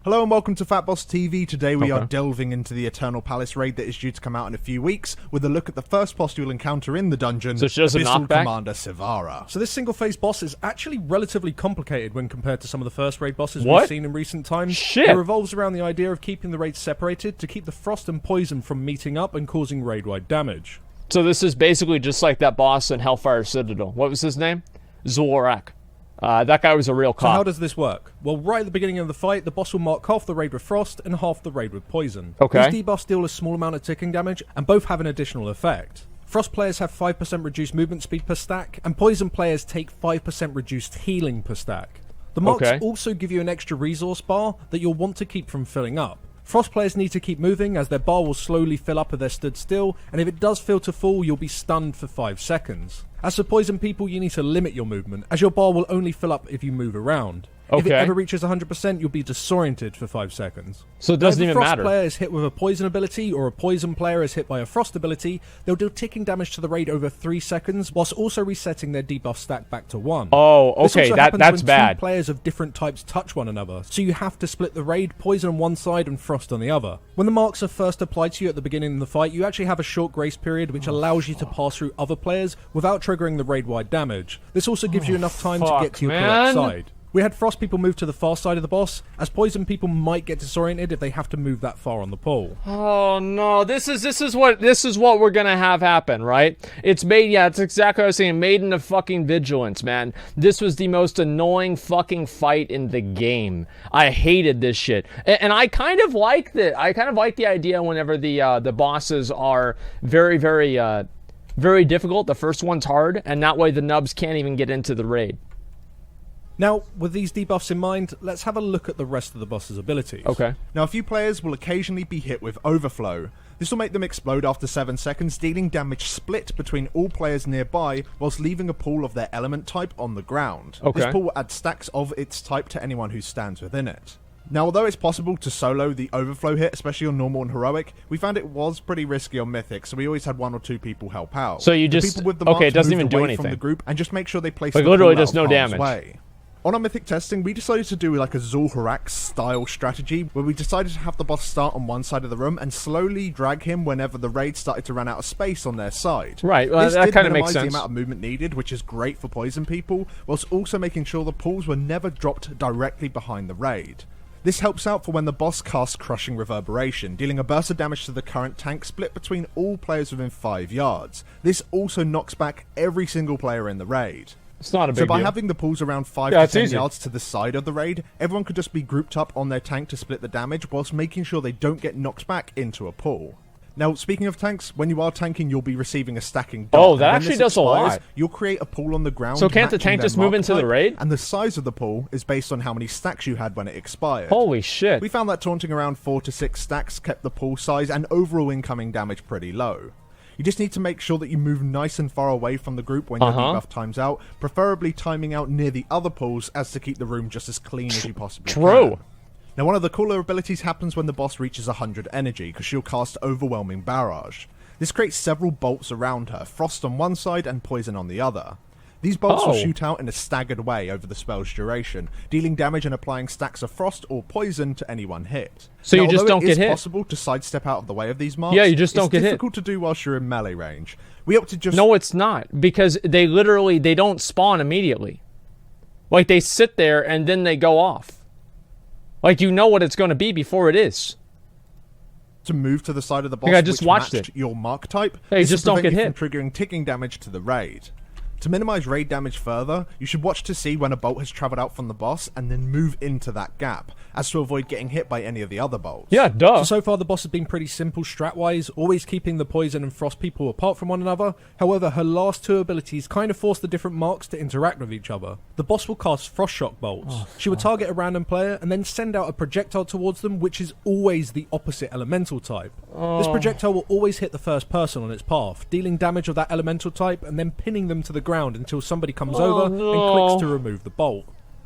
Hello and welcome to Fat Boss TV. Today we are delving into the Eternal Palace raid that is due to come out in a few weeks, with a look at the first boss you'll encounter in the dungeon, so Abyssal Commander Azshara. So this single-phase boss is actually relatively complicated when compared to some of the first raid bosses we've seen in recent times. Shit! It revolves around the idea of keeping the raids separated to keep the frost and poison from meeting up and causing raid-wide damage. So this is basically just like that boss in Hellfire Citadel. What was his name? Zul'Arak. That guy was a real cop. So how does this work? Well, right at the beginning of the fight, the boss will mark half the raid with frost and half the raid with poison. Okay. These debuffs deal a small amount of ticking damage, and both have an additional effect. Frost players have 5% reduced movement speed per stack, and poison players take 5% reduced healing per stack. The marks also give you an extra resource bar that you'll want to keep from filling up. Frost players need to keep moving as their bar will slowly fill up if they're stood still, and if it does fail to full, you'll be stunned for 5 seconds. As for poison people, you need to limit your movement, as your bar will only fill up if you move around. If it ever reaches 100%, you'll be disoriented for 5 seconds. So it doesn't even matter. If a frost player is hit with a poison ability, or a poison player is hit by a frost ability, they'll deal ticking damage to the raid over 3 seconds, whilst also resetting their debuff stack back to 1. Oh, okay, that's bad. Two players of different types touch one another, so you have to split the raid, poison on one side and frost on the other. When the marks are first applied to you at the beginning of the fight, you actually have a short grace period which allows you to pass through other players without triggering the raid-wide damage. This also gives you enough time to get to your correct side. We had frost people move to the far side of the boss, as poison people might get disoriented if they have to move that far on the pole. Oh no, this is what we're gonna have happen, right? It's made, yeah, it's exactly what I was saying, made into fucking vigilance, man. This was the most annoying fucking fight in the game. I hated this shit. And I kind of like the idea whenever the bosses are very difficult. The first one's hard, and that way the nubs can't even get into the raid. Now, with these debuffs in mind, let's have a look at the rest of the boss's abilities. Okay. Now, a few players will occasionally be hit with Overflow. This will make them explode after 7 seconds, dealing damage split between all players nearby, whilst leaving a pool of their element type on the ground. This pool will add stacks of its type to anyone who stands within it. Now, although it's possible to solo the Overflow hit, especially on Normal and Heroic, we found it was pretty risky on Mythic, so we always had 1 or 2 people help out. So you just... people with the okay, it doesn't moved even do away anything. from the group and just make sure they place like the literally pool does no damage. Way. On our Mythic testing, we decided to do like a Zul'Arak style strategy, where we decided to have the boss start on one side of the room and slowly drag him whenever the raid started to run out of space on their side. Right, well, that kind of makes sense. This did minimize the amount of movement needed, which is great for poison people, whilst also making sure the pools were never dropped directly behind the raid. This helps out for when the boss casts Crushing Reverberation, dealing a burst of damage to the current tank split between all players within 5 yards. This also knocks back every single player in the raid. It's not a big deal. So by deal. having the pools around 5 to 10 yards to the side of the raid, everyone could just be grouped up on their tank to split the damage, whilst making sure they don't get knocked back into a pool. Now, speaking of tanks, when you are tanking, you'll be receiving a stacking dot. Oh, that actually does a lot. You'll create a pool on the ground. So can't the tank just move into the raid? And the size of the pool is based on how many stacks you had when it expired. Holy shit. We found that taunting around 4 to 6 stacks kept the pool size and overall incoming damage pretty low. You just need to make sure that you move nice and far away from the group when your debuff times out, preferably timing out near the other pools as to keep the room just as clean as you possibly can. Now, one of the cooler abilities happens when the boss reaches 100 energy, because she'll cast Overwhelming Barrage. This creates several bolts around her, frost on one side and poison on the other. These bolts will shoot out in a staggered way over the spell's duration, dealing damage and applying stacks of frost or poison to anyone hit. So you just don't get hit. It is possible to sidestep out of the way of these marks. Yeah, you just don't get hit. It's difficult to do whilst you're in melee range. We opted just... No, it's not, because they don't spawn immediately. Like, they sit there and then they go off. Like, you know what it's going to be before it is. To move to the side of the boss, I just watched matched your mark type, yeah, you just don't get hit. From triggering ticking damage to the raid. To minimize raid damage further, you should watch to see when a bolt has traveled out from the boss and then move into that gap, as to avoid getting hit by any of the other bolts. Yeah, duh. So far the boss has been pretty simple strat-wise, always keeping the poison and frost people apart from one another. However, her last 2 abilities kind of force the different marks to interact with each other. The boss will cast Frost Shock bolts. She will target a random player and then send out a projectile towards them, which is always the opposite elemental type. This projectile will always hit the first person on its path, dealing damage of that elemental type and then pinning them to the ground until somebody comes over and clicks to remove the bolt.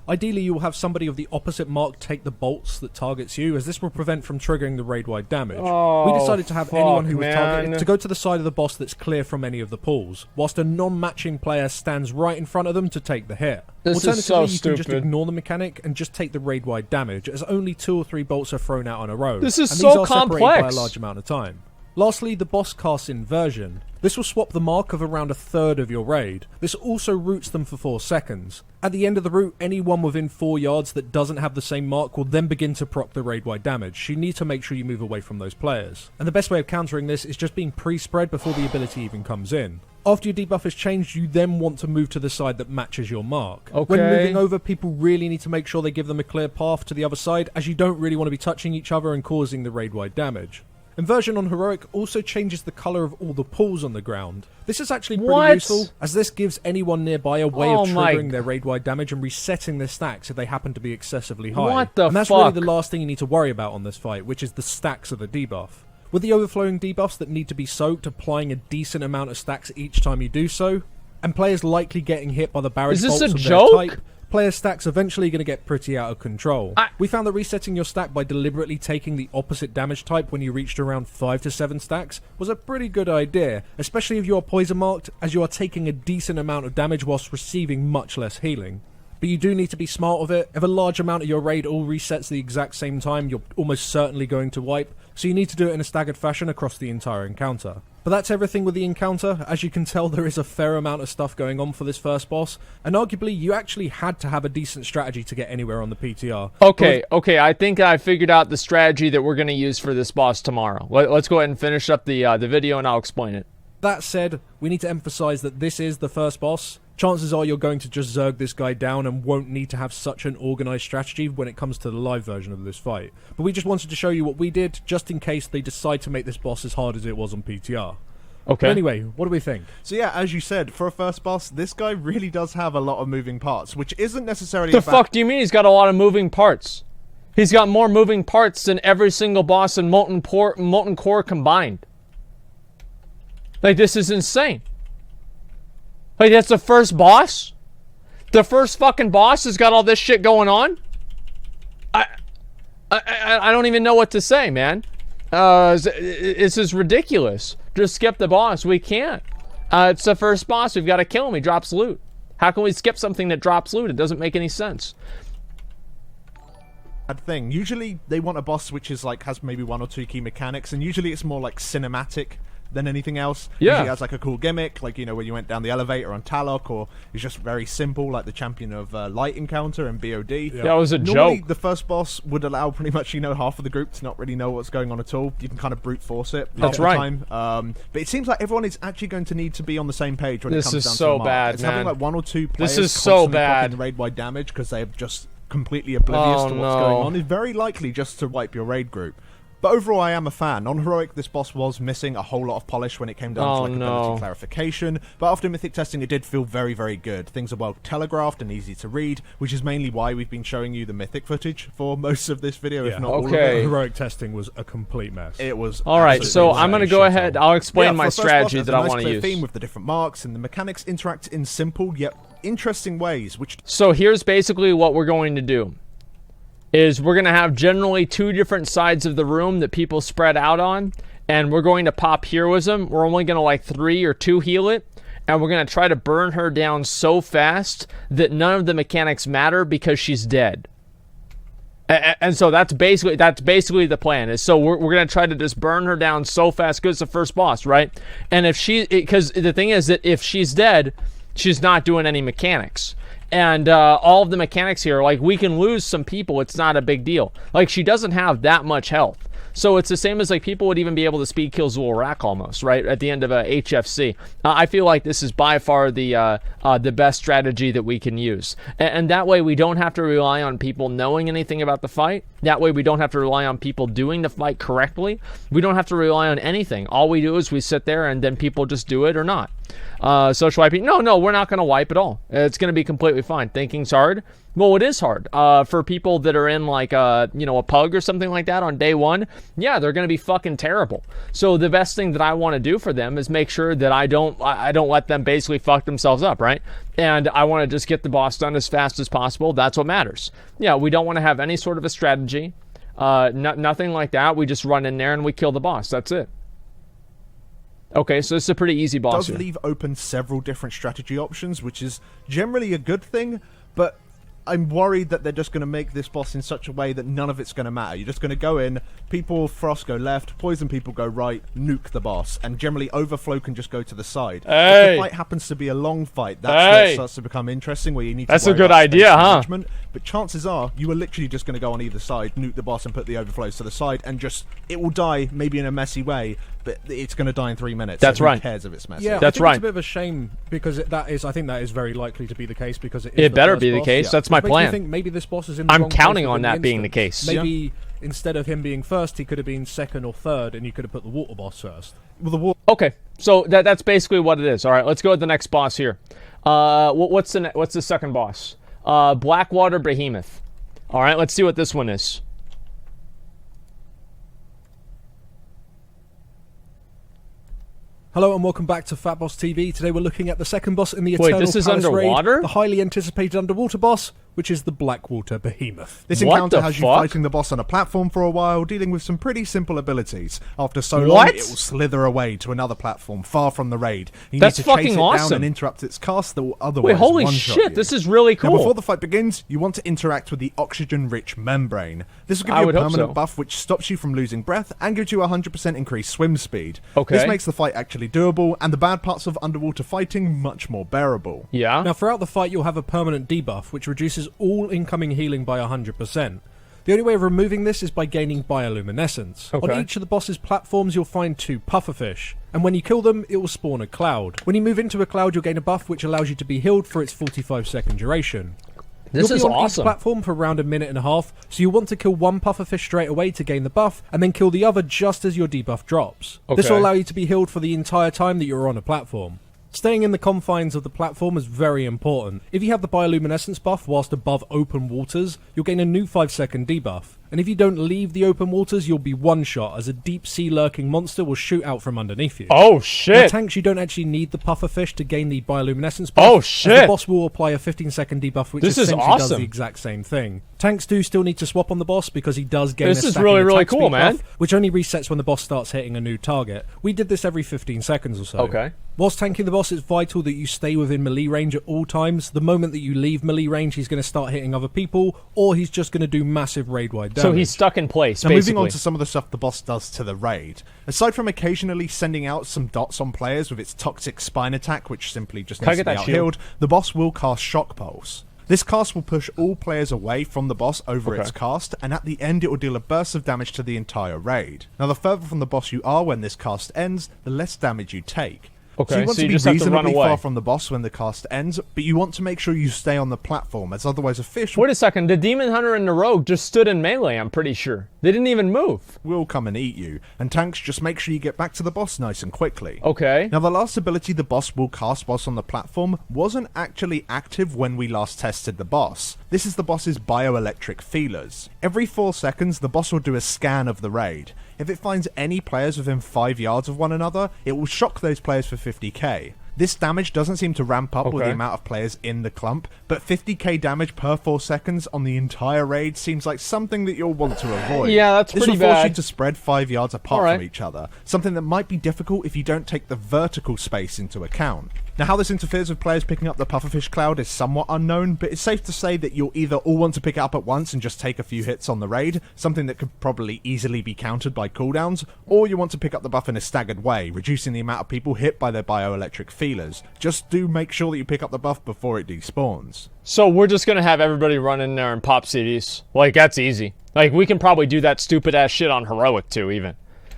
Ideally, you will have somebody of the opposite mark take the bolts that targets you, as this will prevent from triggering the raid-wide damage. We decided to have anyone who was targeted to go to the side of the boss that's clear from any of the pools, whilst a non-matching player stands right in front of them to take the hit. Alternatively, you can just ignore the mechanic and just take the raid-wide damage, as only 2 or 3 bolts are thrown out on a row. This is and so these are complex. separated by a large amount of time. Lastly, the boss casts inversion. This will swap the mark of around a third of your raid. This also routes them for 4 seconds. At the end of the route, anyone within 4 yards that doesn't have the same mark will then begin to proc the raid-wide damage. You need to make sure you move away from those players. And the best way of countering this is just being pre-spread before the ability even comes in. After your debuff is changed, you then want to move to the side that matches your mark. When moving over, people really need to make sure they give them a clear path to the other side, as you don't really want to be touching each other and causing the raid-wide damage. Inversion on Heroic also changes the colour of all the pools on the ground. This is actually pretty useful, as this gives anyone nearby a way of triggering their raid-wide damage and resetting their stacks if they happen to be excessively high. And that's really the last thing you need to worry about on this fight, which is the stacks of the debuff. With the overflowing debuffs that need to be soaked, applying a decent amount of stacks each time you do so, and players likely getting hit by the barrage bolts of their type, player stacks eventually going to get pretty out of control. We found that resetting your stack by deliberately taking the opposite damage type when you reached around 5 to 7 stacks was a pretty good idea, especially if you are poison marked, as you are taking a decent amount of damage whilst receiving much less healing. But you do need to be smart with it. If a large amount of your raid all resets the exact same time, you're almost certainly going to wipe, so you need to do it in a staggered fashion across the entire encounter. But that's everything with the encounter. As you can tell, there is a fair amount of stuff going on for this first boss, and arguably you actually had to have a decent strategy to get anywhere on the PTR. Okay, I think I figured out the strategy that we're going to use for this boss tomorrow. Let's go ahead and finish up the video and I'll explain it. That said, we need to emphasize that this is the first boss. Chances are you're going to just zerg this guy down and won't need to have such an organized strategy when it comes to the live version of this fight. But we just wanted to show you what we did, just in case they decide to make this boss as hard as it was on PTR. Okay. But anyway, what do we think? So yeah, as you said, for a first boss, this guy really does have a lot of moving parts, which isn't necessarily The fuck do you mean he's got a lot of moving parts? He's got more moving parts than every single boss in Molten Core combined. Like, this is insane. Like, that's the first boss? The first fucking boss has got all this shit going on? I don't even know what to say, man. This is ridiculous. Just skip the boss. We can't. It's the first boss. We've got to kill him. He drops loot. How can we skip something that drops loot? It doesn't make any sense. Thing. Usually they want a boss which is like has maybe 1 or 2 key mechanics, and usually it's more like cinematic than anything else. Yeah. Usually it has like a cool gimmick, like, you know, when you went down the elevator on Talok, or it's just very simple, like the Champion of Light encounter in BOD. Yeah. That was a Normally, joke. the first boss would allow pretty much, you know, half of the group to not really know what's going on at all. You can kind of brute force it. That's right. Time. But it seems like everyone is actually going to need to be on the same page when it comes down to This is so bad, it's man. having like 1 or 2 players This is so constantly bad. clocking raid-wide damage because they're just completely oblivious to what's going on is very likely just to wipe your raid group. But overall, I am a fan. On Heroic, this boss was missing a whole lot of polish when it came down to like ability clarification, but after Mythic testing, it did feel very, very good. Things are well telegraphed and easy to read, which is mainly why we've been showing you the Mythic footage for most of this video, if not all of it. Heroic testing was a complete mess. It was. Alright, so I'm going to go ahead. I'll explain my strategy that I want to use. Theme with the different marks, and the mechanics interact in simple yet interesting ways. So here's basically what we're going to do. Is we're going to have generally 2 different sides of the room that people spread out on, and we're going to pop heroism. We're only going to like 3 or 2 heal it, and we're going to try to burn her down so fast that none of the mechanics matter because she's dead. And so that's basically the plan. Is so we're going to try to just burn her down so fast because it's the first boss, right? And because the thing is that if she's dead, she's not doing any mechanics. And all of the mechanics here, like, we can lose some people, it's not a big deal. Like, she doesn't have that much health. So it's the same as, like, people would even be able to speed kill Zul'Arak almost, right, at the end of a HFC. I feel like this is by far the best strategy that we can use. And that way we don't have to rely on people knowing anything about the fight. That way we don't have to rely on people doing the fight correctly. We don't have to rely on anything. All we do is we sit there and then people just do it or not. Social wiping. No, we're not going to wipe at all. It's going to be completely fine. Thinking's hard. Well, it is hard. For people that are in like a pug or something like that on day one, yeah, they're going to be fucking terrible. So the best thing that I want to do for them is make sure that I don't let them basically fuck themselves up, right? And I want to just get the boss done as fast as possible. That's what matters. Yeah, we don't want to have any sort of a strategy. Nothing like that. We just run in there and we kill the boss. That's it. Okay, so it's a pretty easy boss. It does leave open several different strategy options, which is generally a good thing, but I'm worried that they're just going to make this boss in such a way that none of it's going to matter. You're just going to go in, people Frost go left, poison people go right, nuke the boss, and generally Overflow can just go to the side. If the fight happens to be a long fight, that's where it starts to become interesting, where you need to That's a good idea, huh? But chances are, you are literally just going to go on either side, nuke the boss and put the Overflows to the side, and just, it will die, maybe in a messy way, but it's going to die in 3 minutes. That's right. Who cares if it's messy? Yeah, that's I think right. It's a bit of a shame because I think that is very likely to be the case because it better be the case. That's my plan. I think maybe this boss is in the I'm wrong counting place on that being the case. Maybe instead of him being first, he could have been second or third, and you could have put the water boss first. Well, okay, so that's basically what it is. All right, let's go with the next boss here. What's the second boss? Blackwater Behemoth. All right, let's see what this one is. Hello and welcome back to Fat Boss TV. Today we're looking at the second boss in the Eternal this is Palace underwater? Raid, the highly anticipated underwater boss, which is the Blackwater Behemoth. This encounter has you fighting the boss on a platform for a while, dealing with some pretty simple abilities. After so long, it will slither away to another platform far from the raid. You need to chase it down and interrupt its cast that will otherwise Wait, holy one-shot shit, you. this is really cool. Now, before the fight begins, you want to interact with the oxygen-rich membrane. This will give you a permanent buff which stops you from losing breath and gives you a 100% increased swim speed. Okay. This makes the fight actually doable and the bad parts of underwater fighting much more bearable. Yeah. Now, throughout the fight, you'll have a permanent debuff, which reduces all incoming healing by 100%. The only way of removing this is by gaining bioluminescence. Okay. On each of the boss's platforms, you'll find 2 pufferfish, and when you kill them, it will spawn a cloud. When you move into a cloud, you'll gain a buff which allows you to be healed for its 45-second duration. This is You'll be on awesome. each platform for around a minute and a half, so you'll want to kill one pufferfish straight away to gain the buff, and then kill the other just as your debuff drops. Okay. This will allow you to be healed for the entire time that you're on a platform. Staying in the confines of the platform is very important. If you have the bioluminescence buff whilst above open waters, you'll gain a new 5-second debuff. And if you don't leave the open waters, you'll be one-shot, as a deep-sea lurking monster will shoot out from underneath you. Oh, shit. Now, tanks, you don't actually need the pufferfish to gain the bioluminescence buff. Oh, shit. The boss will apply a 15-second debuff, which essentially does the exact same thing. Tanks do still need to swap on the boss because he does gain this a is really, really cool, man. buff, which only resets when the boss starts hitting a new target. We did this every 15 seconds or so. Okay. Whilst tanking the boss, it's vital that you stay within melee range at all times. The moment that you leave melee range, he's going to start hitting other people, or he's just going to do massive raid-wide damage. So he's stuck in place, Now, basically. moving on to some of the stuff the boss does to the raid. Aside from occasionally sending out some dots on players with its toxic spine attack, which simply just needs to be out-healed, the boss will cast Shock Pulse. This cast will push all players away from the boss over its cast, and at the end it will deal a burst of damage to the entire raid. Now, the further from the boss you are when this cast ends, the less damage you take. Okay, so you want so to you be just have to reasonably run away. far from the boss when the cast ends, but you want to make sure you stay on the platform, as otherwise a fish Wait a second, the Demon Hunter and the Rogue just stood in melee, I'm pretty sure. They didn't even move. will come and eat you, and tanks, just make sure you get back to the boss nice and quickly. Okay. Now, the last ability the boss will cast whilst on the platform wasn't actually active when we last tested the boss. This is the boss's bioelectric feelers. Every 4 seconds, the boss will do a scan of the raid. If it finds any players within 5 yards of one another, it will shock those players for 50k. This damage doesn't seem to ramp up with the amount of players in the clump, but 50k damage per 4 seconds on the entire raid seems like something that you'll want to avoid. Yeah, that's pretty This will force bad. you to spread 5 yards apart from each other, something that might be difficult if you don't take the vertical space into account. Now, how this interferes with players picking up the pufferfish cloud is somewhat unknown, but it's safe to say that you'll either all want to pick it up at once and just take a few hits on the raid, something that could probably easily be countered by cooldowns, or you want to pick up the buff in a staggered way, reducing the amount of people hit by their bioelectric feelers. Just do make sure that you pick up the buff before it despawns. So we're just gonna have everybody run in there and pop CDs. Like, that's easy. Like, we can probably do that stupid ass shit on Heroic too, even.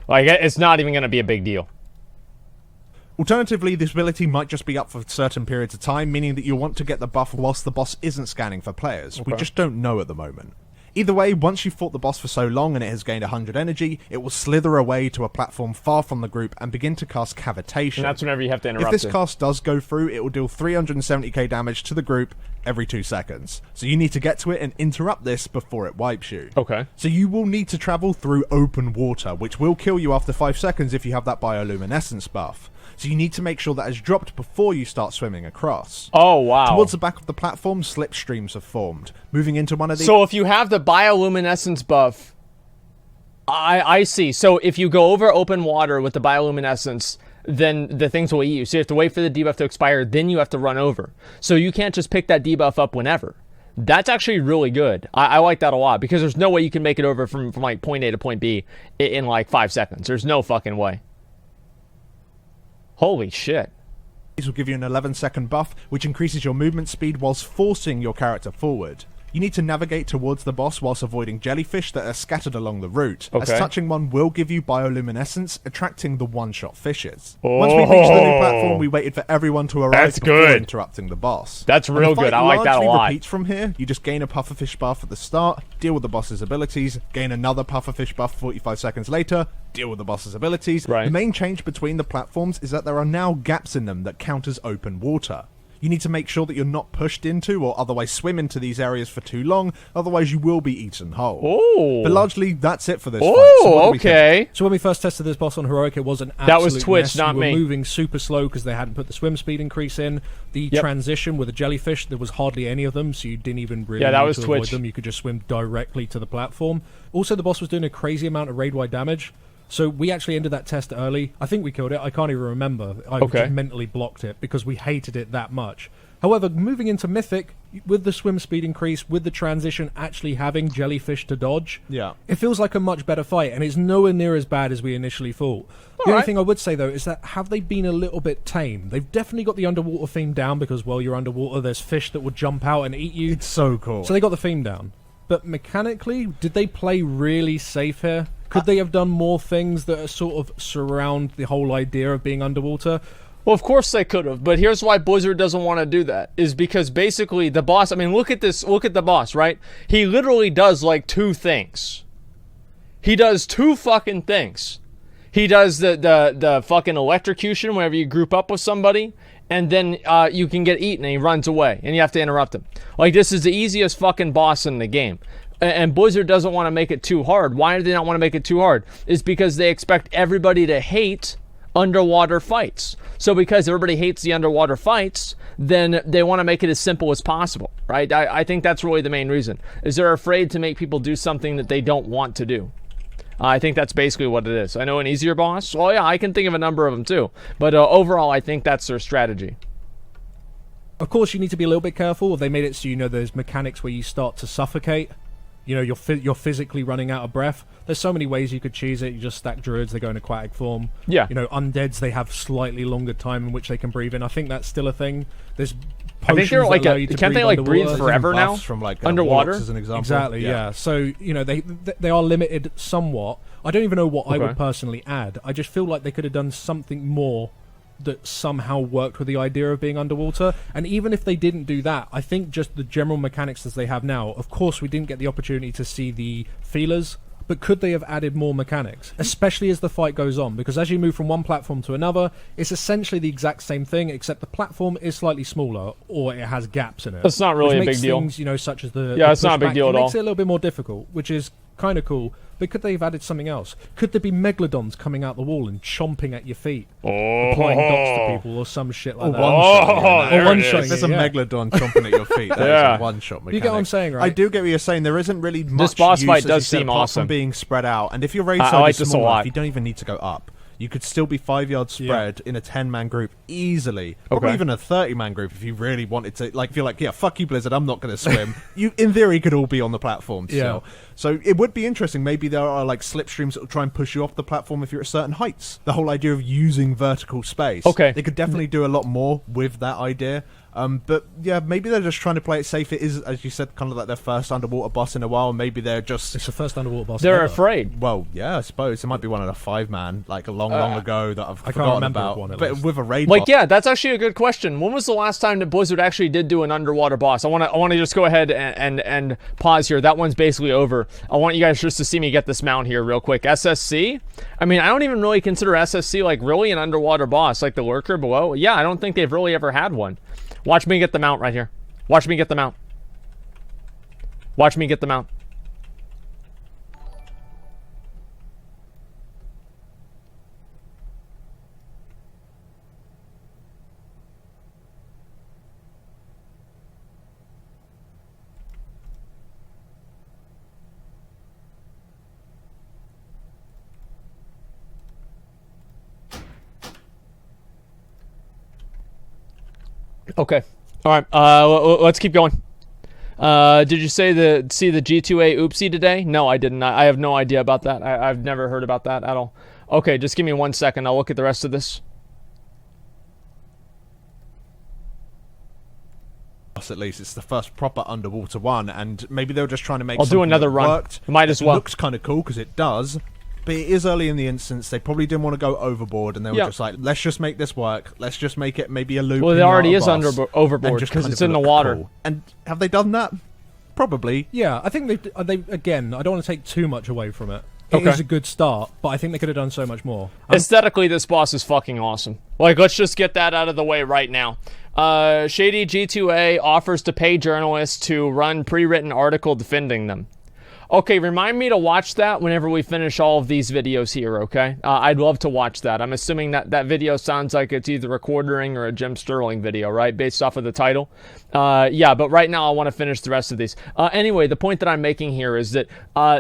Like, it's not even gonna be a big deal. Alternatively, this ability might just be up for certain periods of time, meaning that you'll want to get the buff whilst the boss isn't scanning for players. We just don't know at the moment. Either way, once you've fought the boss for so long and it has gained 100 energy, it will slither away to a platform far from the group and begin to cast Cavitation. And that's whenever you have to interrupt If this cast does go through, it will deal 370k damage to the group every 2 seconds. So you need to get to it and interrupt this before it wipes you. Okay. So you will need to travel through open water, which will kill you after 5 seconds if you have that bioluminescence buff. So you need to make sure that is dropped before you start swimming across. Oh, wow. Towards the back of the platform, slipstreams have formed. Moving into one of these... So if you have the bioluminescence buff... I see. So if you go over open water with the bioluminescence, then the things will eat you. So you have to wait for the debuff to expire, then you have to run over. So you can't just pick that debuff up whenever. That's actually really good. I like that a lot, because there's no way you can make it over from like point A to point B in like 5 seconds. There's no fucking way. Holy shit. These will give you an 11-second buff, which increases your movement speed whilst forcing your character forward. You need to navigate towards the boss whilst avoiding jellyfish that are scattered along the route, as touching one will give you bioluminescence, attracting the one-shot fishes. Once we reached the new platform, we waited for everyone to arrive before interrupting the boss. That's real good. I like that a lot. Repeats from here. You just gain a pufferfish buff at the start, deal with the boss's abilities, gain another pufferfish buff 45 seconds later, deal with the boss's abilities. Right. The main change between the platforms is that there are now gaps in them that count as open water. You need to make sure that you're not pushed into or otherwise swim into these areas for too long, otherwise you will be eaten whole. Oh. But largely, that's it for this fight. So okay. So when we first tested this boss on Heroic, it was an absolute That was Twitch, mess. not we were me. moving super slow because they hadn't put the swim speed increase in. The transition with the jellyfish, there was hardly any of them, so you didn't even really need to avoid them. You could just swim directly to the platform. Also, the boss was doing a crazy amount of raid-wide damage. So we actually ended that test early. I think we killed it. I can't even remember. I just mentally blocked it because we hated it that much. However, moving into Mythic, with the swim speed increase, with the transition actually having jellyfish to dodge, it feels like a much better fight, and it's nowhere near as bad as we initially thought. The only thing I would say, though, is that have they been a little bit tame? They've definitely got the underwater theme down, because, well, you're underwater, there's fish that will jump out and eat you. It's so cool. So they got the theme down. But mechanically, did they play really safe here? Could they have done more things that are sort of surround the whole idea of being underwater? Well, of course they could have, but here's why Blizzard doesn't want to do that, is because basically the boss, I mean, look at this, look at the boss, right? He literally does like 2 things. He does 2 fucking things. He does the fucking electrocution whenever you group up with somebody, and then you can get eaten and he runs away, and you have to interrupt him. Like, this is the easiest fucking boss in the game. And Blizzard doesn't want to make it too hard. Why do they not want to make it too hard? Is because they expect everybody to hate underwater fights. So because everybody hates the underwater fights, then they want to make it as simple as possible, right? I think that's really the main reason, is they're afraid to make people do something that they don't want to do. I think that's basically what it is. I know an easier boss. Well, yeah, I can think of a number of them too. But overall, I think that's their strategy. Of course, you need to be a little bit careful. They made it so, you know, there's mechanics where you start to suffocate. You know, you're physically running out of breath. There's so many ways you could cheese it. You just stack druids, they go in aquatic form. Yeah. You know, undeads, they have slightly longer time in which they can breathe in. I think that's still a thing. There's I think they're like can't they like breathe forever now? From like underwater as an example. Exactly, yeah. So, you know, they are limited somewhat. I don't even know what I would personally add. I just feel like they could have done something more that somehow worked with the idea of being underwater. And even if they didn't do that, I think just the general mechanics as they have now, of course we didn't get the opportunity to see the feelers, but could they have added more mechanics, especially as the fight goes on? Because as you move from one platform to another, it's essentially the exact same thing, except the platform is slightly smaller, or it has gaps in it. That's not really a big deal. Things, you know, such as the it's not a big deal at all. It makes it a little bit more difficult, which is kind of cool. But could they have added something else? Could there be megalodons coming out the wall and chomping at your feet, applying dots to people, or some shit like that? One-shot. There's a megalodon chomping at your feet. That is a one-shot mechanic. You get what I'm saying, right? I do get what you're saying. There isn't really much this boss fight does use, seem apart awesome. From being spread out, and if your raid I size like is this small a lot. enough, you don't even need to go up. You could still be 5 yards spread in a 10-man group easily. Probably even a 30-man group if you really wanted to. Like, if you're like, yeah, fuck you, Blizzard, I'm not going to swim. You, in theory, could all be on the platform still. So it would be interesting. Maybe there are like slipstreams that will try and push you off the platform if you're at certain heights. The whole idea of using vertical space. They could definitely do a lot more with that idea. But yeah, maybe they're just trying to play it safe. It is, as you said, kind of like their first underwater boss in a while. Maybe they're just... It's the first underwater boss They're ever. afraid. Well, yeah, I suppose. It might be one of the 5-man, like a long ago that I've I can't forgotten remember about. one, at but least. with a raid Like, boss. yeah, that's actually a good question. When was the last time that Blizzard actually did do an underwater boss? I want to just go ahead and pause here. That one's basically over. I want you guys just to see me get this mount here real quick. SSC? I mean, I don't even really consider SSC, like, really an underwater boss. Like the lurker below? Yeah, I don't think they've really ever had one. Watch me get the mount right here. Watch me get the mount. Watch me get the mount. Okay. All right. Let's keep going. Did you see the G2A oopsie today? No, I didn't. I have no idea about that. I've never heard about that at all. Okay, just give me 1 second. I'll look at the rest of this. At least it's the first proper underwater one, and maybe they were just trying to make. I'll do another run. Worked. Might as well. It looks kind of cool because it does, but it is early in the instance. They probably didn't want to go overboard, and they were just like, "Let's just make this work. Let's just make it maybe a loop." Well, it already is overboard because it's in the water. Cool. And have they done that? Probably. Yeah, I think they again. I don't want to take too much away from it. It is a good start, but I think they could have done so much more. Aesthetically, this boss is fucking awesome. Like, let's just get that out of the way right now. Shady G2A offers to pay journalists to run pre-written article defending them. Okay, remind me to watch that whenever we finish all of these videos here, okay? I'd love to watch that. I'm assuming that video sounds like it's either a quartering or a Jim Sterling video, right? Based off of the title. Yeah, but right now I want to finish the rest of these. Anyway, the point that I'm making here is that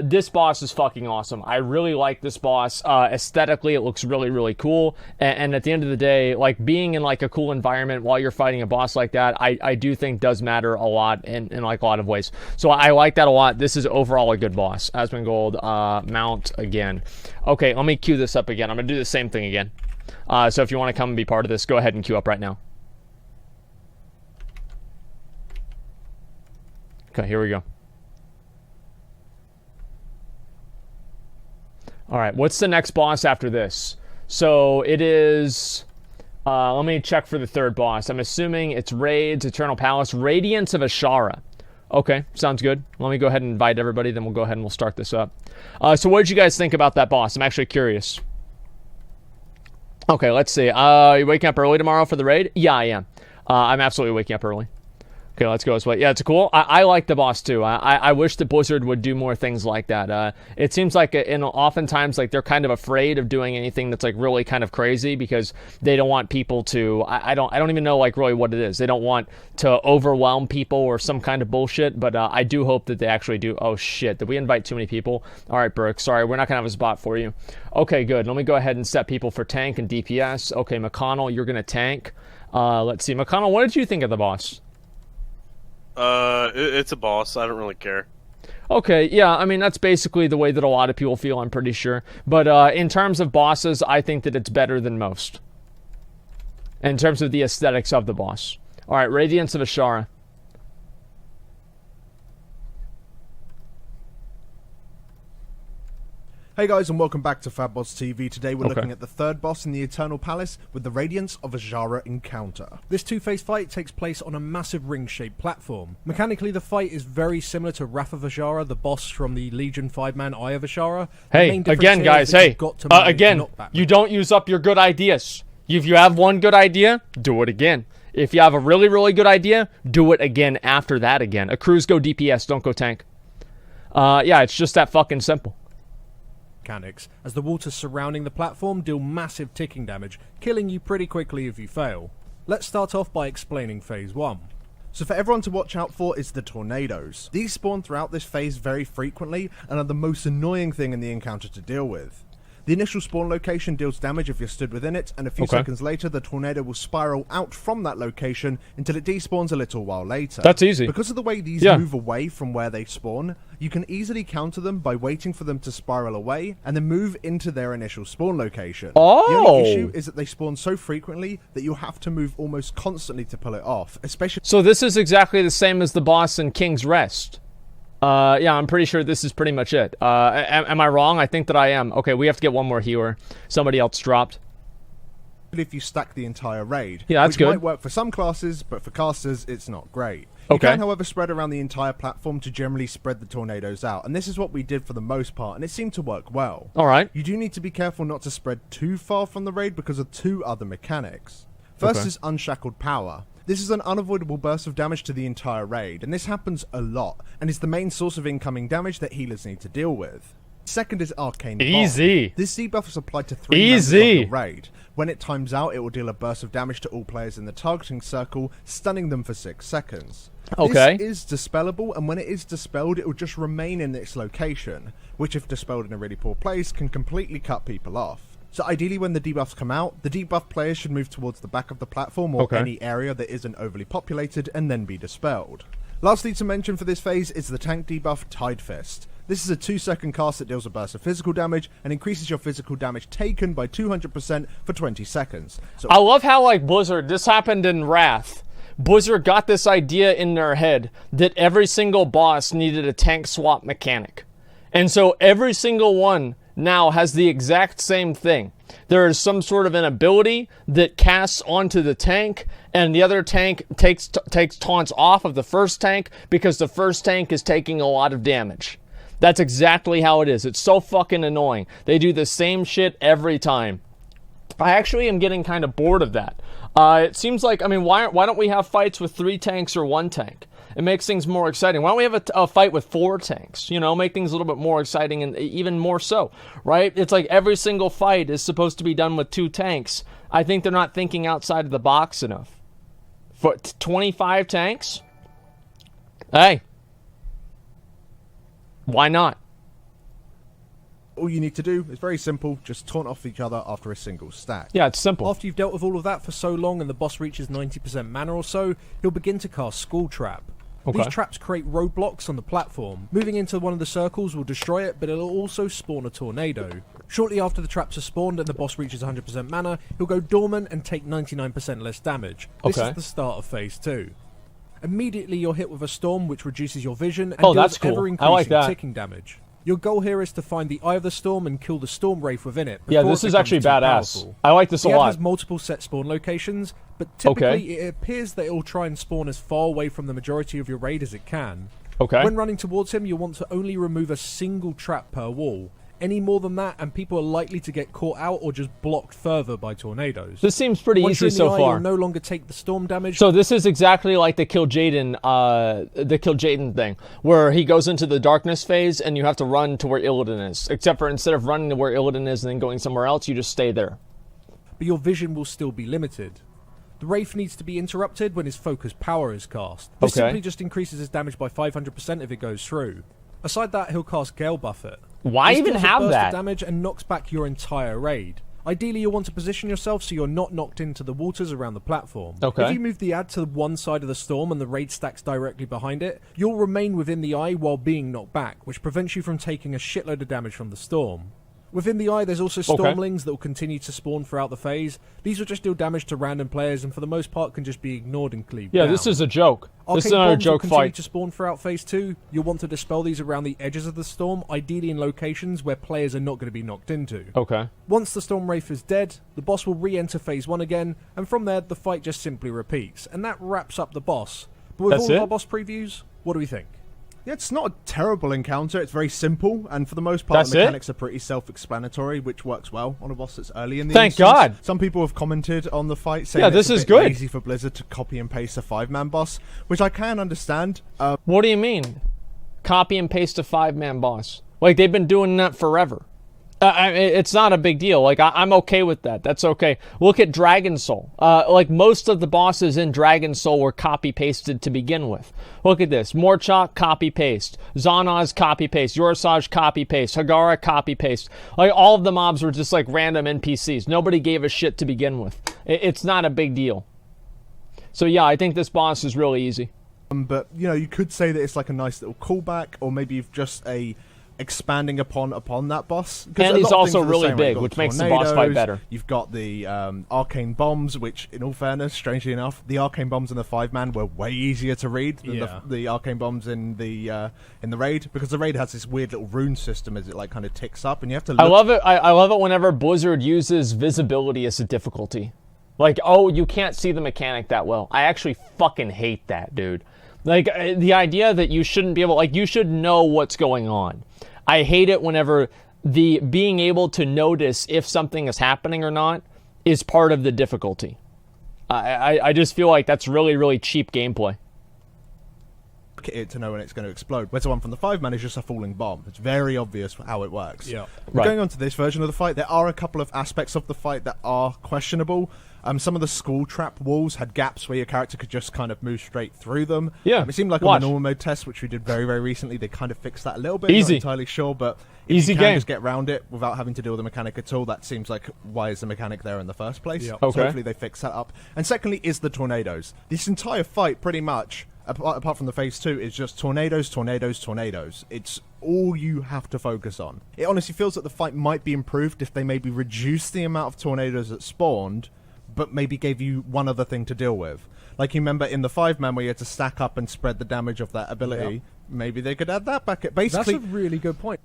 this boss is fucking awesome. I really like this boss. Aesthetically, it looks really, really cool. And at the end of the day, like, being in, like, a cool environment while you're fighting a boss like that, I do think does matter a lot in like, a lot of ways. So I like that a lot. This is overall a good boss. Asmongold, mount again. Okay, let me queue this up again. I'm going to do the same thing again. So if you want to come and be part of this, go ahead and queue up right now. Okay, here we go. Alright, what's the next boss after this? So it is... let me check for the third boss. I'm assuming it's Raids, Eternal Palace, Radiance of Azshara. Okay, sounds good. Let me go ahead and invite everybody, then we'll go ahead and we'll start this up. So what did you guys think about that boss? I'm actually curious. Okay, let's see. You waking up early tomorrow for the raid? Yeah, I am. I'm absolutely waking up early. Okay, let's go this way. Yeah, it's cool. I like the boss too. I wish that Blizzard would do more things like that. It seems like oftentimes like they're kind of afraid of doing anything that's like really kind of crazy because they don't want people to. I don't even know like really what it is. They don't want to overwhelm people or some kind of bullshit. But I do hope that they actually do. Oh shit! Did we invite too many people? All right, Burke. Sorry, we're not gonna have a spot for you. Okay, good. Let me go ahead and set people for tank and DPS. Okay, McConnell, you're gonna tank. Let's see, McConnell. What did you think of the boss? It's a boss. I don't really care. Okay, yeah, I mean, that's basically the way that a lot of people feel, I'm pretty sure. But in terms of bosses, I think that it's better than most. In terms of the aesthetics of the boss. Alright, Radiance of Azshara. Hey guys, and welcome back to FabBoss TV. Today we're looking at the third boss in the Eternal Palace with the Radiance of Azshara encounter. This two-phase fight takes place on a massive ring-shaped platform. Mechanically, the fight is very similar to Wrath of Azshara, the boss from the Legion 5-man Eye of Azshara. Hey, again guys, hey, again, you don't use up your good ideas. If you have one good idea, do it again. If you have a really, really good idea, do it again after that again. Accrues go DPS, don't go tank. Yeah, it's just that fucking simple. Mechanics, as the waters surrounding the platform deal massive ticking damage, killing you pretty quickly if you fail. Let's start off by explaining Phase 1. So for everyone to watch out for is the tornadoes. These spawn throughout this phase very frequently and are the most annoying thing in the encounter to deal with. The initial spawn location deals damage if you're stood within it, and a few seconds later the tornado will spiral out from that location until it despawns a little while later. That's easy. Because of the way these move away from where they spawn, you can easily counter them by waiting for them to spiral away and then move into their initial spawn location. The only issue is that they spawn so frequently that you'll have to move almost constantly to pull it off, especially... So this is exactly the same as the boss in King's Rest. Yeah, I'm pretty sure this is pretty much it. Am I wrong? I think that I am. Okay, we have to get one more healer. Somebody else dropped. If you stack the entire raid. Yeah, that's which good. Might work for some classes, but for casters, it's not great. You can, however, spread around the entire platform to generally spread the tornadoes out, and this is what we did for the most part, and it seemed to work well. Alright. You do need to be careful not to spread too far from the raid because of two other mechanics. First is Unshackled Power. This is an unavoidable burst of damage to the entire raid, and this happens a lot, and is the main source of incoming damage that healers need to deal with. Second is Arcane Bomb. Easy. This debuff is applied to 3 members of the raid. When it times out, it will deal a burst of damage to all players in the targeting circle, stunning them for 6 seconds. This is dispellable, and when it is dispelled, it will just remain in its location, which if dispelled in a really poor place, can completely cut people off. So ideally when the debuffs come out, the debuff players should move towards the back of the platform or any area that isn't overly populated and then be dispelled. Lastly to mention for this phase is the tank debuff Tide Fist. This is a 2-second cast that deals a burst of physical damage and increases your physical damage taken by 200% for 20 seconds. So I love how, like, Blizzard, this happened in Wrath. Blizzard got this idea in their head that every single boss needed a tank swap mechanic. And so every single one now has the exact same thing. There is some sort of an ability that casts onto the tank, and the other tank takes taunts off of the first tank because the first tank is taking a lot of damage. That's exactly how it is. It's so fucking annoying. They do the same shit every time. I actually am getting kind of bored of that. It seems like, I mean, why don't we have fights with 3 tanks or 1 tank? It makes things more exciting. Why don't we have a fight with 4 tanks? You know, make things a little bit more exciting and even more so, right? It's like every single fight is supposed to be done with 2 tanks. I think they're not thinking outside of the box enough. For 25 tanks? Hey. Why not? All you need to do is very simple, just taunt off each other after a single stack. Yeah, it's simple. After you've dealt with all of that for so long and the boss reaches 90% mana or so, he'll begin to cast Skull Trap. These traps create roadblocks on the platform. Moving into one of the circles will destroy it, but it'll also spawn a tornado. Shortly after the traps are spawned and the boss reaches 100% mana, he'll go dormant and take 99% less damage. This is the start of phase 2. Immediately you're hit with a storm which reduces your vision and deals ever-increasing ticking damage. Your goal here is to find the eye of the storm and kill the storm wraith within it. Yeah, this is actually badass. I like this a lot. It has multiple set spawn locations, but typically it appears that it will try and spawn as far away from the majority of your raid as it can. When running towards him, you'll want to only remove a single trap per wall. Any more than that, and people are likely to get caught out or just blocked further by tornadoes. This seems pretty easy so far. You'll no longer take the storm damage. So this is exactly like the Kill Jaden thing, where he goes into the darkness phase and you have to run to where Illidan is. Except for instead of running to where Illidan is and then going somewhere else, you just stay there. But your vision will still be limited. The Wraith needs to be interrupted when his focus power is cast. This simply just increases his damage by 500% if it goes through. Aside that, he'll cast Gale Buffet. Why even have that? Damage and knocks back your entire raid. Ideally, you'll want to position yourself so you're not knocked into the waters around the platform. If you move the ad to one side of the storm and the raid stacks directly behind it, you'll remain within the eye while being knocked back, which prevents you from taking a shitload of damage from the storm. Within the eye, there's also Stormlings that will continue to spawn throughout the phase. These will just deal damage to random players and for the most part can just be ignored and cleaved down. This is a joke. This is another joke fight. Continue to spawn throughout phase 2. You'll want to dispel these around the edges of the storm, ideally in locations where players are not going to be knocked into. Once the Storm Wraith is dead, the boss will re-enter phase 1 again, and from there, the fight just simply repeats. And that wraps up the boss. But with all of our boss previews, what do we think? Yeah, it's not a terrible encounter. It's very simple, and for the most part, the mechanics are pretty self-explanatory, which works well on a boss that's early in the Thank God! Some people have commented on the fight saying this it's is good. Easy for Blizzard to copy and paste a 5-man boss, which I can understand. What do you mean? Copy and paste a 5-man boss? Like, they've been doing that forever. It's not a big deal. Like, I'm okay with that. That's okay. Look at Dragon Soul. Like, most of the bosses in Dragon Soul were copy-pasted to begin with. Look at this. Morchok, copy-paste. Zanaz, copy-paste. Yorsaj, copy-paste. Hagara, copy-paste. Like, all of the mobs were just, like, random NPCs. Nobody gave a shit to begin with. It's not a big deal. So, yeah, I think this boss is really easy. But, you know, you could say that it's like a nice little callback, or maybe just a expanding upon that boss. And he's also really big, which makes the boss fight better. You've got the arcane bombs, which, in all fairness, strangely enough, the arcane bombs in the 5-man were way easier to read than the arcane bombs in the raid, because the raid has this weird little rune system as it like kind of ticks up, and you have to look. I love it. I love it whenever Blizzard uses visibility as a difficulty. Like, oh, you can't see the mechanic that well. I actually fucking hate that, dude. Like, the idea that you shouldn't be able, like, you should know what's going on. I hate it whenever the being able to notice if something is happening or not is part of the difficulty. I just feel like that's really, really cheap gameplay. It to know when it's going to explode. Whereas the one from the 5-man is just a falling bomb. It's very obvious how it works. Yeah. Right. Going on to this version of the fight, there are a couple of aspects of the fight that are questionable. Some of the school trap walls had gaps where your character could just kind of move straight through them. Yeah. It seemed like on the normal mode test, which we did very, very recently, they kind of fixed that a little bit. Easy. Not entirely sure, but if easy you can game. just get around it without having to deal with the mechanic at all, that seems like why is the mechanic there in the first place. Yep. So okay. hopefully they fix that up. And secondly is the tornadoes. This entire fight, pretty much, apart from the phase 2, is just tornadoes, tornadoes, tornadoes. It's all you have to focus on. It honestly feels that the fight might be improved if they maybe reduced the amount of tornadoes that spawned, but maybe gave you one other thing to deal with. Like, you remember in the 5-man where you had to stack up and spread the damage of that ability, Yep. Maybe they could add that back. Basically, that's a really good point.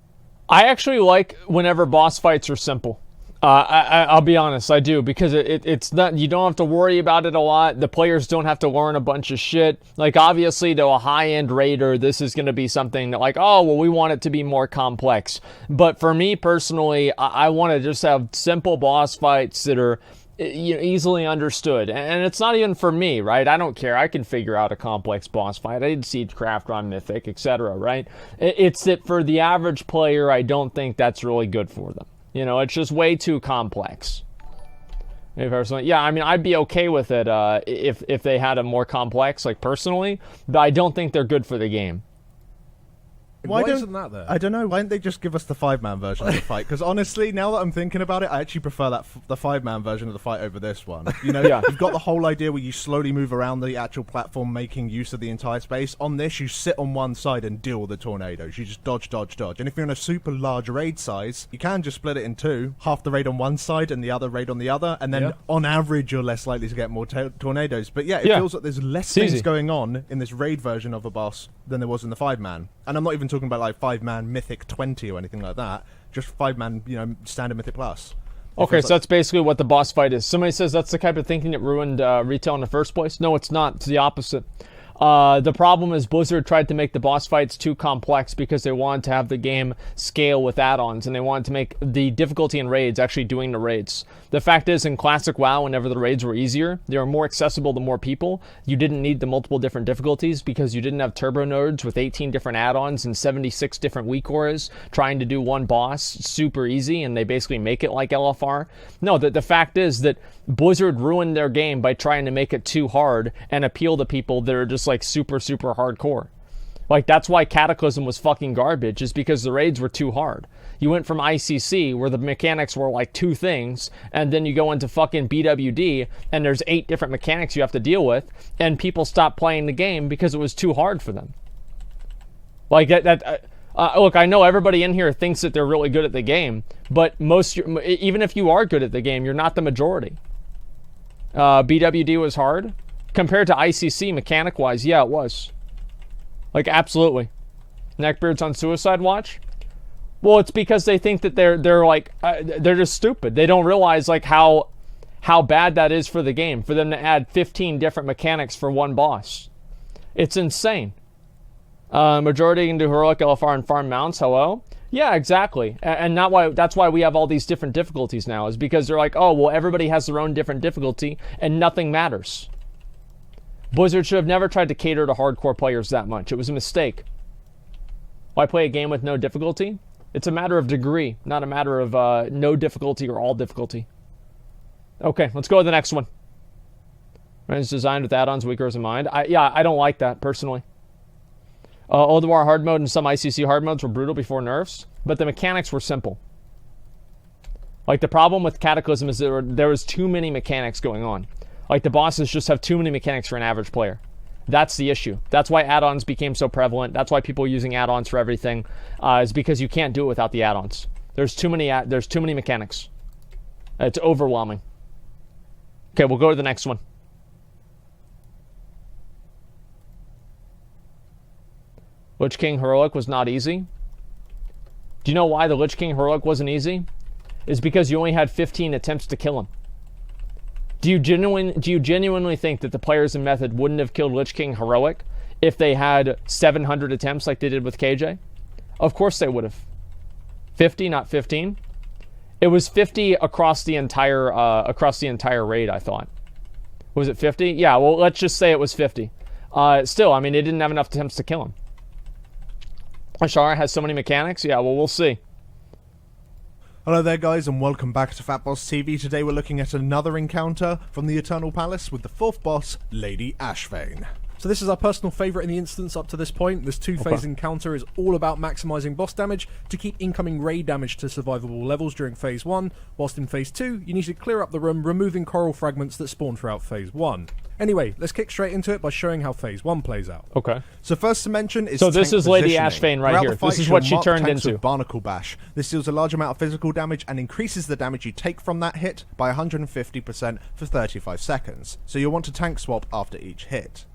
I actually like whenever boss fights are simple. I'll be honest, I do, because it's not, you don't have to worry about it a lot. The players don't have to learn a bunch of shit. Like, obviously, to a high-end raider, this is going to be something that, like, oh, well, we want it to be more complex. But for me, personally, I want to just have simple boss fights that are easily understood. And it's not even for me, right? I don't care. I can figure out a complex boss fight. I did Siegecraft on Mythic, etc., right? It's that for the average player, I don't think that's really good for them. You know, it's just way too complex. Yeah, I mean, I'd be okay with it if they had a more complex, like, personally, but I don't think they're good for the game. Why isn't that there? I don't know. Why didn't they just give us the 5-man version of the fight? Because honestly, now that I'm thinking about it, I actually prefer the 5-man version of the fight over this one. You know, Yeah. You've got the whole idea where you slowly move around the actual platform, making use of the entire space. On this, you sit on one side and deal with the tornadoes. You just dodge, dodge, dodge. And if you're in a super large raid size, you can just split it in two. Half the raid on one side and the other raid on the other. And then on average, you're less likely to get more tornadoes. But yeah, it feels like there's less things going on in this raid version of a boss than there was in the 5-man. And I'm not even talking about like 5-man Mythic 20 or anything like that. Just 5-man, you know, standard Mythic Plus. Okay, so that's basically what the boss fight is. Somebody says that's the type of thinking that ruined retail in the first place. No, it's not. It's the opposite. The problem is Blizzard tried to make the boss fights too complex because they wanted to have the game scale with add-ons, and they wanted to make the difficulty in raids actually doing the raids. The fact is, in classic WoW, whenever the raids were easier, they were more accessible to more people. You didn't need the multiple different difficulties because you didn't have turbo nodes with 18 different add-ons and 76 different weak auras trying to do one boss super easy, and they basically make it like LFR. No, the fact is that Blizzard ruined their game by trying to make it too hard and appeal to people that are just like super hardcore. Like, that's why Cataclysm was fucking garbage, is because the raids were too hard. You went from ICC, where the mechanics were like two things, and then you go into fucking BWD, and there's 8 different mechanics you have to deal with, and people stopped playing the game because it was too hard for them. Like, look, I know everybody in here thinks that they're really good at the game, but even if you are good at the game, you're not the majority. BWD was hard. Compared to ICC, mechanic-wise, yeah, it was. Like, absolutely. Neckbeard's on suicide watch? Well, it's because they think that they're like, they're just stupid. They don't realize, like, how bad that is for the game, for them to add 15 different mechanics for one boss. It's insane. Majority can do heroic, LFR, and farm mounts, hello? Yeah, exactly. And that's why we have all these different difficulties now, is because they're like, oh, well, everybody has their own different difficulty, and nothing matters. Blizzard should have never tried to cater to hardcore players that much. It was a mistake. Why play a game with no difficulty? It's a matter of degree, not a matter of no difficulty or all difficulty. Okay, let's go to the next one. It's designed with add-ons weaker as a mind. I don't like that, personally. Oldwar hard mode and some ICC hard modes were brutal before nerfs, but the mechanics were simple. Like, the problem with Cataclysm is there was too many mechanics going on. Like, the bosses just have too many mechanics for an average player. That's the issue. That's why add-ons became so prevalent. That's why people are using add-ons for everything, is because you can't do it without the add-ons. There's too many mechanics. It's overwhelming. Okay, we'll go to the next one. Lich King Heroic was not easy. Do you know why the Lich King Heroic wasn't easy? Is because you only had 15 attempts to kill him. Do you genuinely think that the players in Method wouldn't have killed Lich King Heroic if they had 700 attempts like they did with KJ? Of course they would have. 50, not 15. It was 50 across the entire raid, I thought. Was it 50? Yeah, well, let's just say it was 50. Still, I mean, they didn't have enough attempts to kill him. Azshara has so many mechanics? Yeah, well, we'll see. Hello there guys and welcome back to Fatboss TV. Today we're looking at another encounter from the Eternal Palace with the fourth boss, Lady Ashvane. So this is our personal favourite in the instance up to this point. This two-phase encounter is all about maximising boss damage to keep incoming raid damage to survivable levels during Phase 1, whilst in Phase 2 you need to clear up the room, removing coral fragments that spawn throughout Phase 1. Anyway, let's kick straight into it by showing how Phase 1 plays out. Okay. So first to mention is So this tank is Lady positioning. Ashvane right here. This is what she turned into. With Barnacle Bash. This deals a large amount of physical damage and increases the damage you take from that hit by 150% for 35 seconds. So you'll want to tank swap after each hit.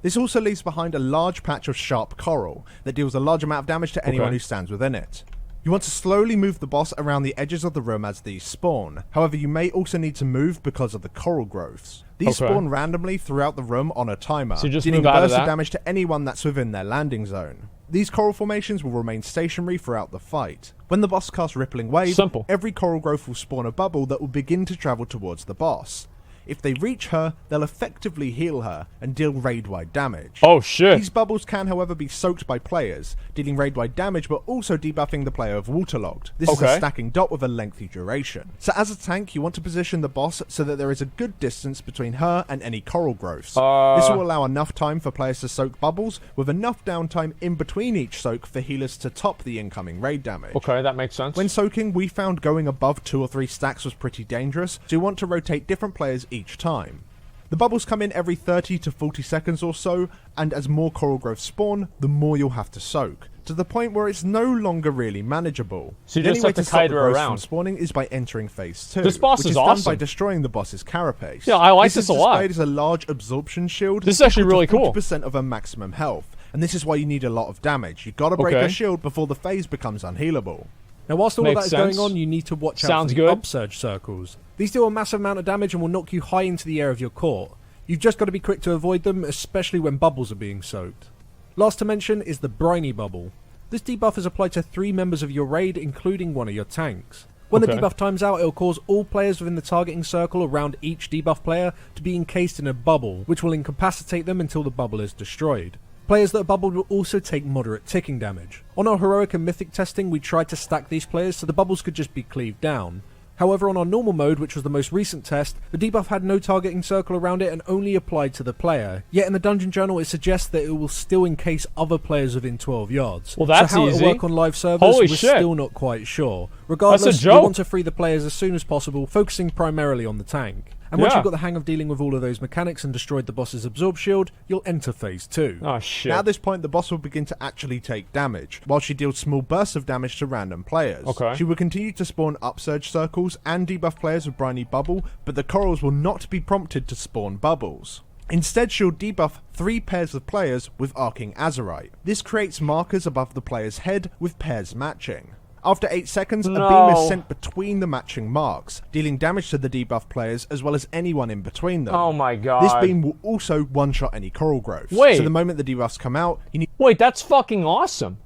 This also leaves behind a large patch of sharp coral that deals a large amount of damage to anyone who stands within it. You want to slowly move the boss around the edges of the room as these spawn. However, you may also need to move because of the coral growths. These spawn randomly throughout the room on a timer, so just dealing bursts of damage to anyone that's within their landing zone. These coral formations will remain stationary throughout the fight. When the boss casts Rippling Wave, every coral growth will spawn a bubble that will begin to travel towards the boss. If they reach her, they'll effectively heal her and deal raid-wide damage. Oh shit. These bubbles can, however, be soaked by players, dealing raid-wide damage but also debuffing the player of waterlogged. This is a stacking dot with a lengthy duration. So as a tank, you want to position the boss so that there is a good distance between her and any coral growths. This will allow enough time for players to soak bubbles, with enough downtime in between each soak for healers to top the incoming raid damage. Okay, that makes sense. When soaking, we found going above 2 or 3 stacks was pretty dangerous, so you want to rotate different players each time. The bubbles come in every 30 to 40 seconds or so, and as more coral growths spawn, the more you'll have to soak, to the point where it's no longer really manageable. So you just have to kite her around. From spawning is by entering Phase 2, this boss which is awesome. done by destroying the boss's carapace. Yeah, I like this a lot. This is displayed as a large absorption shield. This is actually really cool. 40% of her maximum health, and this is why you need a lot of damage. You've got to break her shield before the phase becomes unhealable. Now, whilst all of that is going on, you need to watch out for the upsurge circles. These deal a massive amount of damage and will knock you high into the air of your court. You've just got to be quick to avoid them, especially when bubbles are being soaked. Last to mention is the Briny Bubble. This debuff is applied to 3 members of your raid, including one of your tanks. When the debuff times out, it will cause all players within the targeting circle around each debuff player to be encased in a bubble, which will incapacitate them until the bubble is destroyed. Players that are bubbled will also take moderate ticking damage. On our heroic and mythic testing, we tried to stack these players so the bubbles could just be cleaved down. However, on our normal mode, which was the most recent test, the debuff had no targeting circle around it and only applied to the player. Yet in the dungeon journal it suggests that it will still encase other players within 12 yards. Well, that's so how easy. It'll work on live servers, we're still not quite sure. Regardless, we want to free the players as soon as possible, focusing primarily on the tank. And once you've got the hang of dealing with all of those mechanics and destroyed the boss's absorb shield, you'll enter Phase 2. Oh shit. Now at this point, the boss will begin to actually take damage, while she deals small bursts of damage to random players. She will continue to spawn upsurge circles and debuff players with Briny Bubble, but the corals will not be prompted to spawn bubbles. Instead, she'll debuff 3 pairs of players with Arcing Azurite. This creates markers above the player's head with pairs matching. After 8 seconds, a beam is sent between the matching marks, dealing damage to the debuff players as well as anyone in between them. Oh my god. This beam will also one-shot any coral growth. Wait. So the moment the debuffs come out, you need... Wait, that's fucking awesome.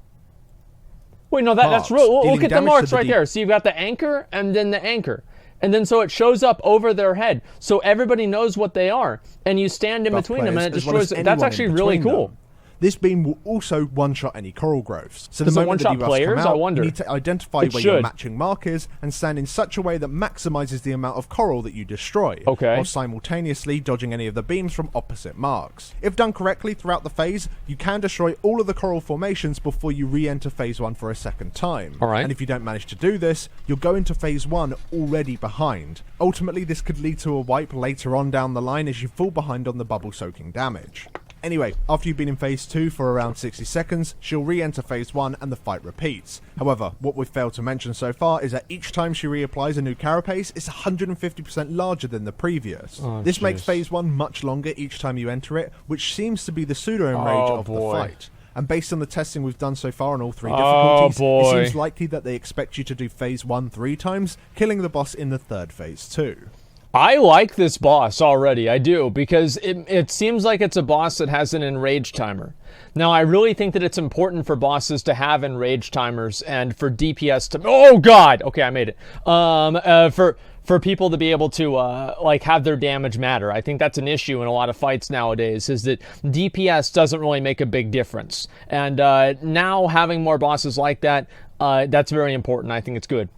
Wait, no, that's real. Look at the marks right there. So you've got the anchor and then the anchor. And then so it shows up over their head. So everybody knows what they are. And you stand in between them and it destroys it. That's actually really cool. This beam will also one-shot any coral growths. So the Does it moment that one-shot debuffs players? come out, I wonder. you need to identify where your matching mark is and stand in such a way that maximizes the amount of coral that you destroy, while simultaneously dodging any of the beams from opposite marks. If done correctly throughout the phase, you can destroy all of the coral formations before you re-enter phase 1 for a second time. And if you don't manage to do this, you'll go into phase 1 already behind. Ultimately, this could lead to a wipe later on down the line as you fall behind on the bubble soaking damage. Anyway, after you've been in phase 2 for around 60 seconds, she'll re-enter phase 1 and the fight repeats. However, what we've failed to mention so far is that each time she reapplies a new carapace, it's 150% larger than the previous. This makes phase 1 much longer each time you enter it, which seems to be the pseudo-enrage of the fight. And based on the testing we've done so far on all 3 difficulties, it seems likely that they expect you to do phase 1 3 times, killing the boss in the 3rd phase too. I like this boss already, I do, because it seems like it's a boss that has an enrage timer. Now, I really think that it's important for bosses to have enrage timers and for DPS to... Oh, God! Okay, I made it. For people to be able to, like, have their damage matter. I think that's an issue in a lot of fights nowadays, is that DPS doesn't really make a big difference. And now having more bosses like that, that's very important. I think it's good.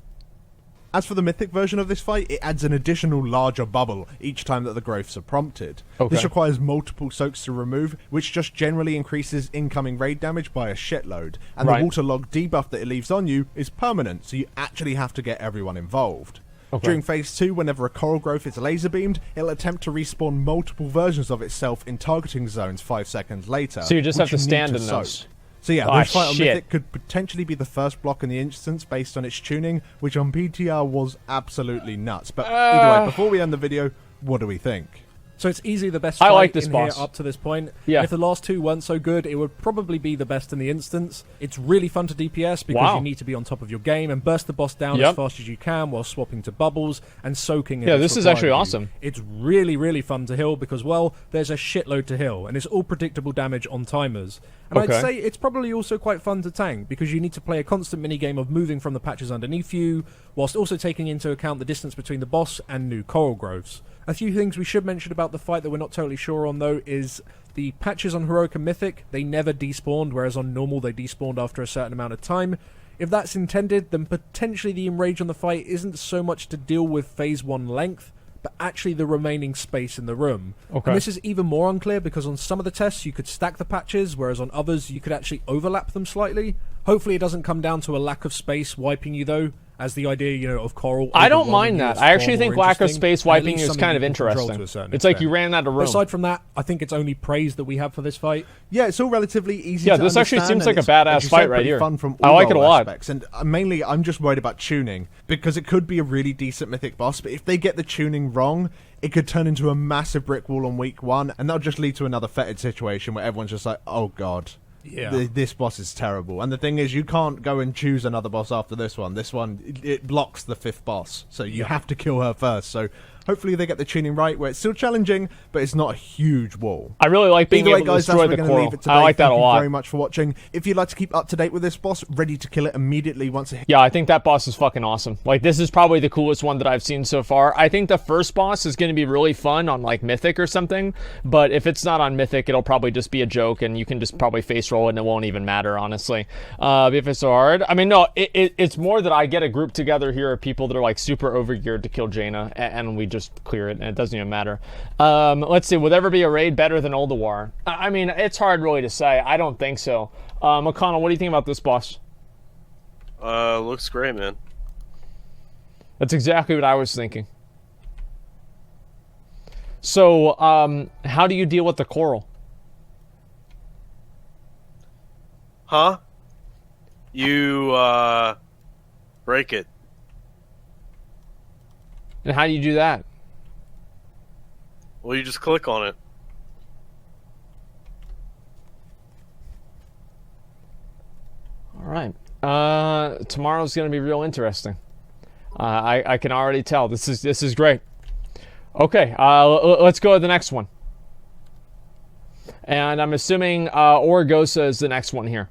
As for the mythic version of this fight, it adds an additional larger bubble each time that the growths are prompted. This requires multiple soaks to remove, which just generally increases incoming raid damage by a shitload. And the waterlog debuff that it leaves on you is permanent, so you actually have to get everyone involved. During phase 2, whenever a coral growth is laser beamed, it'll attempt to respawn multiple versions of itself in targeting zones 5 seconds later. So you just have to stand in those. So yeah, this fight on Mythic could potentially be the first block in the instance based on its tuning, which on PTR was absolutely nuts. But either way, before we end the video, what do we think? So it's easily the best fight like this in boss. here up to this point. If the last 2 weren't so good, it would probably be the best in the instance. It's really fun to DPS because you need to be on top of your game and burst the boss down as fast as you can while swapping to bubbles and soaking. Yeah, this is actually awesome. It's really, really fun to heal because, well, there's a shitload to heal and it's all predictable damage on timers. And I'd say it's probably also quite fun to tank because you need to play a constant minigame of moving from the patches underneath you whilst also taking into account the distance between the boss and new coral growths. A few things we should mention about the fight that we're not totally sure on, though, is the patches on Heroic and Mythic, they never despawned, whereas on Normal they despawned after a certain amount of time. If that's intended, then potentially the enrage on the fight isn't so much to deal with phase 1 length, but actually the remaining space in the room. And this is even more unclear because on some of the tests you could stack the patches, whereas on others you could actually overlap them slightly. Hopefully it doesn't come down to a lack of space wiping you, though, as the idea, you know, of coral. I don't mind that. I actually think lack of space wiping is kind of interesting. It's like you ran out of room. Aside from that, I think it's only praise that we have for this fight. Yeah, it's all relatively easy to understand. Yeah, this actually seems like a badass fight right here. Fun from I like it a lot. Aspects. And mainly, I'm just worried about tuning, because it could be a really decent mythic boss, but if they get the tuning wrong, it could turn into a massive brick wall on week 1, and that'll just lead to another fetid situation where everyone's just like, oh god. Yeah, this boss is terrible. And the thing is, you can't go and choose another boss after this one. This one, it blocks the 5th boss, so you have to kill her first. So hopefully they get the tuning right, where it's still challenging, but it's not a huge wall. I really like being able to destroy the coral. I like that a lot. Thank you very much for watching. If you'd like to keep up to date with this boss, ready to kill it immediately once it... Yeah, I think that boss is fucking awesome. Like, this is probably the coolest one that I've seen so far. I think the first boss is going to be really fun on, like, Mythic or something, but if it's not on Mythic, it'll probably just be a joke, and you can just probably face roll it, and it won't even matter, honestly. If it's so hard... I mean, no, it's more that I get a group together here of people that are, like, super overgeared to kill Jaina, and we just clear it, and it doesn't even matter. Let's see, would ever be a raid better than Ulduar? I mean, it's hard really to say. I don't think so. McConnell, what do you think about this boss? Looks great, man. That's exactly what I was thinking. So, how do you deal with the coral? Huh? You, break it. And how do you do that? Well, you just click on it. All right. Tomorrow's going to be real interesting. I can already tell. This is great. Okay, let's go to the next one. And I'm assuming Oragosa is the next one here.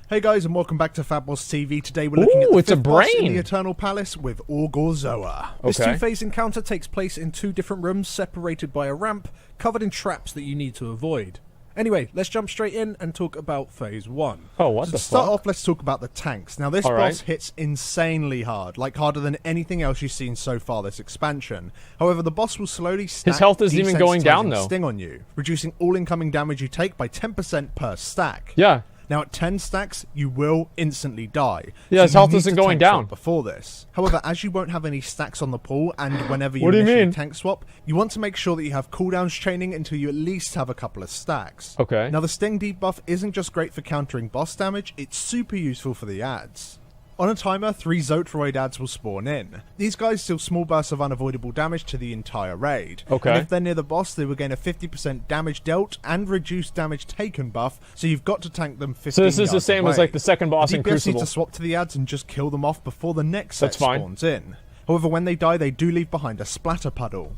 Hey guys, and welcome back to Fabboss TV. Today we're looking at the 5th boss in the Eternal Palace with Orgorzoa. This 2-phase encounter takes place in 2 different rooms separated by a ramp covered in traps that you need to avoid. Anyway, let's jump straight in and talk about Phase 1. Oh, what So the to start fuck? off, let's talk about the tanks. Now, this All right. boss hits insanely hard, like harder than anything else you've seen so far this expansion. However, the boss will slowly stack His health isn't even going down, desensitizing though. Sting on you, reducing all incoming damage you take by 10% per stack. Yeah. Now, at 10 stacks, you will instantly die. Yeah, his you health need isn't to going tank swap down. before this. However, as you won't have any stacks on the pool, and whenever you What do you initially mean? tank swap, you want to make sure that you have cooldowns chaining until you at least have a couple of stacks. Okay. Now, the Sting debuff isn't just great for countering boss damage, it's super useful for the ads. On a timer, 3 Zotroid ads will spawn in. These guys deal small bursts of unavoidable damage to the entire raid. Okay. And if they're near the boss, they will gain a 50% damage dealt and reduced damage taken buff, so you've got to tank them 15 So this is the yards same as away. like the second boss in DPS need Crucible. to swap to the ads and just kill them off before the next set That's fine. spawns in. However, when they die, they do leave behind a splatter puddle.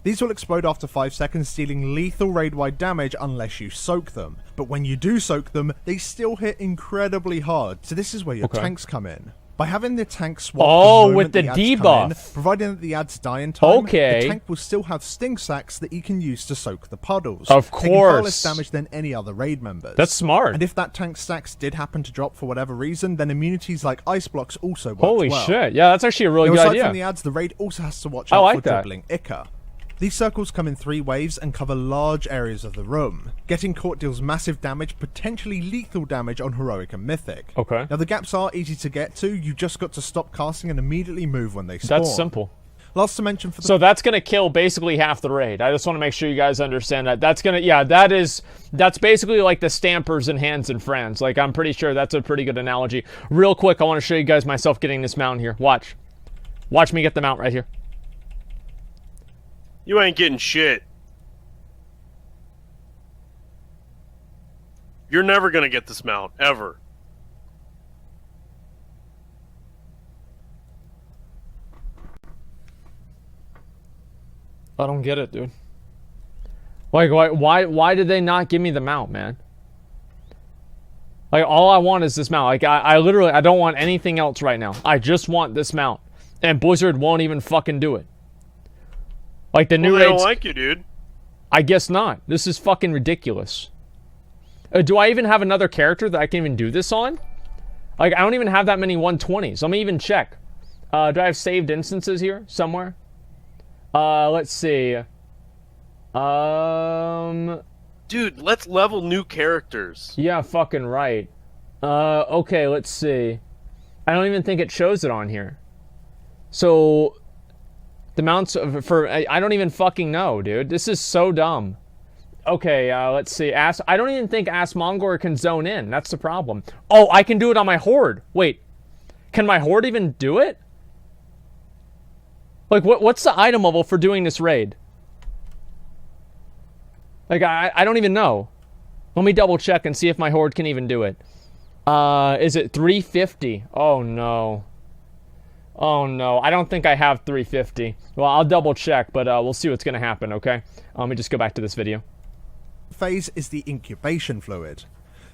These will explode after 5 seconds, dealing lethal raid-wide damage unless you soak them. But when you do soak them, they still hit incredibly hard, so this is where your Okay. tanks come in. By having the tank swap Oh, the with moment the ads come debuff. in, providing that the ads die in time, Okay. the tank will still have sting sacks that you can use to soak the puddles. Of taking far course. less damage than any other raid members. That's smart. And if that tank stacks did happen to drop for whatever reason, then immunities like ice blocks also work Holy well. shit. Yeah, that's actually a really Now, good aside idea. from the ads, the raid also has to watch I out like for that. dribbling Ica. These circles come in 3 waves and cover large areas of the room. Getting caught deals massive damage, potentially lethal damage on Heroic and Mythic. Okay. Now the gaps are easy to get to, you just got to stop casting and immediately move when they spawn. That's simple. Last to mention for the So that's gonna kill basically half the raid. I just want to make sure you guys understand that. That's gonna, yeah, that's basically like the Stampers in Hands and Friends. Like, I'm pretty sure that's a pretty good analogy. Real quick, I want to show you guys myself getting this mount here. Watch. Watch me get the mount right here. You ain't getting shit. You're never gonna get this mount, ever. I don't get it, dude. Like, why did they not give me the mount, man? Like, all I want is this mount. Like, I literally, I don't want anything else right now. I just want this mount. And Blizzard won't even fucking do it. Like, the new Well, they raids... don't like you, dude. I guess not. This is fucking ridiculous. Do I even have another character that I can even do this on? Like, I don't even have that many 120s. Let me even check. Do I have saved instances here somewhere? Let's see. Dude, let's level new characters. Yeah, fucking right. Okay, let's see. I don't even think it shows it on here. So, the mounts for I don't even fucking know, dude. This is so dumb. Okay, let's see. I don't even think Asmongold can zone in. That's the problem. Oh, I can do it on my Horde. Wait. Can my Horde even do it? Like, what's the item level for doing this raid? Like, I don't even know. Let me double check and see if my Horde can even do it. Is it 350? Oh, no. Oh, no. I don't think I have 350. Well, I'll double check, but we'll see what's going to happen, okay? Let me just go back to this video. phase is the incubation fluid.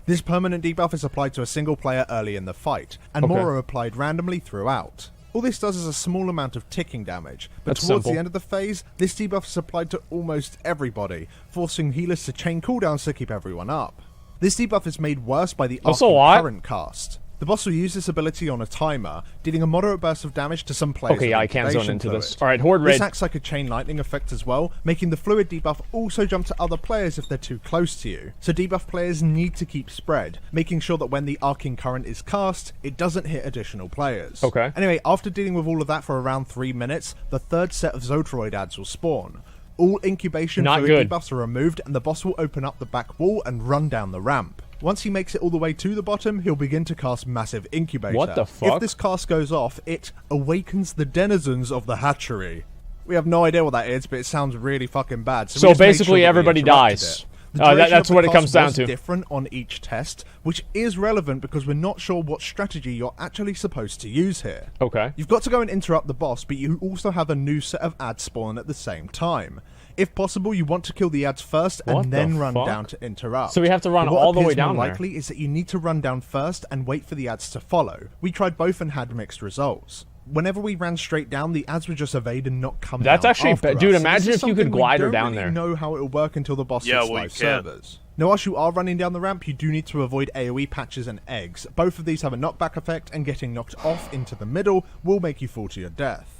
This permanent debuff is applied to a single player early in the fight, and Okay. more are applied randomly throughout. All this does is a small amount of ticking damage, but That's towards simple. the end of the phase, this debuff is applied to almost everybody, forcing healers to chain cooldowns to keep everyone up. This debuff is made worse by the That's a Arcane lot. Current cast. The boss will use this ability on a timer, dealing a moderate burst of damage to some players. Okay, with yeah, I can zone incubation into fluid. this. Alright, Horde raid. This acts like a chain lightning effect as well, making the fluid debuff also jump to other players if they're too close to you. So debuff players need to keep spread, making sure that when the Arcane Current is cast, it doesn't hit additional players. Okay. Anyway, after dealing with all of that for around 3 minutes, the third set of Zotroid ads will spawn. All incubation Not fluid good. debuffs are removed, and the boss will open up the back wall and run down the ramp. Once he makes it all the way to the bottom, he'll begin to cast Massive Incubator. What the fuck? If this cast goes off, it awakens the denizens of the hatchery. We have no idea what that is, but it sounds really fucking bad. So we just made basically sure that we everybody interrupted dies. it. The That- duration that's of the what it cast comes down was to. different on each test, which is relevant because we're not sure what strategy you're actually supposed to use here. Okay. You've got to go and interrupt the boss, but you also have a new set of ads spawn at the same time. If possible, you want to kill the ads first What and then the run fuck? down to interrupt. So we have to run But what all the way appears down more there. likely is that you need to run down first and wait for the ads to follow. We tried both and had mixed results. Whenever we ran straight down, the ads would just evade and not come That's down actually after dude, us. So imagine this is if you could something we glider don't down really there. know how it will work until the boss Yeah, hits well, you live can. servers. Now, whilst you are running down the ramp, you do need to avoid AoE patches and eggs. Both of these have a knockback effect, and getting knocked off into the middle will make you fall to your death.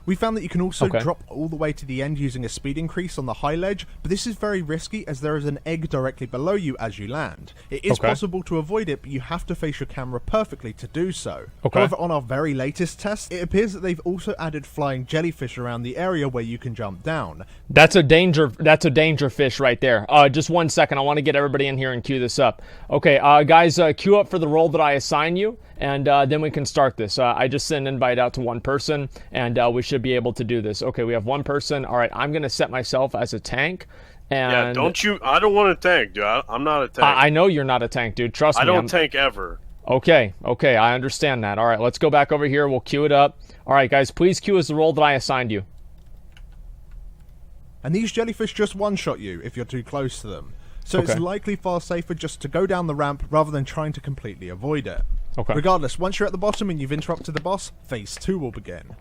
We found that you can also drop all the way to the end using a speed increase on the high ledge, but this is very risky as there is an egg directly below you as you land. It is possible to avoid it, but you have to face your camera perfectly to do so. However, on our very latest test, it appears that they've also added flying jellyfish around the area where you can jump down. That's a danger fish right there. Just 1 second, I want to get everybody in here and queue this up. Okay, guys, queue up for the role that I assign you, and then we can start this. I just sent an invite out to one person, and we should be able to do this. Okay, we have one person. All right, I'm going to set myself as a tank. And yeah, don't you... I don't want a tank, dude. I'm not a tank. I know you're not a tank, dude. Trust me. I don't tank ever. Okay, I understand that. All right, let's go back over here. We'll queue it up. All right, guys, please queue as the role that I assigned you. And these jellyfish just one-shot you if you're too close to them. So it's likely far safer just to go down the ramp rather than trying to completely avoid it. Regardless, once you're at the bottom and you've interrupted the boss, Phase 2 will begin.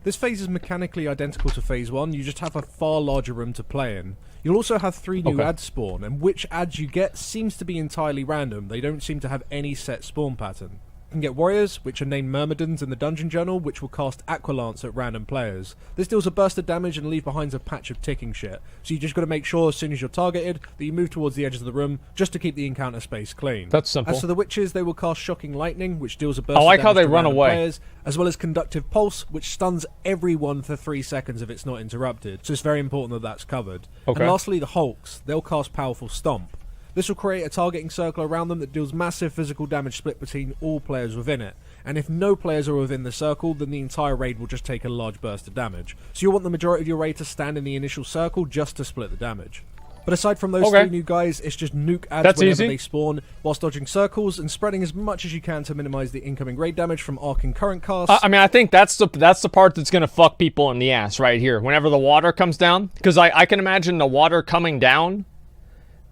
This phase is mechanically identical to Phase 1, you just have a far larger room to play in. You'll also have 3 new ads spawn, and which ads you get seems to be entirely random. They don't seem to have any set spawn pattern. You can get warriors, which are named Myrmidons in the Dungeon Journal, which will cast Aqualance at random players. This deals a burst of damage and leave behind a patch of ticking shit, so you just gotta make sure as soon as you're targeted that you move towards the edges of the room, just to keep the encounter space clean. That's simple. As for the witches, they will cast Shocking Lightning, which deals a burst I like of how damage they to run random away. players, as well as Conductive Pulse, which stuns everyone for 3 seconds if it's not interrupted, so it's very important that that's covered. And lastly, the Hulks. They'll cast Powerful Stomp. This will create a targeting circle around them that deals massive physical damage split between all players within it. And if no players are within the circle, then the entire raid will just take a large burst of damage. So you'll want the majority of your raid to stand in the initial circle just to split the damage. But aside from those 3 new guys, it's just nuke ads whenever they spawn, whilst dodging circles and spreading as much as you can to minimize the incoming raid damage from arcing current casts. I mean, I think that's the part that's going to fuck people in the ass right here. Whenever the water comes down, because I can imagine the water coming down,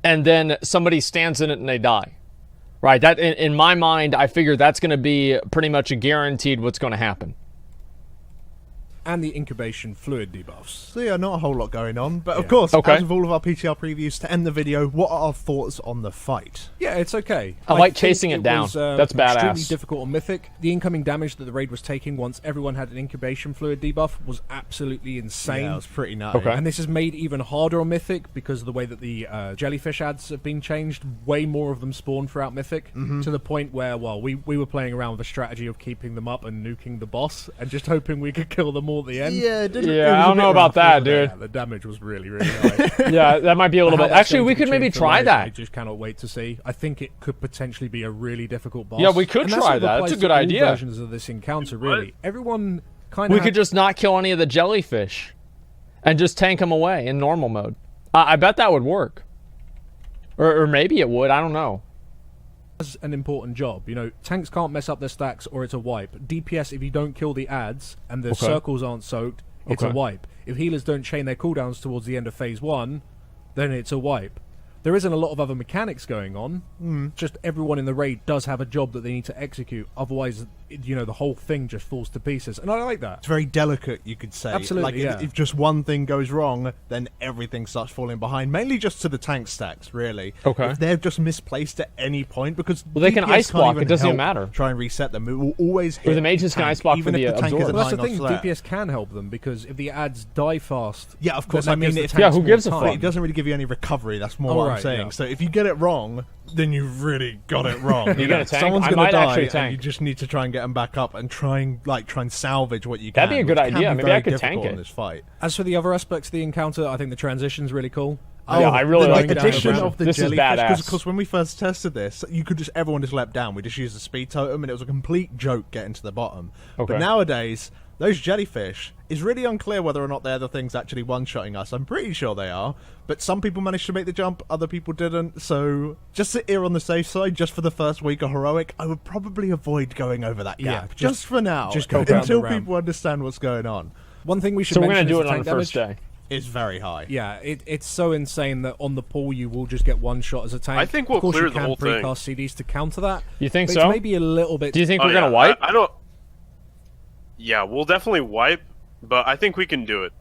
and then somebody stands in it and they die. Right, that in my mind, I figure that's going to be pretty much a guaranteed what's going to happen. And the incubation fluid debuffs. So yeah, not a whole lot going on, but of course, as with all of our PTR previews, to end the video, what are our thoughts on the fight? Yeah, it's okay. I like chasing it down. That's badass. Extremely difficult on Mythic. The incoming damage that the raid was taking once everyone had an incubation fluid debuff was absolutely insane. Yeah, it was pretty nutty. And this is made even harder on Mythic because of the way that the jellyfish ads have been changed. Way more of them spawn throughout Mythic, to the point where, well, we were playing around with a strategy of keeping them up and nuking the boss and just hoping we could kill them all at the end. Yeah, I don't know about that, dude. Yeah, the damage was really, really high. Yeah, that might be a little bit. Actually, we could maybe try that. I just cannot wait to see. I think it could potentially be a really difficult boss. Yeah, we could try that. That's a good idea. Versions of this encounter, really. Everyone kind of. We could just not kill any of the jellyfish, and just tank them away in normal mode. I bet that would work. Or maybe it would. I don't know. Has an important job. You know, tanks can't mess up their stacks or it's a wipe. DPS, if you don't kill the ads and the circles aren't soaked, it's a wipe. If healers don't chain their cooldowns towards the end of Phase 1, then it's a wipe. There isn't a lot of other mechanics going on. Just everyone in the raid does have a job that they need to execute. Otherwise, you know, the whole thing just falls to pieces. And I like that. It's very delicate, you could say. Absolutely, like, if just one thing goes wrong, then everything starts falling behind. Mainly just to the tank stacks, really. If they're just misplaced at any point, because they can ice block. It doesn't even matter. Try and reset them. It will always hit. Or the mages can ice block for the absorb. Well, that's the thing. DPS can help them because if the ads die fast. Yeah, of course. I mean, who gives a fuck? It doesn't really give you any recovery. That's more what I'm saying. So if you get it wrong, then you've really got it wrong. You know, someone's going to die, and you just need to try and get them back up and try and salvage what you can. That'd be a good idea. Maybe I could tank it in this fight. As for the other aspects of the encounter, I think the transition's really cool. Yeah, I really like the addition of the jellyfish. Because when we first tested this, everyone just leapt down. We just used the speed totem, and it was a complete joke getting to the bottom. But nowadays, those jellyfish, is really unclear whether or not they're the things actually one-shotting us. I'm pretty sure they are, but some people managed to make the jump, other people didn't, so just to err on the safe side, just for the first week of Heroic, I would probably avoid going over that gap, just for now, just go until people understand what's going on. One thing we should mention we're going to do it on the first day. Is very high. Yeah, it's so insane that on the pool you will just get one shot as a tank. I think we'll clear the whole thing. Of course, you can precast CDs to counter that. You think but so? It's maybe a little bit. Do you think we're going to wipe? I don't... Yeah, we'll definitely wipe, but I think we can do it.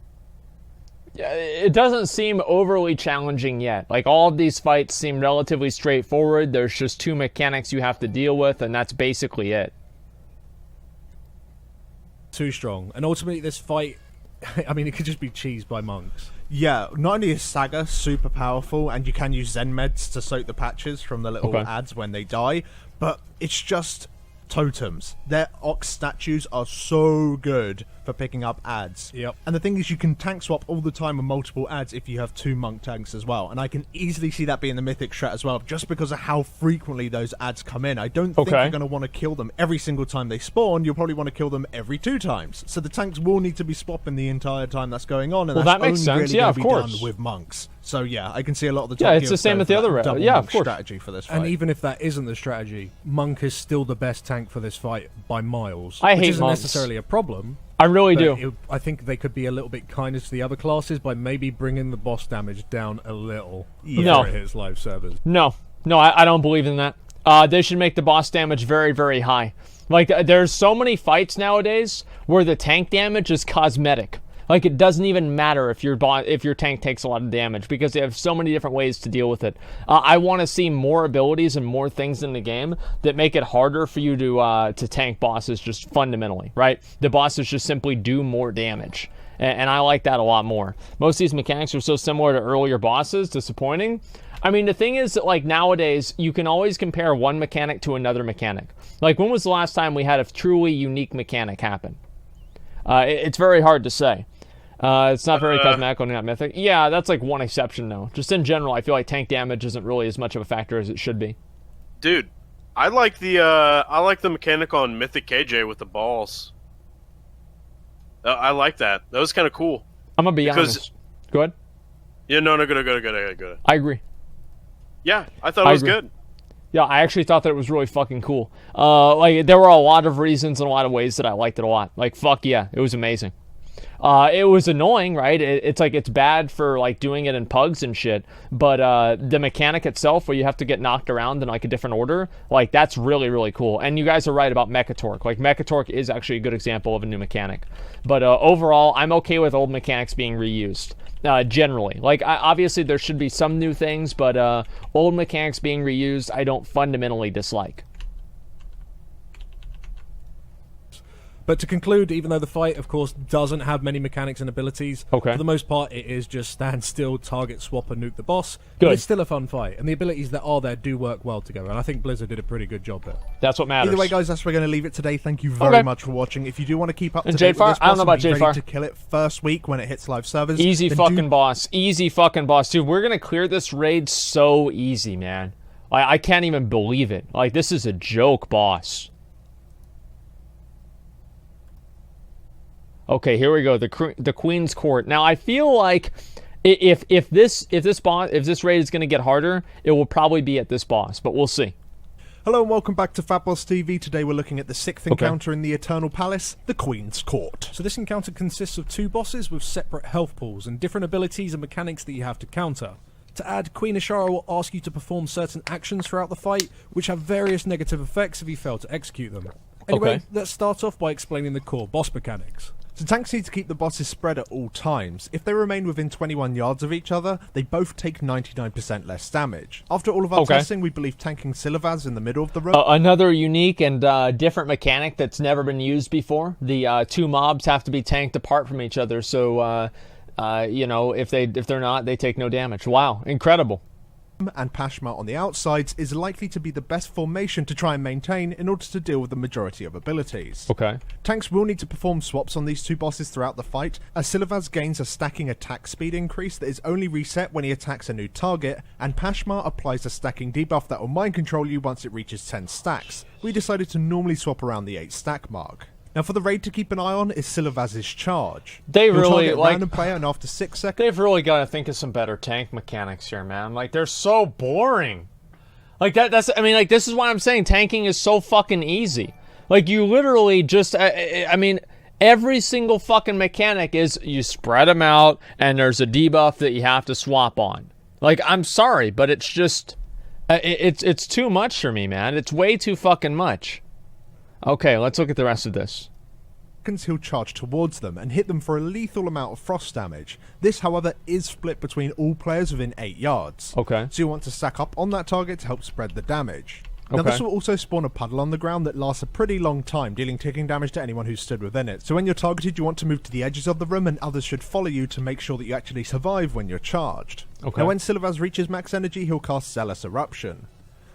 It doesn't seem overly challenging yet. Like, all of these fights seem relatively straightforward. There's just 2 mechanics you have to deal with, and that's basically it. Too strong. And ultimately, this fight, I mean, it could just be cheesed by monks. Yeah, not only is Saga super powerful, and you can use Zen meds to soak the patches from the little ads when they die, but it's just totems. Their ox statues are so good for picking up ads. Yep. And the thing is, you can tank swap all the time with multiple ads if you have 2 monk tanks as well. And I can easily see that being the mythic strat as well, just because of how frequently those ads come in. I don't think you're going to want to kill them every single time they spawn. You'll probably want to kill them every 2 times. So the tanks will need to be swapping the entire time that's going on. And that makes sense. Really yeah, of be course. Done with monks. So yeah, I can see a lot of the time. Yeah, it's the same with the other yeah, of course. Strategy for this fight. And even if that isn't the strategy, monk is still the best tank for this fight by miles. I which hate isn't monks. necessarily a problem. I really do. I think they could be a little bit kinder to the other classes by maybe bringing the boss damage down a little before it hits live servers. No, I don't believe in that. They should make the boss damage very, very high. Like, there's so many fights nowadays where the tank damage is cosmetic. Like, it doesn't even matter if your tank takes a lot of damage, because they have so many different ways to deal with it. I want to see more abilities and more things in the game that make it harder for you to tank bosses just fundamentally, right? The bosses just simply do more damage. And I like that a lot more. Most of these mechanics are so similar to earlier bosses, disappointing. I mean, the thing is that, like, nowadays, you can always compare one mechanic to another mechanic. Like, when was the last time we had a truly unique mechanic happen? It's very hard to say. It's not very cosmetical, not mythic. Yeah, that's like one exception, though. Just in general, I feel like tank damage isn't really as much of a factor as it should be. Dude, I like the mechanic on Mythic KJ with the balls. I like that. That was kind of cool. I'm gonna be honest. Go ahead. Yeah, no, good. I agree. Yeah, I thought it was good. Yeah, I actually thought that it was really fucking cool. Like, there were a lot of reasons and a lot of ways that I liked it a lot. Like, fuck yeah, it was amazing. It was annoying, right? It's like, it's bad for, like, doing it in pugs and shit, but the mechanic itself, where you have to get knocked around in, like, a different order, like, that's really, really cool. And you guys are right about Mechatorque. Like, Mechatorque is actually a good example of a new mechanic. But overall, I'm okay with old mechanics being reused, generally. Like, obviously, there should be some new things, but old mechanics being reused, I don't fundamentally dislike. But to conclude, even though the fight, of course, doesn't have many mechanics and abilities, for the most part, it is just stand still, target swap, and nuke the boss. Good. But it's still a fun fight, and the abilities that are there do work well together, and I think Blizzard did a pretty good job there. That's what matters. Either way, guys, that's where we're going to leave it today. Thank you very much for watching. If you do want to keep up to date with this boss, I don't know about Jadefar. To kill it first week when it hits live servers. Easy fucking boss. Easy fucking boss. Dude, we're going to clear this raid so easy, man. I can't even believe it. Like, this is a joke, boss. Okay, here we go. The Queen's Court. Now, I feel like if this raid is going to get harder, it will probably be at this boss, but we'll see. Hello and welcome back to Fatboss TV. Today we're looking at the 6th encounter in the Eternal Palace, the Queen's Court. So this encounter consists of 2 bosses with separate health pools and different abilities and mechanics that you have to counter. To add, Queen Azshara will ask you to perform certain actions throughout the fight, which have various negative effects if you fail to execute them. Anyway, let's start off by explaining the core boss mechanics. So tanks need to keep the bosses spread at all times. If they remain within 21 yards of each other, they both take 99% less damage. After all of our testing, we believe tanking Silivaz in the middle of the road. Another unique and different mechanic that's never been used before. The 2 mobs have to be tanked apart from each other, so you know, if they're not, they take no damage. Wow, incredible. And Pashma on the outsides is likely to be the best formation to try and maintain in order to deal with the majority of abilities. Tanks will need to perform swaps on these 2 bosses throughout the fight, as Silivaz gains a stacking attack speed increase that is only reset when he attacks a new target, and Pashma applies a stacking debuff that will mind control you once it reaches 10 stacks. We decided to normally swap around the 8 stack mark. Now, for the raid to keep an eye on is Silivaz's charge. They really, like, random player, and after 6 seconds, they've really got to think of some better tank mechanics here, man. Like, they're so boring. Like, I mean, like, this is why I'm saying tanking is so fucking easy. Like, you literally just, I mean, every single fucking mechanic is you spread them out, and there's a debuff that you have to swap on. Like, I'm sorry, but it's just, it's too much for me, man. It's way too fucking much. Okay, let's look at the rest of this. seconds, he'll charge towards them and hit them for a lethal amount of frost damage. This, however, is split between all players within 8 yards. Okay. So you want to stack up on that target to help spread the damage. Okay. Now this will also spawn a puddle on the ground that lasts a pretty long time, dealing ticking damage to anyone who's stood within it. So when you're targeted, you want to move to the edges of the room and others should follow you to make sure that you actually survive when you're charged. Okay. Now when Silavaz reaches max energy, he'll cast Zealous Eruption.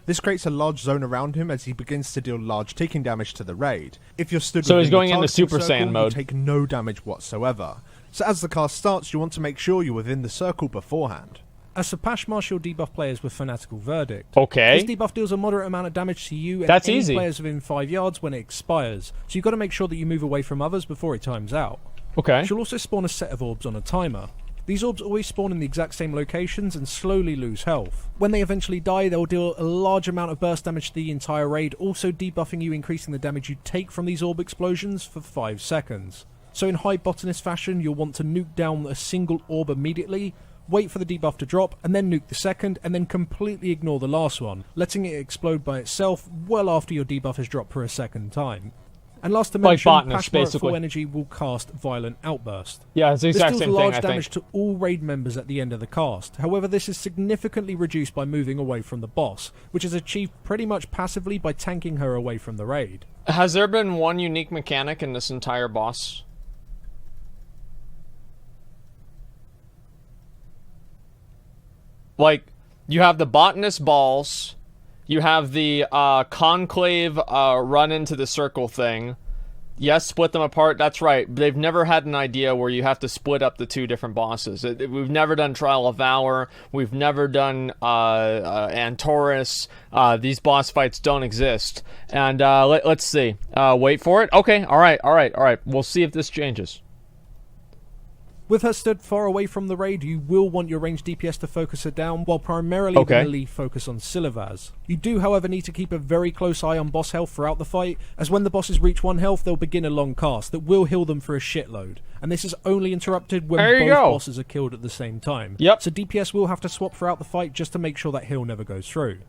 This creates a large zone around him as he begins to deal large taking damage to the raid. If you're stood so he's within going the into targeting Super circle, Saiyan mode. you take no damage whatsoever. So as the cast starts, you want to make sure you're within the circle beforehand. As Sapash Marshal debuff players with Fanatical Verdict. Okay. This debuff deals a moderate amount of damage to you and That's any easy. players within 5 yards when it expires, so you've got to make sure that you move away from others before it times out. Okay. She'll also spawn a set of orbs on a timer. These orbs always spawn in the exact same locations and slowly lose health. When they eventually die, they'll deal a large amount of burst damage to the entire raid, also debuffing you, increasing the damage you take from these orb explosions for 5 seconds. So in high botanist fashion, you'll want to nuke down a single orb immediately, wait for the debuff to drop, and then nuke the second, and then completely ignore the last one, letting it explode by itself well after your debuff has dropped for a second time. And last to mention, botanist, Pashmar at basically. full energy will cast Violent Outburst. Yeah, it's the This exact deals same large thing, I damage think. to all raid members at the end of the cast. However, this is significantly reduced by moving away from the boss, which is achieved pretty much passively by tanking her away from the raid. Has there been one unique mechanic in this entire boss? Like, you have the botanist balls, you have the conclave run into the circle thing. Yes, split them apart, that's right. They've never had an idea where you have to split up the 2 different bosses. We've never done Trial of Valor, we've never done Antorus. These boss fights don't exist. And let's see. Wait for it? Okay, alright. We'll see if this changes. With her stood far away from the raid, you will want your ranged DPS to focus her down, while primarily Okay. melee focus on Silavaz. You do, however, need to keep a very close eye on boss health throughout the fight, as when the bosses reach 1 health, they'll begin a long cast that will heal them for a shitload. And this is only interrupted when There you both go. bosses are killed at the same time. Yep. So DPS will have to swap throughout the fight just to make sure that heal never goes through.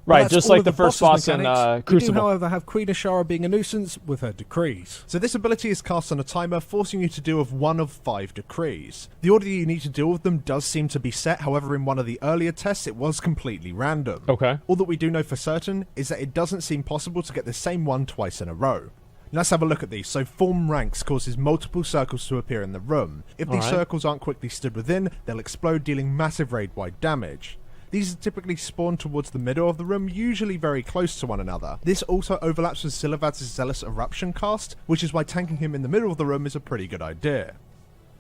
Right, That's just all like of the first boss's boss in mechanics. Crucible. We do, however, have Queen Azshara being a nuisance with her decrees. So this ability is cast on a timer, forcing you to deal with 1 of 5 decrees. The order you need to deal with them does seem to be set, however in one of the earlier tests it was completely random. Okay. All that we do know for certain is that it doesn't seem possible to get the same one twice in a row. Let's have a look at these. So form ranks causes multiple circles to appear in the room. If these Alright. circles aren't quickly stood within, they'll explode, dealing massive raid-wide damage. These are typically spawned towards the middle of the room, usually very close to one another. This also overlaps with Silavaz's Zealous Eruption cast, which is why tanking him in the middle of the room is a pretty good idea.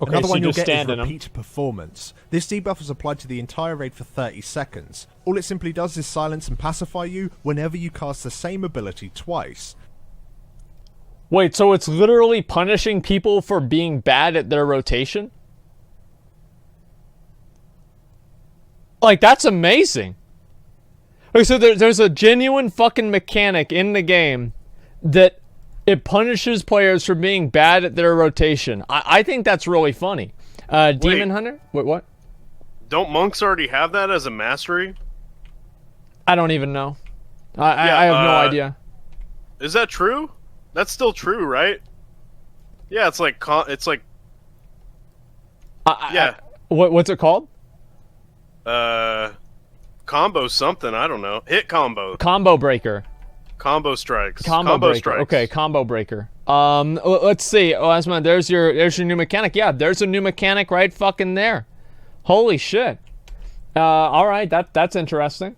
Okay, Another so one you you'll just get is stand in 'em. Repeat Performance. This debuff is applied to the entire raid for 30 seconds. All it simply does is silence and pacify you whenever you cast the same ability twice. Wait, so it's literally punishing people for being bad at their rotation? Like, that's amazing. Okay, so there's a genuine fucking mechanic in the game that it punishes players for being bad at their rotation. I think that's really funny. Demon Hunter? Wait, what? Don't monks already have that as a mastery? I don't even know. I have no idea. Is that true? That's still true, right? Yeah, it's like yeah. What's it called? Combo something, I don't know. Hit combo. Combo breaker. Combo strikes. Combo breaker. strikes. Okay, combo breaker. Let's see. Oh, Asmongold, there's your new mechanic. Yeah, there's a new mechanic right fucking there. Holy shit. All right, that's interesting.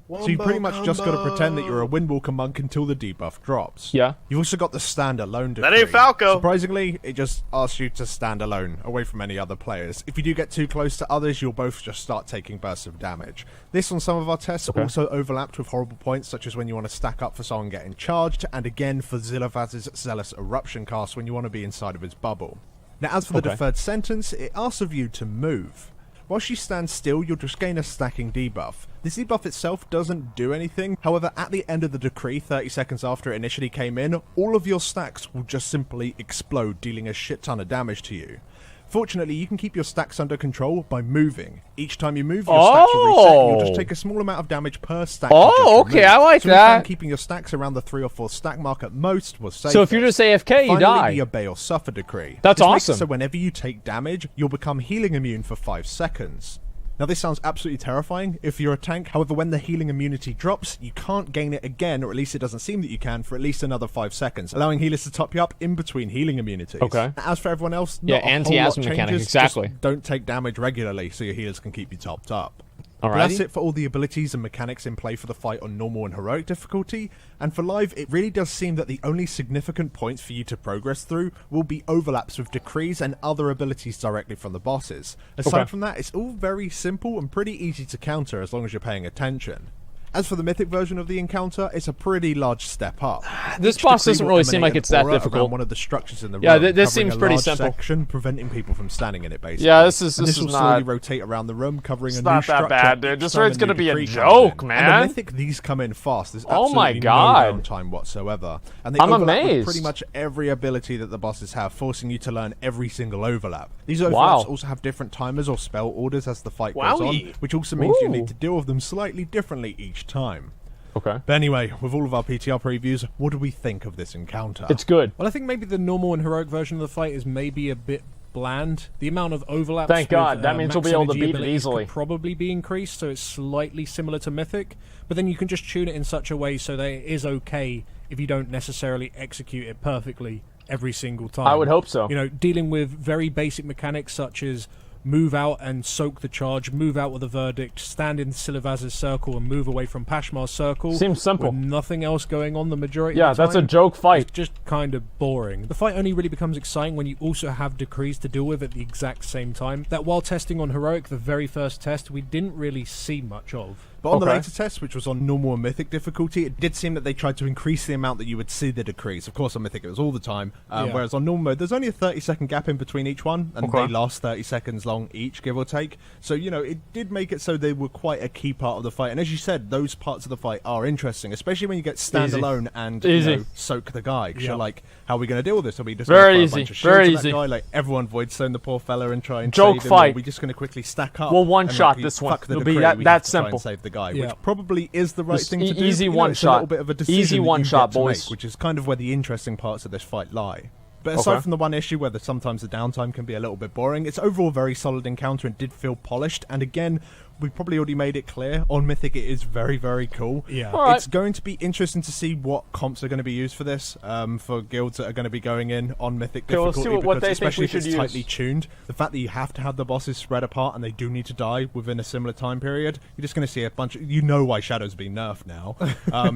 So you pretty much just got to pretend that you're a Windwalker monk until the debuff drops. Yeah. You've also got the stand alone decree. That ain't Falco. Surprisingly, it just asks you to stand alone, away from any other players. If you do get too close to others, you'll both just start taking bursts of damage. This on some of our tests also overlapped with horrible points, such as when you want to stack up for someone getting charged, and again for Zilavaz's Zealous Eruption cast when you want to be inside of his bubble. Now as for the deferred sentence, it asks of you to move. While she stands still, you'll just gain a stacking debuff. This debuff itself doesn't do anything, however at the end of the decree, 30 seconds after it initially came in, all of your stacks will just simply explode, dealing a shit ton of damage to you. Fortunately, you can keep your stacks under control by moving. Each time you move, your stacks will reset, and you'll just take a small amount of damage per stack. Oh, okay, I like that. Keeping your stacks around the 3 or 4 stack mark at most was safe. So if you're just AFK, you die. The Obey or Suffer decree. That's this awesome. Makes it so whenever you take damage, you'll become healing immune for 5 seconds. Now this sounds absolutely terrifying if you're a tank, however when the healing immunity drops, you can't gain it again, or at least it doesn't seem that you can, for at least another 5 seconds, allowing healers to top you up in between healing immunities. Okay. As for everyone else, yeah, anti-asthma mechanic, exactly. Just don't take damage regularly so your healers can keep you topped up. Alrighty. But that's it for all the abilities and mechanics in play for the fight on normal and heroic difficulty, and for live it really does seem that the only significant points for you to progress through will be overlaps with decrees and other abilities directly from the bosses. Aside from that, it's all very simple and pretty easy to counter as long as you're paying attention. As for the mythic version of the encounter, it's a pretty large step up. This boss doesn't really seem like it's that difficult. One of the structures in the room, this seems pretty simple. Section, preventing people from standing in it, basically. Yeah, this will slowly rotate around the room, covering a new structure. It's not that bad, dude. This raid's gonna be a joke, man. And the mythic, these come in fast. There's absolutely oh my God. no downtime whatsoever. And they I'm overlap with amazed. pretty much every ability that the bosses have, forcing you to learn every single overlap. These overlaps also have different timers or spell orders as the fight goes on, which also means you need to deal with them slightly differently each time. Okay. But anyway, with all of our PTR previews, what do we think of this encounter? It's good. Well, I think maybe the normal and heroic version of the fight is maybe a bit bland. The amount of overlaps. Thank God. That means we'll be able to beat it easily. Could probably be increased, so it's slightly similar to Mythic. But then you can just tune it in such a way so that it is okay if you don't necessarily execute it perfectly every single time. I would hope so. You know, dealing with very basic mechanics such as move out and soak the charge, move out with a verdict, stand in Silivaz's circle and move away from Pashmar's circle. Seems simple. With nothing else going on the majority of the time. Yeah, that's a joke fight. It's just kind of boring. The fight only really becomes exciting when you also have decrees to deal with at the exact same time. That while testing on Heroic, the very first test, we didn't really see much of. But on the later test, which was on normal and mythic difficulty, it did seem that they tried to increase the amount that you would see the decrees. Of course, on mythic it was all the time, whereas on normal mode, there's only a 30-second gap in between each one, and they last 30 seconds long each, give or take. So, you know, it did make it so they were quite a key part of the fight. And as you said, those parts of the fight are interesting, especially when you get standalone and you know, soak the guy. Because you're like, how are we going to deal with this? Are we just going to fire a bunch of shields at that guy? Like, everyone void stone the poor fella and try and joke save him, fight. Or are we just going to quickly stack up? We'll one-shot this one. It'll be that simple. And save the guy, which probably is the right thing to do. Easy one shot. A little bit of a decision easy one shot, boys. Make, which is kind of where the interesting parts of this fight lie. But aside from the one issue where sometimes the downtime can be a little bit boring, it's overall a very solid encounter and did feel polished. And again, we probably already made it clear, on Mythic it is very, very cool. Yeah. It's going to be interesting to see what comps are going to be used for this, for guilds that are going to be going in on Mythic difficulty, we'll see what they especially think we if it's should tightly tuned. The fact that you have to have the bosses spread apart and they do need to die within a similar time period, you're just going to see a bunch of, you know why Shadow's been nerfed now.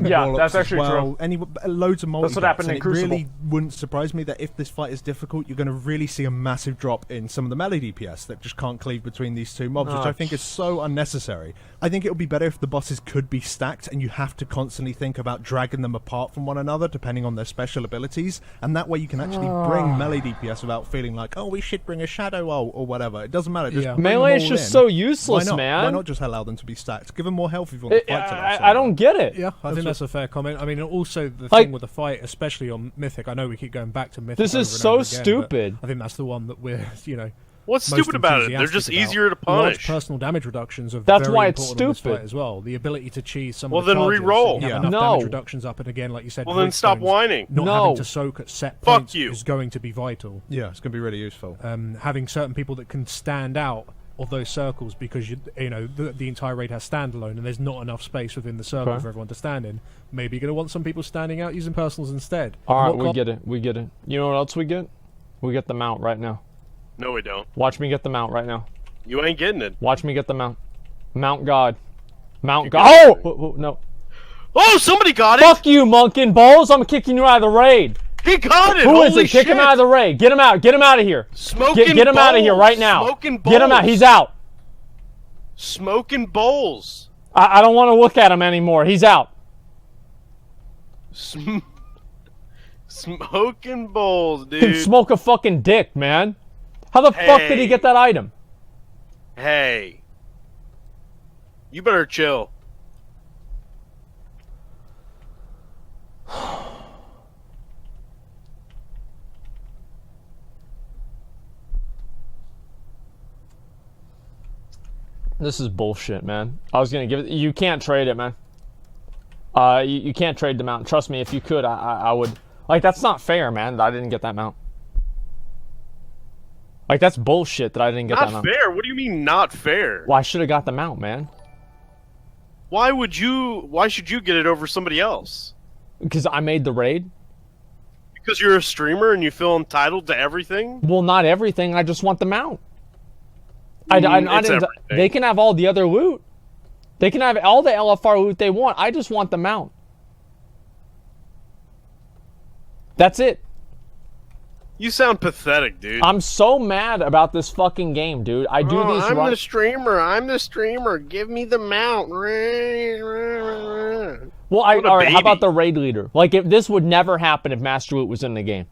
Yeah, that's actually true. Loads of multi. That's what happened in Crucible. It really wouldn't surprise me that if this fight is difficult, you're going to really see a massive drop in some of the melee DPS that just can't cleave between these two mobs, which I think is so unnecessary. I think it would be better if the bosses could be stacked and you have to constantly think about dragging them apart from one another depending on their special abilities, and that way you can actually bring melee DPS without feeling like, oh, we should bring a shadow or whatever. It doesn't matter. Just melee is just so useless, Why not? man. Why not just allow them to be stacked? Give them more health if you want to fight to that. I don't get it. Yeah, I think that's a fair comment. I mean, also the thing with the fight, especially on Mythic, I know we keep going back to Mythic. This is so stupid. I think that's the one that we're, you know. What's stupid about it? They're just easier to punish. Large personal damage reductions are That's very why it's important on this stupid fight as well. The ability to cheese some well, of the then charges. re-roll. Have enough damage reductions up, and again, like you said, well, then stop whining. Not having to soak at set Fuck points you. is going to be vital. Yeah, it's going to be really useful. Having certain people that can stand out of those circles because you know the entire raid has standalone and there's not enough space within the circle for everyone to stand in. Maybe you're going to want some people standing out using personals instead. All right, we get it. We get it. You know what else we get? We get the mount right now. No, we don't. Watch me get the mount right now. You ain't getting it. Watch me get the mount. Mount God. Mount God. Oh, no. Oh, somebody got it. Fuck you, Monkin Balls. I'm kicking you out of the raid. He got it. Who is it? Kick him out of the raid. Get him out. Get him out of here. Smoking Get him out of here right now. Smoking bowls. Get him out. He's out. Smoking bowls. I don't want to look at him anymore. He's out. Smoking bowls, He can dude. smoke a fucking dick, man. How the fuck did he get that item? Hey. You better chill. This is bullshit, man. I was gonna give it. You can't trade it, man. You can't trade the mount. Trust me, if you could, I would. Like, that's not fair, man, that I didn't get that mount. Like, that's bullshit that I didn't get that mount. Not fair? What do you mean, not fair? Well, I should have got the mount, man. Why should you get it over somebody else? Because I made the raid? Because you're a streamer and you feel entitled to everything? Well, not everything. I just want the mount. They can have all the other loot. They can have all the LFR loot they want. I just want the mount. That's it. You sound pathetic, dude. I'm so mad about this fucking game, dude. I do these. I'm the streamer. I'm the streamer. Give me the mount. Well, all right. How about the raid leader? Like, if this would never happen if Master Loot was in the game.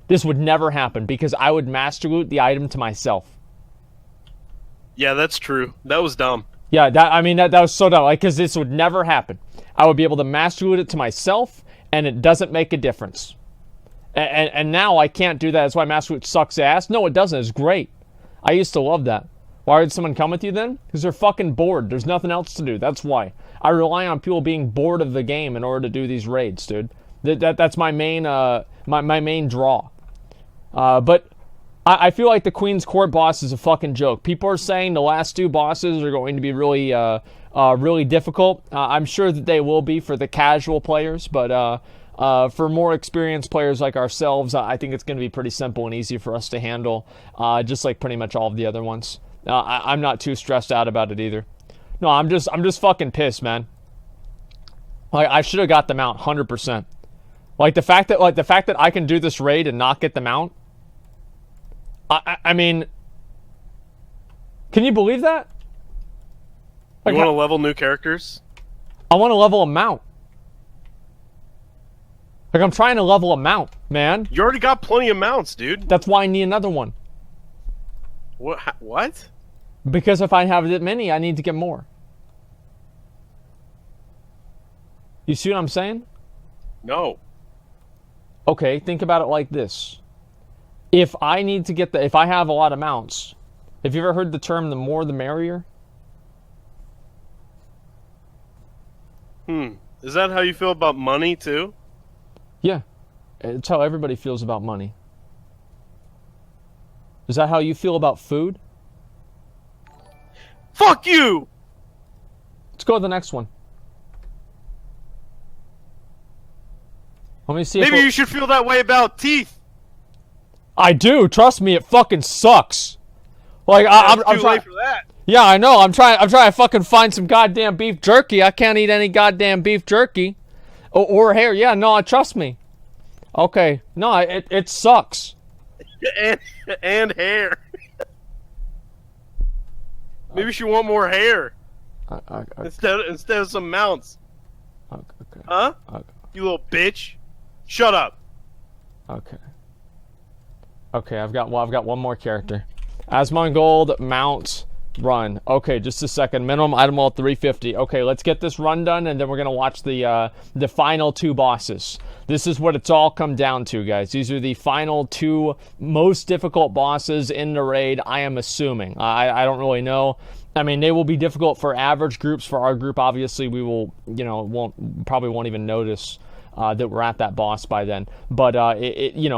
This would never happen because I would Master Loot the item to myself. Yeah, that's true. That was dumb. Yeah, that was so dumb. Like, because this would never happen. I would be able to Master Loot it to myself, and it doesn't make a difference. And now I can't do that. That's why Master Loot sucks ass. No, it doesn't. It's great. I used to love that. Why would someone come with you then? Because they're fucking bored. There's nothing else to do. That's why. I rely on people being bored of the game in order to do these raids, dude. That's my main my main draw. But I feel like the Queen's Court boss is a fucking joke. People are saying the last two bosses are going to be really really difficult. I'm sure that they will be for the casual players, but for more experienced players like ourselves, I think it's going to be pretty simple and easy for us to handle, just like pretty much all of the other ones. I'm not too stressed out about it either. No, I'm just fucking pissed, man. Like, I should have got the mount 100%. Like, the fact that I can do this raid and not get the mount. I mean, can you believe that? Like, you want to level new characters? I want to level a mount. Like, I'm trying to level a mount, man. You already got plenty of mounts, dude. That's why I need another one. What? Because if I have that many, I need to get more. You see what I'm saying? No. Okay, think about it like this. If I have a lot of mounts, have you ever heard the term the more the merrier? Is that how you feel about money too? Yeah. It's how everybody feels about money. Is that how you feel about food? Fuck you! Let's go to the next one. Let me see. Maybe you should feel that way about teeth. I do. Trust me, it fucking sucks. Like, I'm too trying late for that. Yeah, I know. I'm trying to fucking find some goddamn beef jerky. I can't eat any goddamn beef jerky or hair. Yeah, no, trust me. Okay, no, it sucks. and hair. Maybe you want more hair instead of some mounts. Okay. Huh? Okay. You little bitch. Shut up. Okay. Okay, I've got one more character. Asmongold, mount, run. Okay, just a second. Minimum item level 350. Okay, let's get this run done, and then we're gonna watch the final two bosses. This is what it's all come down to, guys. These are the final two most difficult bosses in the raid, I am assuming. I don't really know. I mean, they will be difficult for average groups. For our group, obviously, we will, probably won't even notice that we're at that boss by then. But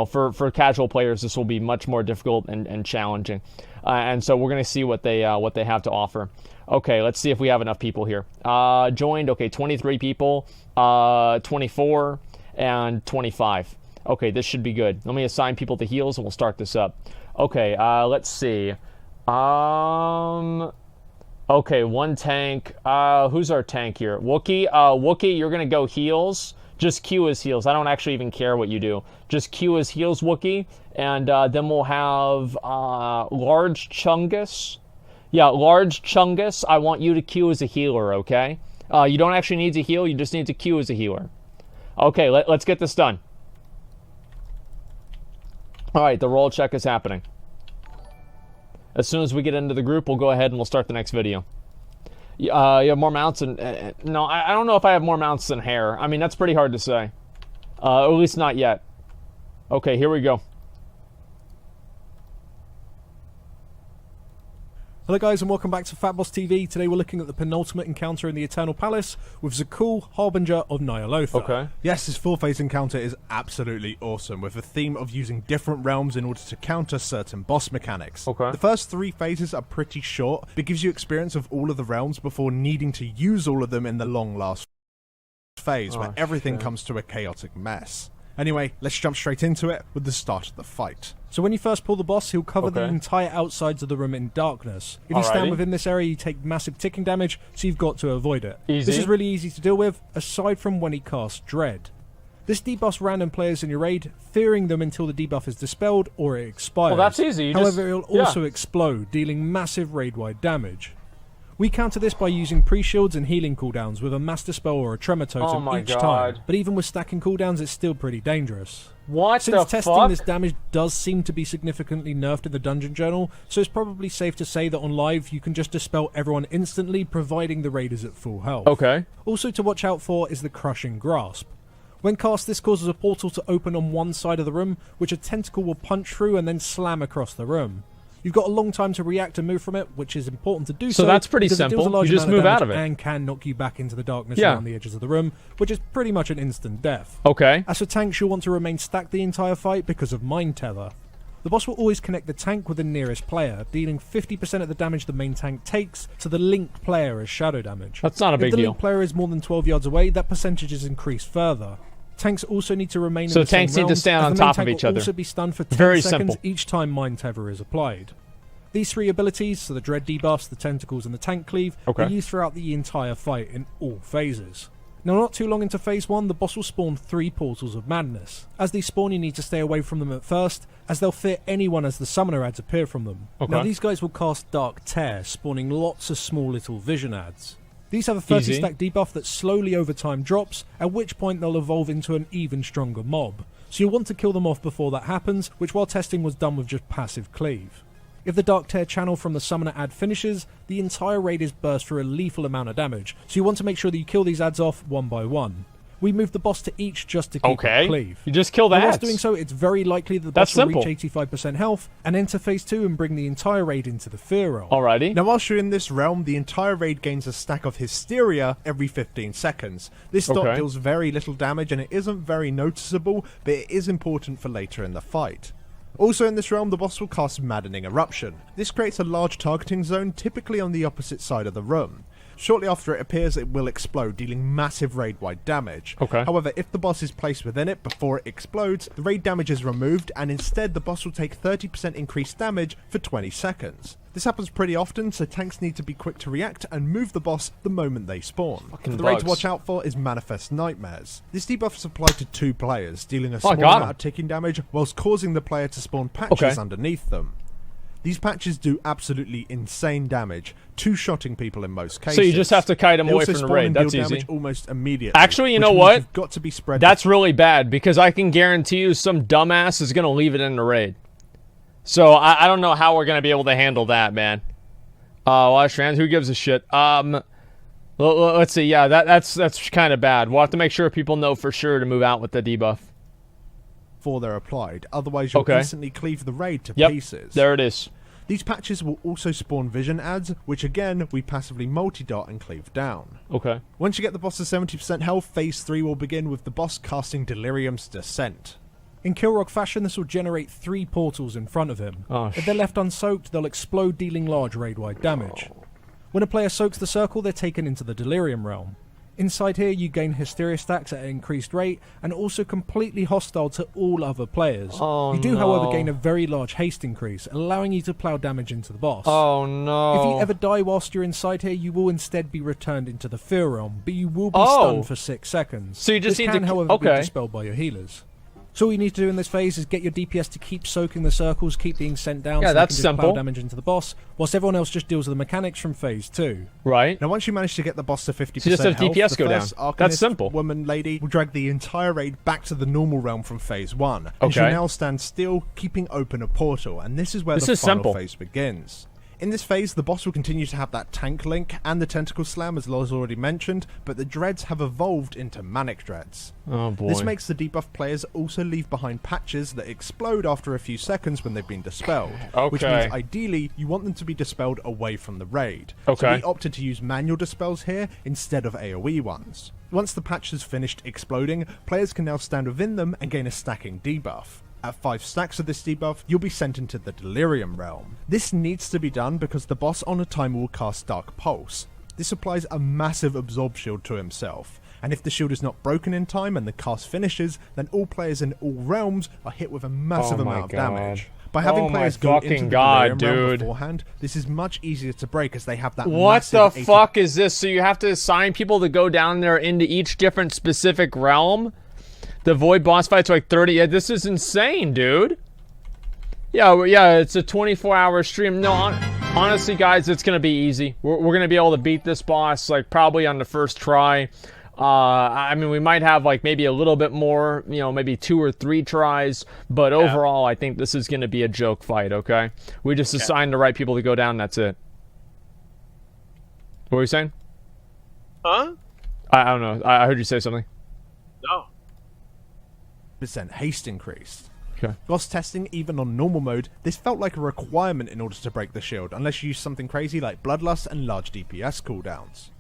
for casual players, this will be much more difficult and challenging. And so we're gonna see what they have to offer. Okay, let's see if we have enough people here. Joined. Okay, 23 people, 24 and 25. Okay, this should be good. Let me assign people to heals and we'll start this up. Okay, let's see. Okay, one tank. Who's our tank here? Wookie. Wookie, you're gonna go heals. Just Q as heals. I don't actually even care what you do. Just Q as heals, Wookie. And then we'll have Large Chungus. Yeah, Large Chungus. I want you to Q as a healer, okay? You don't actually need to heal. You just need to Q as a healer. Okay, let's get this done. All right, the roll check is happening. As soon as we get into the group, we'll go ahead and we'll start the next video. You have more mounts and... no, I don't know if I have more mounts than hair. I mean, that's pretty hard to say. At least not yet. Okay, here we go. Hello guys and welcome back to Fat Boss TV. Today we're looking at the penultimate encounter in the Eternal Palace with Zakul, Harbinger of Ny'alotha. Okay. Yes, this full-phase encounter is absolutely awesome, with a theme of using different realms in order to counter certain boss mechanics. Okay. The first 3 phases are pretty short, but gives you experience of all of the realms before needing to use all of them in the long last phase, where everything comes to a chaotic mess. Anyway, let's jump straight into it with the start of the fight. So when you first pull the boss, he'll cover the entire outsides of the room in darkness. If you stand within this area, you take massive ticking damage, so you've got to avoid it. Easy. This is really easy to deal with, aside from when he casts Dread. This debuffs random players in your raid, fearing them until the debuff is dispelled or it expires. Well, that's easy. However, it'll also explode, dealing massive raid-wide damage. We counter this by using pre-shields and healing cooldowns with a Master Spell or a Tremor Totem each time. But even with stacking cooldowns, it's still pretty dangerous. What Since the testing, fuck? this damage does seem to be significantly nerfed in the Dungeon Journal, so it's probably safe to say that on live you can just dispel everyone instantly, providing the raid is at full health. Okay. Also to watch out for is the Crushing Grasp. When cast, this causes a portal to open on one side of the room, which a tentacle will punch through and then slam across the room. You've got a long time to react and move from it, which is important to do so. So that's pretty simple. You just move out of it. And can knock you back into the darkness around the edges of the room, which is pretty much an instant death. Okay. As for tanks, you'll want to remain stacked the entire fight because of Mind Tether. The boss will always connect the tank with the nearest player, dealing 50% of the damage the main tank takes to the linked player as shadow damage. That's not a big If the deal. linked player is more than 12 yards away, that percentage is increased further. Tanks also need to remain in the same tanks need to realms, stand as on the main top of tank each will other. also be stunned for 10 Very seconds simple. each time Mind Tether is applied. These 3 abilities, so the Dread debuffs, the Tentacles and the Tank Cleave, are used throughout the entire fight in all phases. Now, not too long into Phase 1, the boss will spawn 3 Portals of Madness. As these spawn, you need to stay away from them at first, as they'll fear anyone as the Summoner ads appear from them. Now, these guys will cast Dark Tear, spawning lots of small little vision ads. These have a 30 stack debuff that slowly over time drops, at which point they'll evolve into an even stronger mob. So you'll want to kill them off before that happens, which while testing was done with just passive cleave. If the Dark Tear channel from the Summoner ad finishes, the entire raid is burst for a lethal amount of damage, so you want to make sure that you kill these ads off one by one. We move the boss to each just to keep it cleave. You just kill the Whilst ads. doing so, it's very likely that the boss will reach 85% health and enter Phase 2 and bring the entire raid into the Fear Realm. Alrighty. Now, whilst you're in this realm, the entire raid gains a stack of Hysteria every 15 seconds. This dot deals very little damage and it isn't very noticeable, but it is important for later in the fight. Also in this realm, the boss will cast Maddening Eruption. This creates a large targeting zone, typically on the opposite side of the room. Shortly after it appears, it will explode, dealing massive raid-wide damage. However, if the boss is placed within it before it explodes, the raid damage is removed, and instead the boss will take 30% increased damage for 20 seconds. This happens pretty often, so tanks need to be quick to react and move the boss the moment they spawn. The raid to watch out for is Manifest Nightmares. This debuff is applied to 2 players, dealing a small amount of ticking damage, whilst causing the player to spawn patches underneath them. These patches do absolutely insane damage, 2-shotting people in most cases. So you just have to kite them away from the raid. That's easy. Damage almost immediately. Actually, you know what? You've got to be spread. That's really bad, because I can guarantee you some dumbass is going to leave it in the raid. So I don't know how we're going to be able to handle that, man. Watch trans, who gives a shit? Let's see. Yeah, that's kind of bad. We'll have to make sure people know for sure to move out with the debuff before they're applied. Otherwise, you'll instantly cleave the raid to pieces. There it is. These patches will also spawn vision ads, which again, we passively multi-dot and cleave down. Once you get the boss to 70% health, Phase 3 will begin with the boss casting Delirium's Descent. In Kilrock fashion, this will generate 3 portals in front of him. If they're left unsoaked, they'll explode, dealing large raid-wide damage. When a player soaks the circle, they're taken into the Delirium realm. Inside here, you gain Hysteria stacks at an increased rate, and also completely hostile to all other players. You do, however, gain a very large haste increase, allowing you to plow damage into the boss. If you ever die whilst you're inside here, you will instead be returned into the Fear Realm, but you will be stunned for 6 seconds. So you just this need can, to... however, be dispelled by your healers. So all you need to do in this phase is get your DPS to keep soaking the circles, keep being sent down, so that's they can just plow damage into the boss, whilst everyone else just deals with the mechanics from Phase 2. Now, once you manage to get the boss to 50% so just have health, DPS the go first down. Arcanist That's simple. Woman lady will drag the entire raid back to the normal realm from Phase 1, and she'll now stand still, keeping open a portal, and this is where the final phase begins. In this phase, the boss will continue to have that tank link and the tentacle slam, as Loz already mentioned, but the dreads have evolved into manic dreads. Oh boy. This makes the debuff players also leave behind patches that explode after a few seconds when they've been dispelled. Which means ideally, you want them to be dispelled away from the raid. So we opted to use manual dispels here instead of AoE ones. Once the patch has finished exploding, players can now stand within them and gain a stacking debuff. At 5 stacks of this debuff, you'll be sent into the Delirium realm. This needs to be done because the boss on a timer will cast Dark Pulse. This applies a massive absorb shield to himself, and if the shield is not broken in time and the cast finishes, then all players in all realms are hit with a massive amount of damage. By having players go into the Delirium realm beforehand, this is much easier to break as they have that What the fuck is this? So you have to assign people to go down there into each different specific realm? The void boss fights are like 30. Yeah, this is insane, dude. Yeah, it's a 24-hour stream. No, honestly, guys, it's gonna be easy. We're gonna be able to beat this boss like probably on the first try. I mean, we might have like maybe a little bit more, you know, maybe 2 or 3 tries, but overall, I think this is gonna be a joke fight. Okay, we just assigned the right people to go down. That's it. What were you saying? Huh? I don't know. I heard you say something. No. % haste increased. Okay. Whilst testing even on normal mode, this felt like a requirement in order to break the shield, unless you use something crazy like Bloodlust and large DPS cooldowns.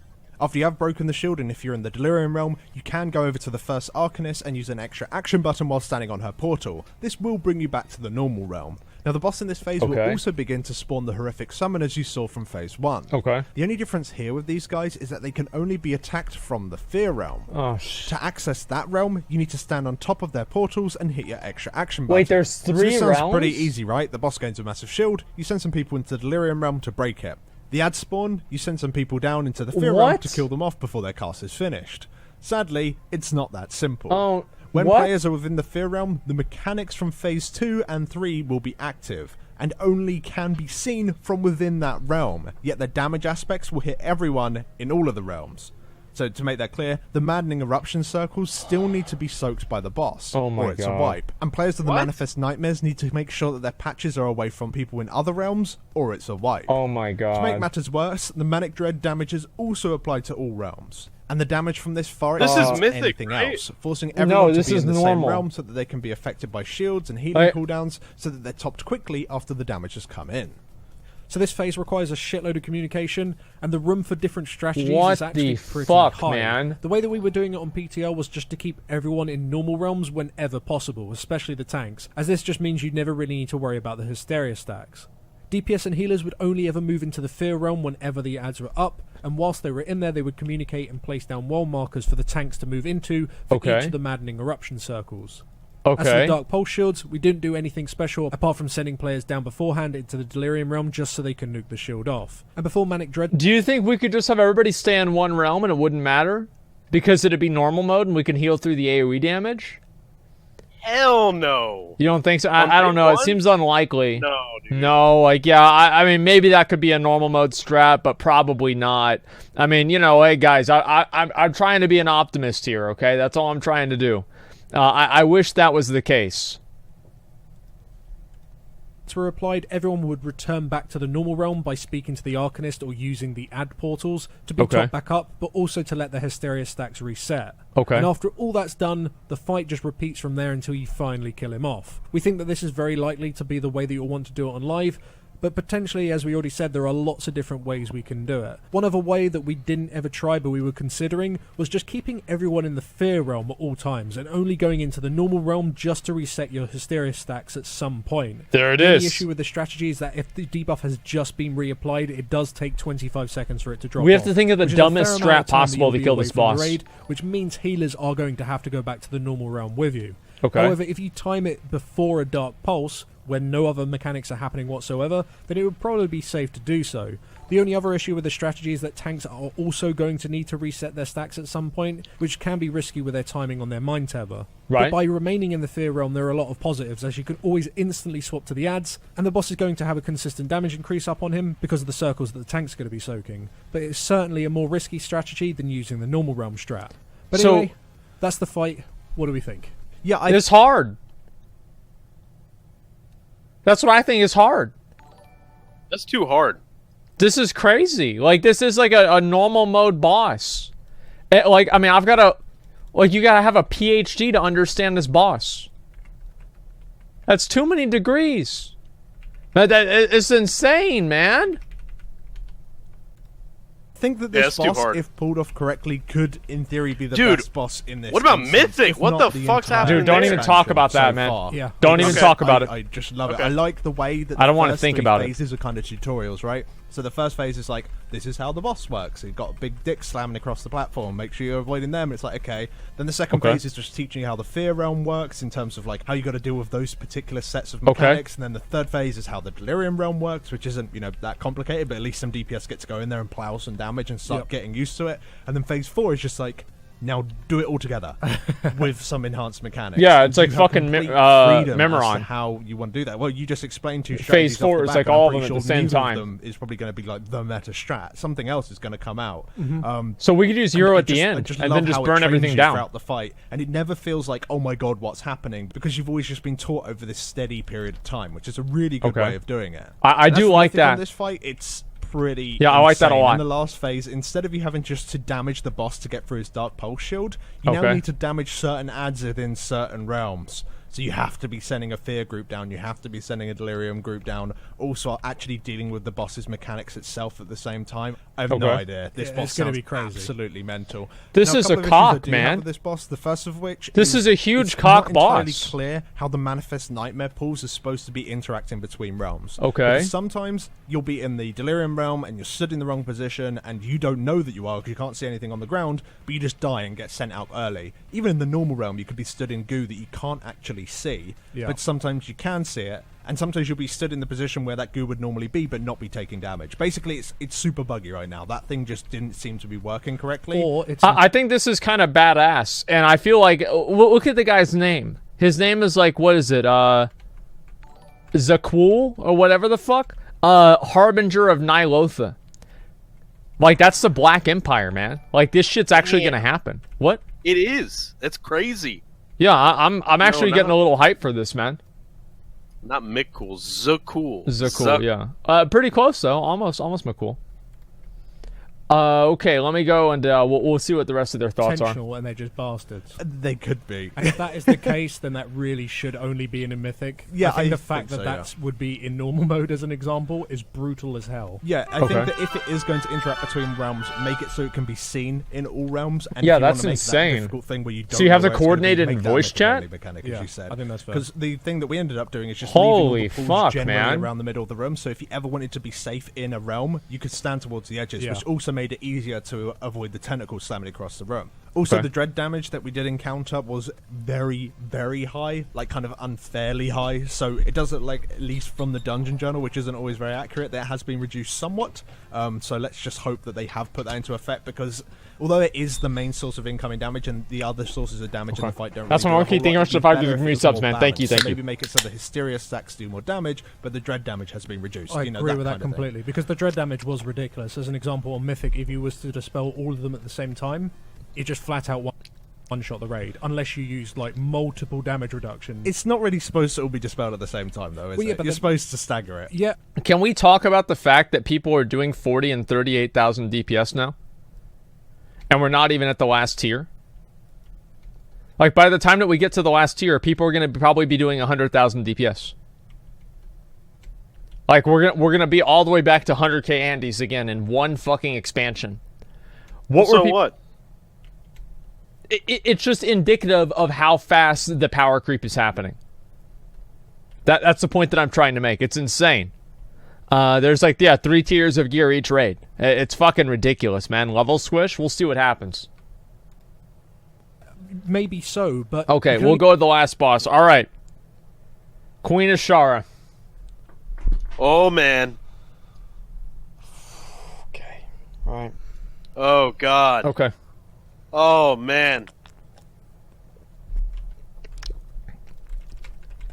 After you have broken the shield, and if you're in the Delirium realm, you can go over to the first Arcanist and use an extra action button while standing on her portal. This will bring you back to the normal realm. Now the boss in this phase will also begin to spawn the horrific summoners you saw from phase 1. The only difference here with these guys is that they can only be attacked from the Fear realm. To access that realm, you need to stand on top of their portals and hit your extra action button. Wait, there's 3 realms? This sounds pretty easy, right? The boss gains a massive shield, you send some people into the Delirium realm to break it. The ad spawn, you send some people down into the Fear realm to kill them off before their cast is finished. Sadly, it's not that simple. When players are within the Fear realm, the mechanics from phase 2 and 3 will be active, and only can be seen from within that realm, yet the damage aspects will hit everyone in all of the realms. So to make that clear, the maddening eruption circles still need to be soaked by the boss, or it's a wipe. And players of the Manifest Nightmares need to make sure that their patches are away from people in other realms, or it's a wipe. Oh my god. To make matters worse, the Manic Dread damages also apply to all realms. And the damage from this far exceeds mythic, anything else, forcing everyone to be in the same realm so that they can be affected by shields and healing cooldowns, so that they're topped quickly after the damage has come in. So this phase requires a shitload of communication, and the room for different strategies is actually pretty high. Man? The way that we were doing it on PTL was just to keep everyone in normal realms whenever possible, especially the tanks, as this just means you'd never really need to worry about the Hysteria stacks. DPS and healers would only ever move into the Fear realm whenever the ads were up, and whilst they were in there, they would communicate and place down wall markers for the tanks to move into for each of the maddening eruption circles. As for the Dark Pulse shields, we didn't do anything special apart from sending players down beforehand into the Delirium realm just so they can nuke the shield off. And before Manic Dread... Do you think we could just have everybody stay in one realm and it wouldn't matter? Because it'd be normal mode and we can heal through the AoE damage? Hell no. You don't think so? I don't know. It seems unlikely. No, dude. No, like, yeah, I mean, maybe that could be a normal mode strat, but probably not. I mean, you know, hey, guys, I'm trying to be an optimist here, okay? That's all I'm trying to do. I wish that was the case. Were applied, everyone would return back to the normal realm by speaking to the Arcanist or using the ad portals to be topped back up, but also to let the Hysteria stacks reset. And after all that's done, the fight just repeats from there until you finally kill him off. We think that this is very likely to be the way that you'll want to do it on live, but potentially, as we already said, there are lots of different ways we can do it. One other way that we didn't ever try but we were considering was just keeping everyone in the Fear realm at all times and only going into the normal realm just to reset your Hysteria stacks at some point. There it is. The issue with the strategy is that if the debuff has just been reapplied, it does take 25 seconds for it to drop off. We have to think of the dumbest strat possible to kill this boss. Raid, which means healers are going to have to go back to the normal realm with you. However, if you time it before a Dark Pulse, when no other mechanics are happening whatsoever, then it would probably be safe to do so. The only other issue with the strategy is that tanks are also going to need to reset their stacks at some point, which can be risky with their timing on their Mind Tether. But by remaining in the Fear realm, there are a lot of positives, as you can always instantly swap to the ads, and the boss is going to have a consistent damage increase up on him because of the circles that the tank's going to be soaking. But it's certainly a more risky strategy than using the normal realm strat. But anyway, that's the fight. What do we think? Yeah, it's hard. That's what I think is hard. That's too hard. This is crazy. Like, this is like a normal mode boss. Like, I mean, I've got to... Like, you gotta have a PhD to understand this boss. That's too many degrees. It's insane, man. I think that this boss, if pulled off correctly, could, in theory, be the best boss in this. What about Mythic? What the fuck's happening? Dude, don't even talk about that, man. Yeah. Don't even talk about it. I just love it. I like the way that I don't want to think about it. Phases are kind of tutorials, right? So the first phase is like, this is how the boss works. You've got a big dick slamming across the platform. Make sure you're avoiding them. It's like, okay. Then the second phase is just teaching you how the Fear Realm works in terms of like how you got to deal with those particular sets of mechanics. And then the third phase is how the Delirium Realm works, which isn't, you know, that complicated, but at least some DPS get to go in there and plow some damage and start getting used to it. And then phase 4 is just like, now do it all together with some enhanced mechanics. Yeah, it's like fucking Memoron. How you want to do that? Well, you just explained two phase 4 is like all of them at the same time. Them is probably going to be like the meta strat. Something else is going to come out. So we could do 0 at the end and then just burn everything down throughout the fight. And it never feels like, oh my god, what's happening? Because you've always just been taught over this steady period of time, which is a really good way of doing it. I do like that. On this fight, it's pretty I like that a lot. In the last phase, instead of you having just to damage the boss to get through his Dark Pulse shield, you now need to damage certain adds within certain realms. So you have to be sending a Fear group down, you have to be sending a Delirium group down, also actually dealing with the boss's mechanics itself at the same time. I have no idea. This boss sounds be crazy. Absolutely mental. This is a cock, man. This boss, the first of which this is a huge cock boss. It's not entirely clear how the Manifest Nightmare pools are supposed to be interacting between realms. Because sometimes you'll be in the Delirium realm and you're stood in the wrong position and you don't know that you are because you can't see anything on the ground, but you just die and get sent out early. Even in the normal realm, you could be stood in goo that you can't actually see, but sometimes you can see it, and sometimes you'll be stood in the position where that goo would normally be but not be taking damage. Basically, it's super buggy right now. That thing just didn't seem to be working correctly. I think this is kind of badass, and I feel like, look at the guy's name. His name is like, what is it, Zakul, or whatever the fuck? Harbinger of Nilotha. Like, that's the Black Empire, man. Like, this shit's actually gonna happen. What? It is. That's crazy. Yeah, I'm actually getting a little hype for this, man. Not Mikul, Zakul. Zakul, yeah. Pretty close though, almost McCool. Okay, let me go and we'll see what the rest of their thoughts are. And they're just bastards. They could be. And if that is the case, then that really should only be in a Mythic. Yeah, I think the fact that that would be in normal mode, as an example, is brutal as hell. Yeah, I think that if it is going to interact between realms, make it so it can be seen in all realms. And yeah, that's insane. That difficult thing where you don't so you have to coordinate it in voice chat? Mechanic, yeah, as you said. I think that's fair. Because the thing that we ended up doing is just holy leaving all the pools fuck, generally man. around the middle of the room. So if you ever wanted to be safe in a realm, you could stand towards the edges, which also made it easier to avoid the tentacles slamming across the room. Also, the dread damage that we did encounter was very, very high, like kind of unfairly high. So it does look like, at least from the dungeon journal, which isn't always very accurate, that has been reduced somewhat. So let's just hope that they have put that into effect, because although it is the main source of incoming damage and the other sources of damage in the fight don't that's really one key thing. Thank you for community subs, man. Thank you, thank you. Maybe make it so the Hysteria stacks do more damage, but the dread damage has been reduced. I agree with that completely, because the dread damage was ridiculous. As an example, on Mythic, if you was to dispel all of them at the same time, it just flat out one-shot the raid, unless you used like multiple damage reduction. It's not really supposed to all be dispelled at the same time, though, is it? You're supposed to stagger it. Yeah. Can we talk about the fact that people are doing 40 and 38,000 DPS now? And we're not even at the last tier? Like, by the time that we get to the last tier, people are going to probably be doing 100,000 DPS. Like, we're gonna be all the way back to 100k Andes again in one fucking expansion. What? It's just indicative of how fast the power creep is happening. That's the point that I'm trying to make. It's insane. There's like, 3 tiers of gear each raid. It's fucking ridiculous, man. Level squish, we'll see what happens. Maybe so, but... Okay, we'll go to the last boss. Alright. Queen Azshara. Oh, man. Okay. Alright. Oh, God. Okay. Oh, man.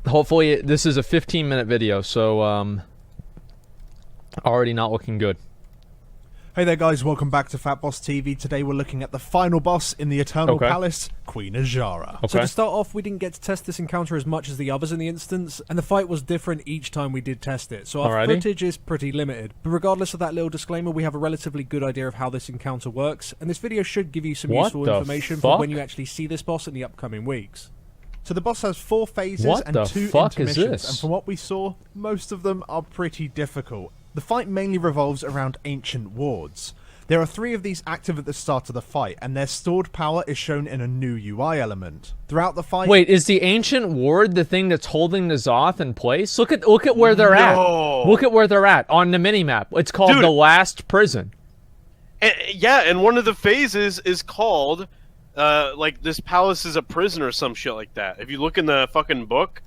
Hopefully, this is a 15-minute video, so, already not looking good. Hey there guys, welcome back to Fat Boss TV. Today we're looking at the final boss in the Eternal Palace, Queen Azshara. So to start off, we didn't get to test this encounter as much as the others in the instance, and the fight was different each time we did test it, so our footage is pretty limited. But regardless of that little disclaimer, we have a relatively good idea of how this encounter works, and this video should give you some useful information for when you actually see this boss in the upcoming weeks. So the boss has 4 phases and 2 intermissions, and from what we saw, most of them are pretty difficult. The fight mainly revolves around ancient wards. There are 3 of these active at the start of the fight, and their stored power is shown in a new UI element. Throughout the fight... Wait, is the ancient ward the thing that's holding N'Zoth in place? Look at where they're at. Look at where they're at on the minimap. It's called the Last Prison. Yeah, and one of the phases is called, like, this palace is a prison or some shit like that. If you look in the fucking book...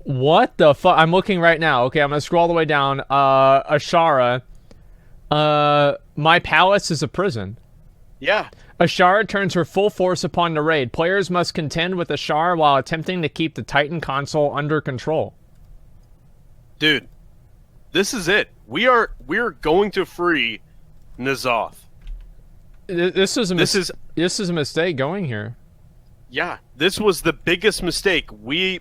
What the fuck? I'm looking right now. Okay, I'm gonna scroll all the way down. Azshara. My palace is a prison. Yeah. Azshara turns her full force upon the raid. Players must contend with Azshara while attempting to keep the Titan console under control. Dude, this is it. We're going to free N'Zoth. This is a mistake going here. Yeah, this was the biggest mistake we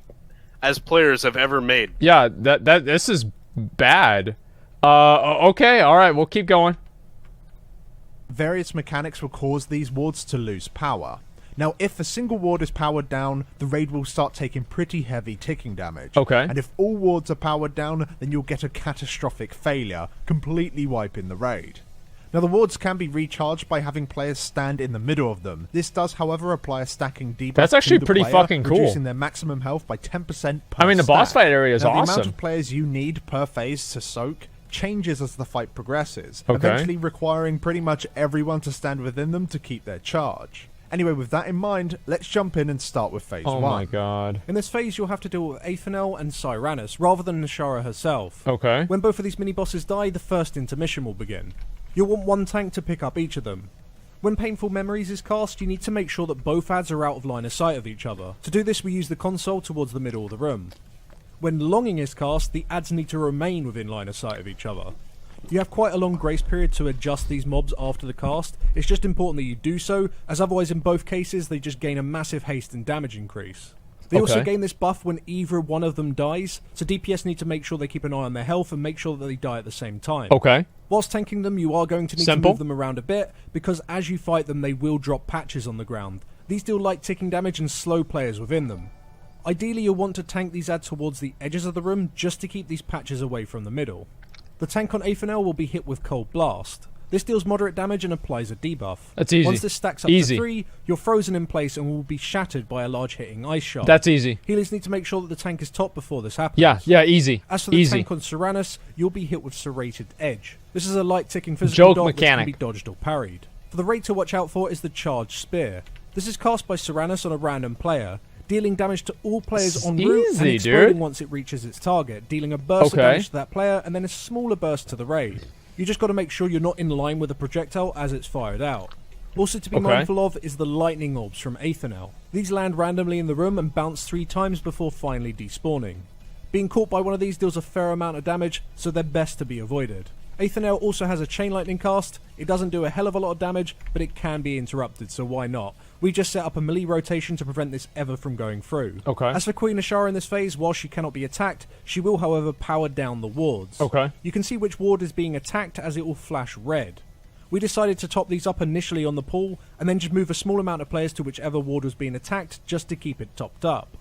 as players have ever made. Yeah, this is bad. Okay, alright, we'll keep going. Various mechanics will cause these wards to lose power. Now, if a single ward is powered down, the raid will start taking pretty heavy ticking damage. Okay. And if all wards are powered down, then you'll get a catastrophic failure, completely wiping the raid. Now, the wards can be recharged by having players stand in the middle of them. This does, however, apply a stacking debuff. That's actually to the pretty player, fucking cool. reducing their maximum health by 10% per I mean, the boss fight area is awesome. The amount of players you need per phase to soak changes as the fight progresses, okay, eventually requiring pretty much everyone to stand within them to keep their charge. Anyway, with that in mind, let's jump in and start with phase 1. Oh my god. In this phase, you'll have to deal with Athenel and Cyranus, rather than Azshara herself. Okay. When both of these mini-bosses die, the first intermission will begin. You'll want one tank to pick up each of them. When Painful Memories is cast, you need to make sure that both adds are out of line of sight of each other. To do this, we use the console towards the middle of the room. When Longing is cast, the adds need to remain within line of sight of each other. You have quite a long grace period to adjust these mobs after the cast. It's just important that you do so, as otherwise in both cases they just gain a massive haste and damage increase. They also gain this buff when either one of them dies, so DPS need to make sure they keep an eye on their health and make sure that they die at the same time. Okay. Whilst tanking them, you are going to need to move them around a bit, because as you fight them they will drop patches on the ground. These deal light ticking damage and slow players within them. Ideally you'll want to tank these adds towards the edges of the room, just to keep these patches away from the middle. The tank on Athenel will be hit with Cold Blast. This deals moderate damage and applies a debuff. That's easy. Once this stacks up to 3, you're frozen in place and will be shattered by a large hitting ice shard. That's easy. Healers need to make sure that the tank is top before this happens. Yeah, easy. As for the tank on Cyranus, you'll be hit with Serrated Edge. This is a light ticking physical dot which can be dodged or parried. For the raid to watch out for is the Charged Spear. This is cast by Cyranus on a random player, dealing damage to all players en route and exploding once it reaches its target, dealing a burst of damage to that player and then a smaller burst to the raid. You just got to make sure you're not in line with the projectile as it's fired out. Also to be mindful of is the lightning orbs from Athenel. These land randomly in the room and bounce 3 times before finally despawning. Being caught by one of these deals a fair amount of damage, so they're best to be avoided. Athenel also has a chain lightning cast. It doesn't do a hell of a lot of damage, but it can be interrupted, so why not? We just set up a melee rotation to prevent this ever from going through. Okay. As for Queen Azshara in this phase, while she cannot be attacked, she will however power down the wards. Okay. You can see which ward is being attacked as it will flash red. We decided to top these up initially on the pool, and then just move a small amount of players to whichever ward was being attacked, just to keep it topped up.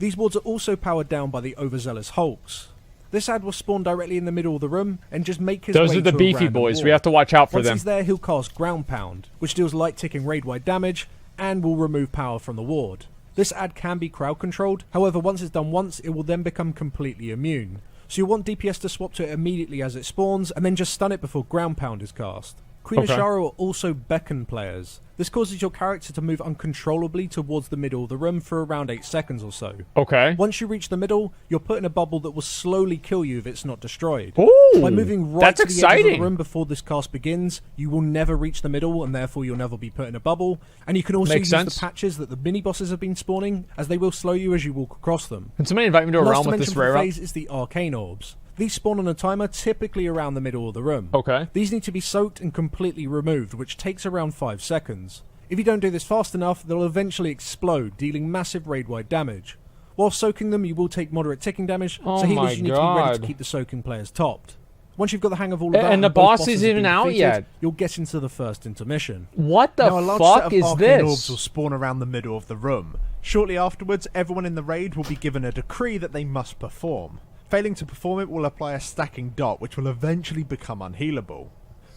These wards are also powered down by the overzealous Hulks. This ad will spawn directly in the middle of the room and just make his way to a Those are the beefy boys. ward. We have to watch out for them. Once he's there, he'll cast Ground Pound, which deals light ticking raid-wide damage and will remove power from the ward. This ad can be crowd controlled, however once it's done once, it will then become completely immune. So you'll want DPS to swap to it immediately as it spawns and then just stun it before Ground Pound is cast. Queen Azshara will also beckon players. This causes your character to move uncontrollably towards the middle of the room for around 8 seconds or so. Okay. Once you reach the middle, you're put in a bubble that will slowly kill you if it's not destroyed. Ooh, by moving right to the edge of the room before this cast begins, you will never reach the middle and therefore you'll never be put in a bubble. And you can also use the patches that the mini-bosses have been spawning, as they will slow you as you walk across them. Can somebody invite me to a realm with this rare phase is the Arcane Orbs. These spawn on a timer typically around the middle of the room. Okay. These need to be soaked and completely removed, which takes around 5 seconds. If you don't do this fast enough, they'll eventually explode, dealing massive raid-wide damage. While soaking them, you will take moderate ticking damage, so healers you need to be ready to keep the soaking players topped. Once you've got the hang of all of that, and the boss isn't even out yet, you'll get into the first intermission. What the fuck is this? Arcane orbs will spawn around the middle of the room. Shortly afterwards, everyone in the raid will be given a decree that they must perform. Failing to perform it will apply a stacking dot, which will eventually become unhealable.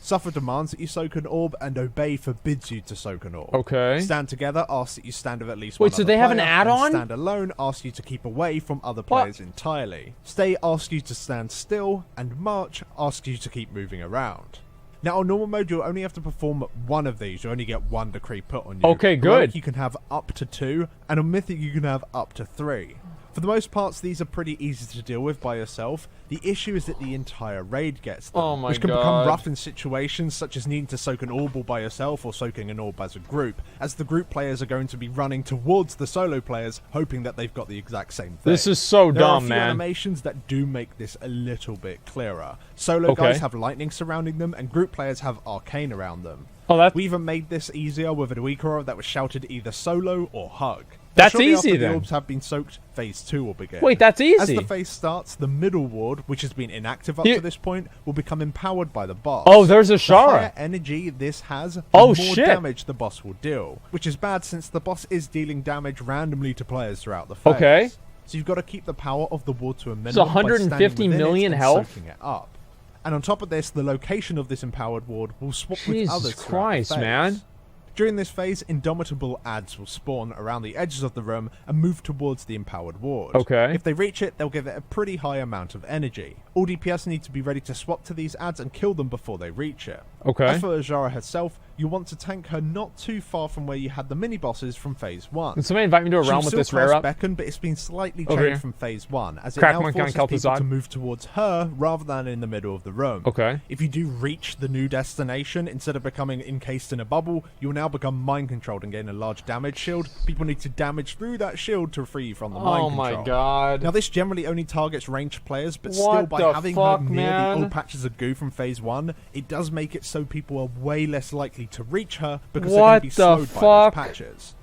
Suffer demands that you soak an orb, and obey forbids you to soak an orb. Okay. Stand together asks that you stand with at least one Wait, so they have an add-on? Stand alone asks you to keep away from other players entirely. Stay asks you to stand still, and march asks you to keep moving around. Now, on normal mode, you'll only have to perform one of these. You only get one decree put on you. Okay, good. Heroic, you can have up to 2, and on Mythic, you can have up to 3. For the most parts, these are pretty easy to deal with by yourself. The issue is that the entire raid gets them, which can become rough in situations such as needing to soak an orb all by yourself or soaking an orb as a group, as the group players are going to be running towards the solo players, hoping that they've got the exact same thing. This is so dumb, man. There are a few animations that do make this a little bit clearer. Solo guys have lightning surrounding them, and group players have arcane around them. We even made this easier with a Weaker that was shouted either solo or hug. That's easy, then. The orbs have been soaked, phase 2 will begin. Wait, that's easy. As the phase starts, the middle ward, which has been inactive up to this point, will become empowered by the boss. Oh, there's Azshara. The higher energy this has, the more damage the boss will deal. Which is bad since the boss is dealing damage randomly to players throughout the phase. Okay. So you've got to keep the power of the ward to a minimum. It's 150 million health. Soaking it up. And on top of this, the location of this empowered ward will swap with others. Jesus Christ, man. During this phase, indomitable adds will spawn around the edges of the room and move towards the empowered ward. Okay. If they reach it, they'll give it a pretty high amount of energy. All DPS need to be ready to swap to these adds and kill them before they reach it. Okay. As for Azshara herself, you want to tank her not too far from where you had the mini-bosses from Phase 1. Can somebody invite me to a realm with this rare up? Beacon, but it's been slightly changed from Phase 1, as it now forces people to move towards her rather than in the middle of the room. Okay. If you do reach the new destination, instead of becoming encased in a bubble, you'll now become mind-controlled and gain a large damage shield. People need to damage through that shield to free you from the mind control. Oh my god. Now this generally only targets ranged players, but still by having her near the old patches of goo from Phase 1, it does make it so people are way less likely to reach her because they're going to be slowed by those patches.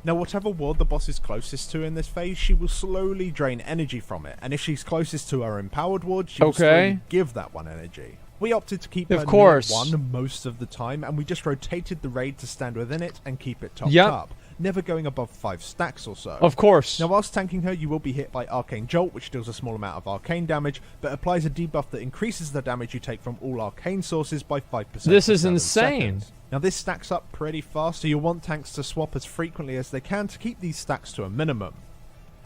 Now whatever ward the boss is closest to in this phase, she will slowly drain energy from it, and if she's closest to her empowered ward, she will slowly give that one energy. We opted to keep her near one most of the time, and we just rotated the raid to stand within it and keep it topped up, never going above 5 stacks or so. Of course. Now whilst tanking her, you will be hit by Arcane Jolt, which deals a small amount of arcane damage, but applies a debuff that increases the damage you take from all arcane sources by 5%. This is insane. Seconds. Now this stacks up pretty fast, so you'll want tanks to swap as frequently as they can to keep these stacks to a minimum.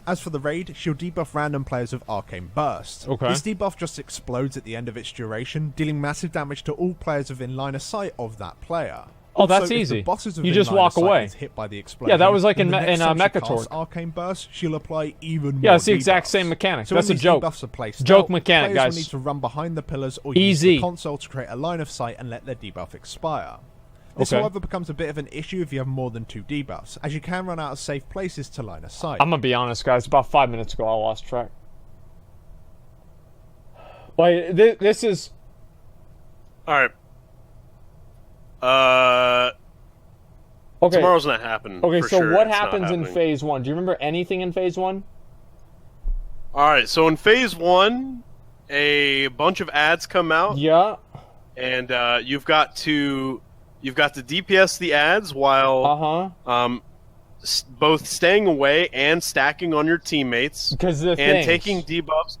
As for the raid, she'll debuff random players with Arcane Burst. This debuff just explodes at the end of its duration, dealing massive damage to all players within line of sight of that player. Oh, that's easy. You just walk away. Hit by the explosion, yeah, that was like in Mechatork. Arcane Burst, she'll apply even more. Yeah, it's the exact same mechanic. So that's a joke. Joke mechanic, guys. Will need to run behind the pillars or use the console to create a line of sight and let their debuff expire. This, however, becomes a bit of an issue if you have more than 2 debuffs, as you can run out of safe places to line of sight. I'm gonna be honest, guys. About 5 minutes ago, I lost track. Like, this is... Alright. Okay. Tomorrow's not happening. Okay, so sure what happens in Phase 1? Do you remember anything in Phase 1? Alright, so in Phase 1, a bunch of ads come out. Yeah. And you've got to DPS the ads while both staying away and stacking on your teammates and taking debuffs.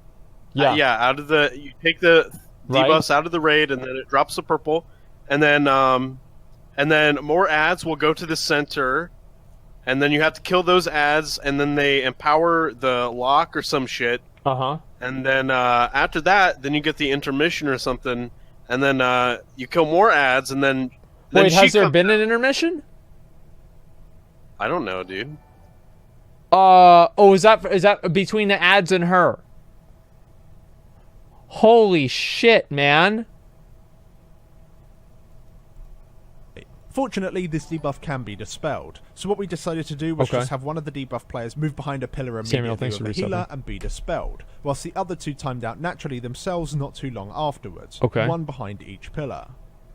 Yeah, out of the you take the debuffs out of the raid, and then it drops the purple, and then more ads will go to the center, and then you have to kill those ads, and then they empower the lock or some shit. And then after that, then you get the intermission or something, and then you kill more ads, and then. Wait, has there been an intermission? I don't know, dude. Oh, is that between the ads and her? Holy shit, man. Fortunately, this debuff can be dispelled, so what we decided to do was just have one of the debuff players move behind a pillar immediately with the healer and be dispelled, whilst the other two timed out naturally themselves not too long afterwards, one behind each pillar.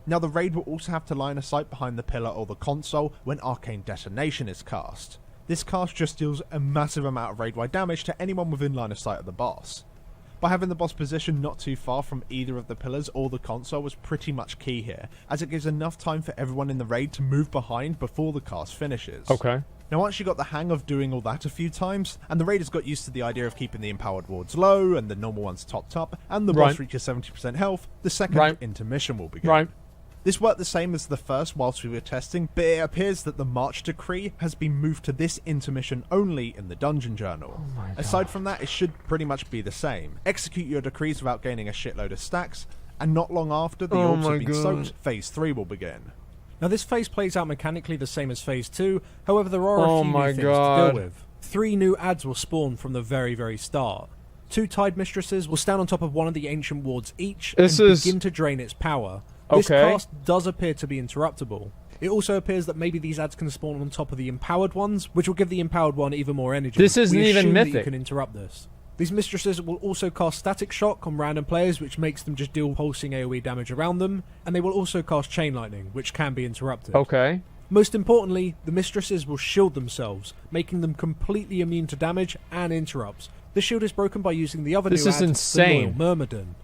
Now the raid will also have to line of sight behind the pillar or the console when Arcane Detonation is cast. This cast just deals a massive amount of raid-wide damage to anyone within line of sight of the boss. By having the boss positioned not too far from either of the pillars or the console was pretty much key here, as it gives enough time for everyone in the raid to move behind before the cast finishes. Now once you got the hang of doing all that a few times, and the raiders got used to the idea of keeping the empowered wards low and the normal ones topped up, and the boss reaches 70% health, the second intermission will begin. This worked the same as the first whilst we were testing, but it appears that the March Decree has been moved to this intermission only in the Dungeon Journal. Aside from that, it should pretty much be the same. Execute your decrees without gaining a shitload of stacks, and not long after the orbs have been soaked, Phase 3 will begin. Now this phase plays out mechanically the same as Phase 2, however there are a few new things to deal with. 3 new adds will spawn from the very start. 2 Tide Mistresses will stand on top of one of the ancient wards each and begin to drain its power. This cast does appear to be interruptible. It also appears that maybe these adds can spawn on top of the empowered ones, which will give the empowered one even more energy. This isn't even mythic. That you can interrupt this. These mistresses will also cast Static Shock on random players, which makes them just deal pulsing AoE damage around them, and they will also cast Chain Lightning, which can be interrupted. Most importantly, the mistresses will shield themselves, making them completely immune to damage and interrupts. The shield is broken by using the other new add, the Loyal Myrmidon.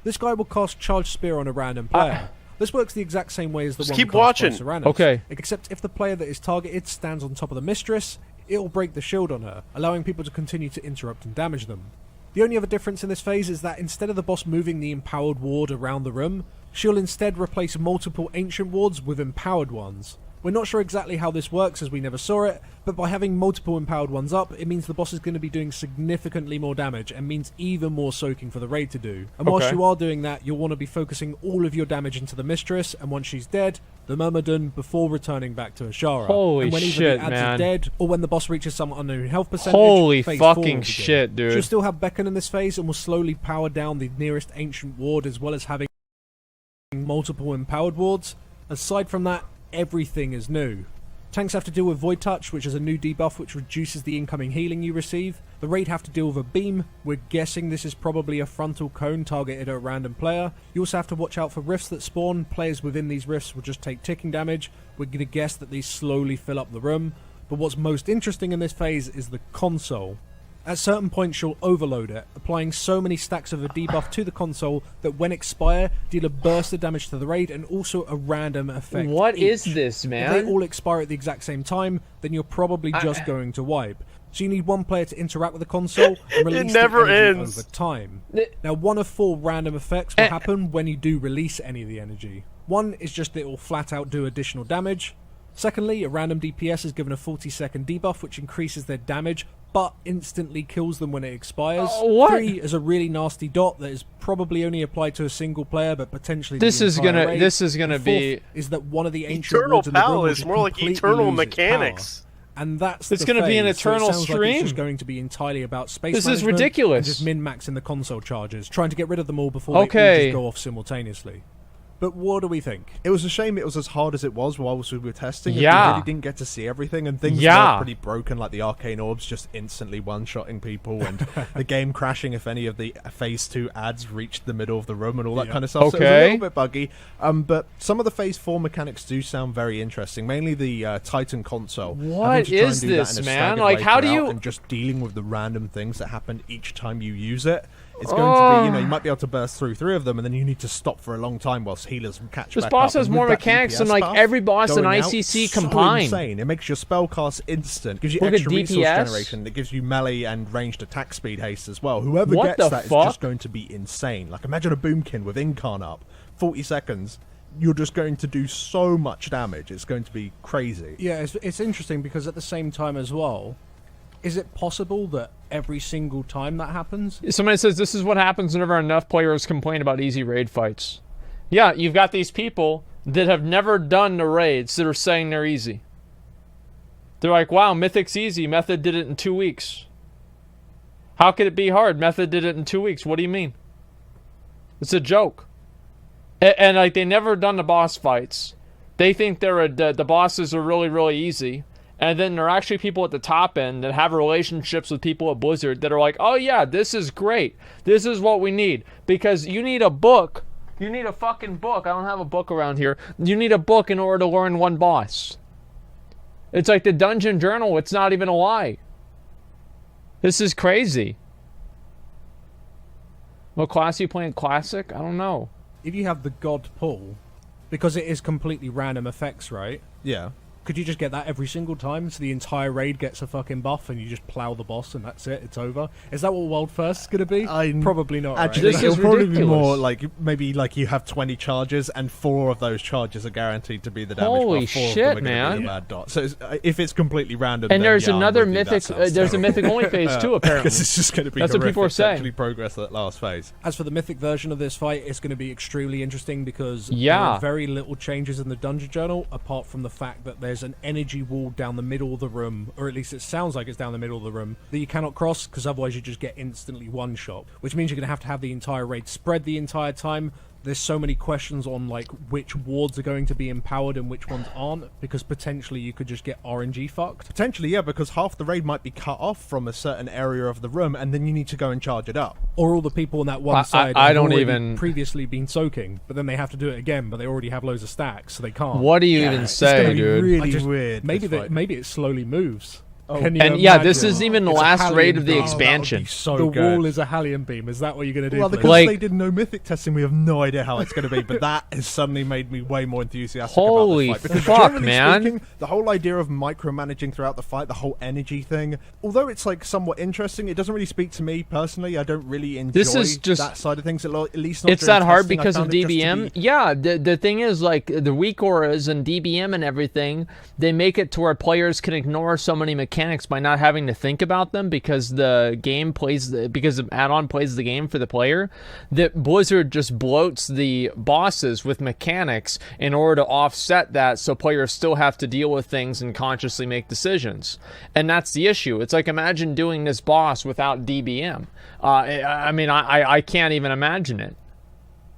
This guy will cast Charge Spear on a random player. This works the exact same way as the one cast by Serranos. Except if the player that is targeted stands on top of the mistress, it will break the shield on her, allowing people to continue to interrupt and damage them. The only other difference in this phase is that instead of the boss moving the empowered ward around the room, she'll instead replace multiple ancient wards with empowered ones. We're not sure exactly how this works as we never saw it, but by having multiple empowered ones up, it means the boss is going to be doing significantly more damage and means even more soaking for the raid to do. And whilst you are doing that, you'll want to be focusing all of your damage into the mistress, and once she's dead, the Myrmidon before returning back to Azshara. Holy and when shit, either the adds man. are dead, or when the boss reaches some unknown health percentage, Holy phase fucking shit, dude. She'll still have Beacon in this phase and will slowly power down the nearest ancient ward as well as having multiple empowered wards. Aside from that, everything is new. Tanks have to deal with Void Touch, which is a new debuff which reduces the incoming healing you receive. The raid have to deal with a beam. We're guessing this is probably a frontal cone targeted at a random player. You also have to watch out for rifts that spawn. Players within these rifts will just take ticking damage. We're going to guess that these slowly fill up the room. But what's most interesting in this phase is the console. At certain points you'll overload it, applying so many stacks of a debuff to the console that when expire, deal a burst of damage to the raid and also a random effect. What is this, man? If they all expire at the exact same time, then you're probably just going to wipe. So you need one player to interact with the console and release the energy over time. Now, one of 4 random effects will happen when you do release any of the energy. One is just that it will flat out do additional damage. Secondly, a random DPS is given a 40-second debuff which increases their damage but instantly kills them when it expires. 3 is a really nasty dot that is probably only applied to a single player but potentially this is gonna be is that one of the ancient Eternal wards in the room Power is more like Eternal Mechanics. And that's it's going to be an eternal so it sounds stream. Like it's just going to be entirely about space. This is ridiculous. And just min-maxing the console charges, trying to get rid of them all before they all just go off simultaneously. But what do we think? It was a shame it was as hard as it was while we were testing. We really didn't get to see everything, and things were pretty broken, like the arcane orbs just instantly one-shotting people, and the game crashing if any of the Phase 2 ads reached the middle of the room and all that kind of stuff. So it was a little bit buggy. But some of the Phase 4 mechanics do sound very interesting, mainly the Titan console. What is this, man? Like, how do you... And just dealing with the random things that happen each time you use it. It's going to be, you might be able to burst through 3 of them, and then you need to stop for a long time whilst healers catch back up. This boss has more mechanics than, like, every boss in ICC combined. So insane. It makes your spell cast instant. Gives you extra resource generation. It gives you melee and ranged attack speed haste as well. Whoever gets that is just going to be insane. Like, imagine a Boomkin with Incarn up. 40 seconds. You're just going to do so much damage. It's going to be crazy. Yeah, it's interesting because at the same time as well, is it possible that every single time that happens? Somebody says this is what happens whenever enough players complain about easy raid fights. Yeah, you've got these people that have never done the raids that are saying they're easy. They're like, wow, Mythic's easy. Method did it in 2 weeks. How could it be hard? Method did it in 2 weeks. What do you mean? It's a joke. And like, they never done the boss fights. They think the bosses are really, really easy. And then there are actually people at the top end that have relationships with people at Blizzard that are like, oh yeah, this is great. This is what we need. Because you need a book. You need a fucking book. I don't have a book around here. You need a book in order to learn one boss. It's like the Dungeon Journal. It's not even a lie. This is crazy. What class are you playing? Classic? I don't know. If you have the God Pull, because it is completely random effects, right? Yeah. Could you just get that every single time, so the entire raid gets a fucking buff, and you just plow the boss, and that's it, it's over? Is that what World First is going to be? Probably not, actually, right? it'll probably be more like, maybe like you have 20 charges, and 4 of those charges are guaranteed to be the damage Holy buff, 4 shit, of them are man. gonna be the bad dot. So if it's completely random, and then, there's yeah, another mythic, there's a mythic only phase too, apparently. Because it's just going to be that's what people are saying. Actually progress that last phase. As for the mythic version of this fight, it's going to be extremely interesting because there are very little changes in the Dungeon Journal, apart from the fact that there's an energy wall down the middle of the room, or at least it sounds like it's down the middle of the room, that you cannot cross, because otherwise you just get instantly one-shot, which means you're going to have the entire raid spread the entire time. There's so many questions on like which wards are going to be empowered and which ones aren't, because potentially you could just get RNG fucked. Potentially, yeah, because half the raid might be cut off from a certain area of the room, and then you need to go and charge it up. Or all the people on that one side I have don't already even previously been soaking, but then they have to do it again, but they already have loads of stacks, so they can't. What do you even say, dude? Really weird. Maybe it slowly moves. And yeah, this isn't even the last raid of the expansion. The wall is a Hellion beam. Is that what you're going to do? Well, because they did no mythic testing, we have no idea how it's going to be. But that has suddenly made me way more enthusiastic about the fight. Because fuck, man! Speaking, the whole idea of micromanaging throughout the fight, the whole energy thing, although it's like somewhat interesting, it doesn't really speak to me personally. I don't really enjoy that side of things. At least not it's that hard testing. because of DBM. Yeah, the thing is, like the weak auras and DBM and everything, they make it to where players can ignore so many mechanics by not having to think about them because the game because the add-on plays the game for the player, that Blizzard just bloats the bosses with mechanics in order to offset that, so players still have to deal with things and consciously make decisions. And that's the issue. It's like, imagine doing this boss without DBM. I mean, I can't even imagine it.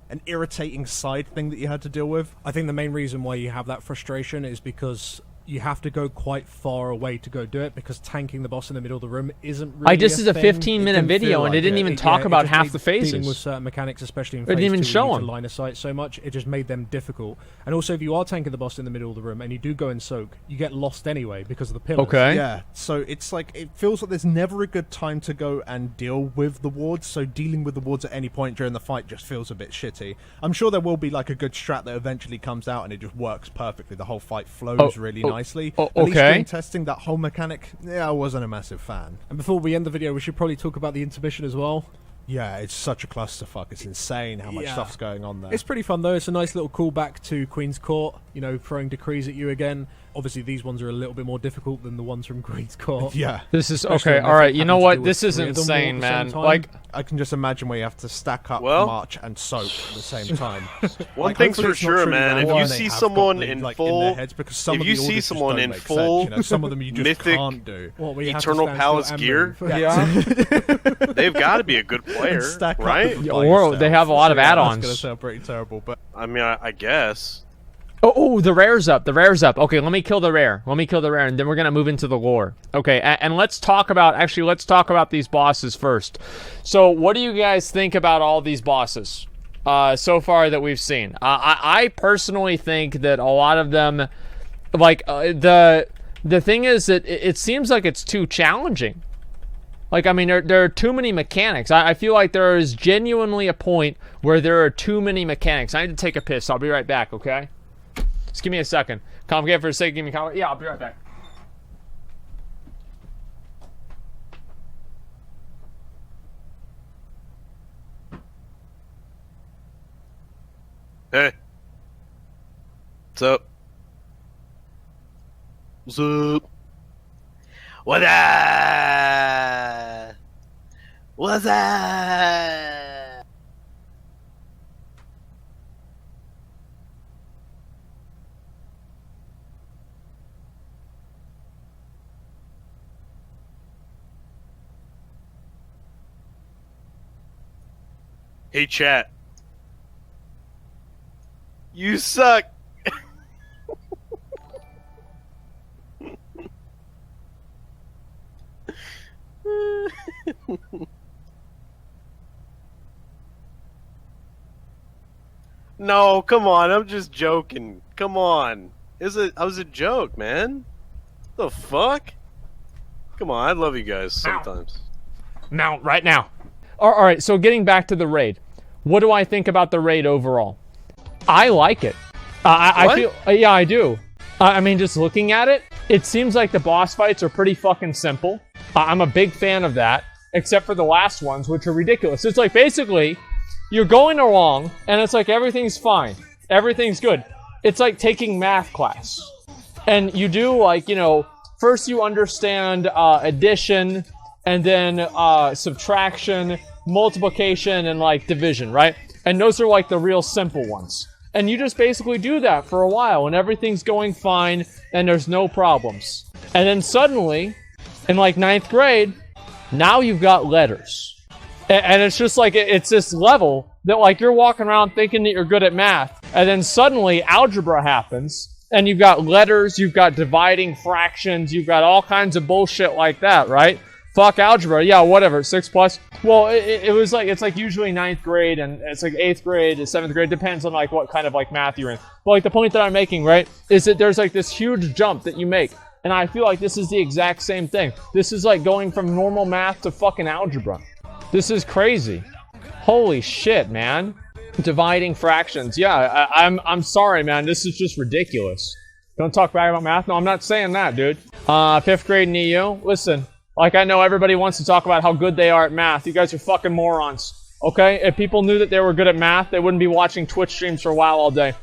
An irritating side thing that you had to deal with. I think the main reason why you have that frustration is because you have to go quite far away to go do it, because tanking the boss in the middle of the room isn't really this is a 15-minute video, and it didn't even talk about half the phases. Dealing with certain mechanics, especially in phase 2, didn't even show them line of sight so much, it just made them difficult. And also, if you are tanking the boss in the middle of the room and you do go and soak, you get lost anyway because of the pillars. Okay. Yeah, so it's like, it feels like there's never a good time to go and deal with the wards, so dealing with the wards at any point during the fight just feels a bit shitty. I'm sure there will be like a good strat that eventually comes out and it just works perfectly. The whole fight flows really nicely. During testing, that whole mechanic, I wasn't a massive fan. And before we end the video, we should probably talk about the intermission as well. Yeah, it's such a clusterfuck. It's insane how much stuff's going on there. It's pretty fun, though. It's a nice little callback to Queen's Court, you know, throwing decrees at you again. Obviously, these ones are a little bit more difficult than the ones from Queen's Court. Yeah. This is, okay, alright, you know what? This is insane, man. Like, I can just imagine where you have to stack up, march, and soak at the same time. One thing's for sure, man. If you see someone in full, some of them you just can't do. Eternal Palace gear, they've got to be a good player, right? Or they have a lot of add-ons. That's going to sound pretty terrible, but I mean, I guess. Oh, the rare's up. The rare's up. Okay, let me kill the rare. And then we're going to move into the lore. Okay, and let's talk about these bosses first. So, what do you guys think about all these bosses so far that we've seen? I personally think that a lot of them, like, the thing is that it seems like it's too challenging. Like, I mean, there are too many mechanics. I feel like there is genuinely a point where there are too many mechanics. I need to take a piss. I'll be right back, okay? Just give me a second. Complicate for a second. Give me a Yeah, I'll be right back. Hey. What's up? What's up? What up? What's up? Hey, chat. You suck. No, come on. I'm just joking. Come on. I was a joke, man. The fuck? Come on, I love you guys sometimes. Now, right now. All right, so getting back to the raid. What do I think about the raid overall? I like it. I feel, yeah, I do. I mean, just looking at it, it seems like the boss fights are pretty fucking simple. I'm a big fan of that, except for the last ones, which are ridiculous. It's like, basically, you're going along, and it's like everything's fine. Everything's good. It's like taking math class. And you do, like, you know, first you understand addition, and then subtraction, multiplication, and, like, division, right? And those are, like, the real simple ones. And you just basically do that for a while, and everything's going fine, and there's no problems. And then suddenly, in, like, 9th grade, now you've got letters. And it's just like, it's this level that, like, you're walking around thinking that you're good at math, and then suddenly algebra happens, and you've got letters, you've got dividing fractions, you've got all kinds of bullshit like that, right? Fuck algebra, yeah, whatever, 6+. Well, it was like, it's like usually 9th grade, and it's like 8th grade, 7th grade, depends on like what kind of like math you're in. But like the point that I'm making, right, is that there's like this huge jump that you make. And I feel like this is the exact same thing. This is like going from normal math to fucking algebra. This is crazy. Holy shit, man. Dividing fractions. Yeah, I'm sorry, man. This is just ridiculous. Don't talk bad about math. No, I'm not saying that, dude. 5th grade in EU. Listen. Like, I know everybody wants to talk about how good they are at math. You guys are fucking morons. Okay? If people knew that they were good at math, they wouldn't be watching Twitch streams for a while all day.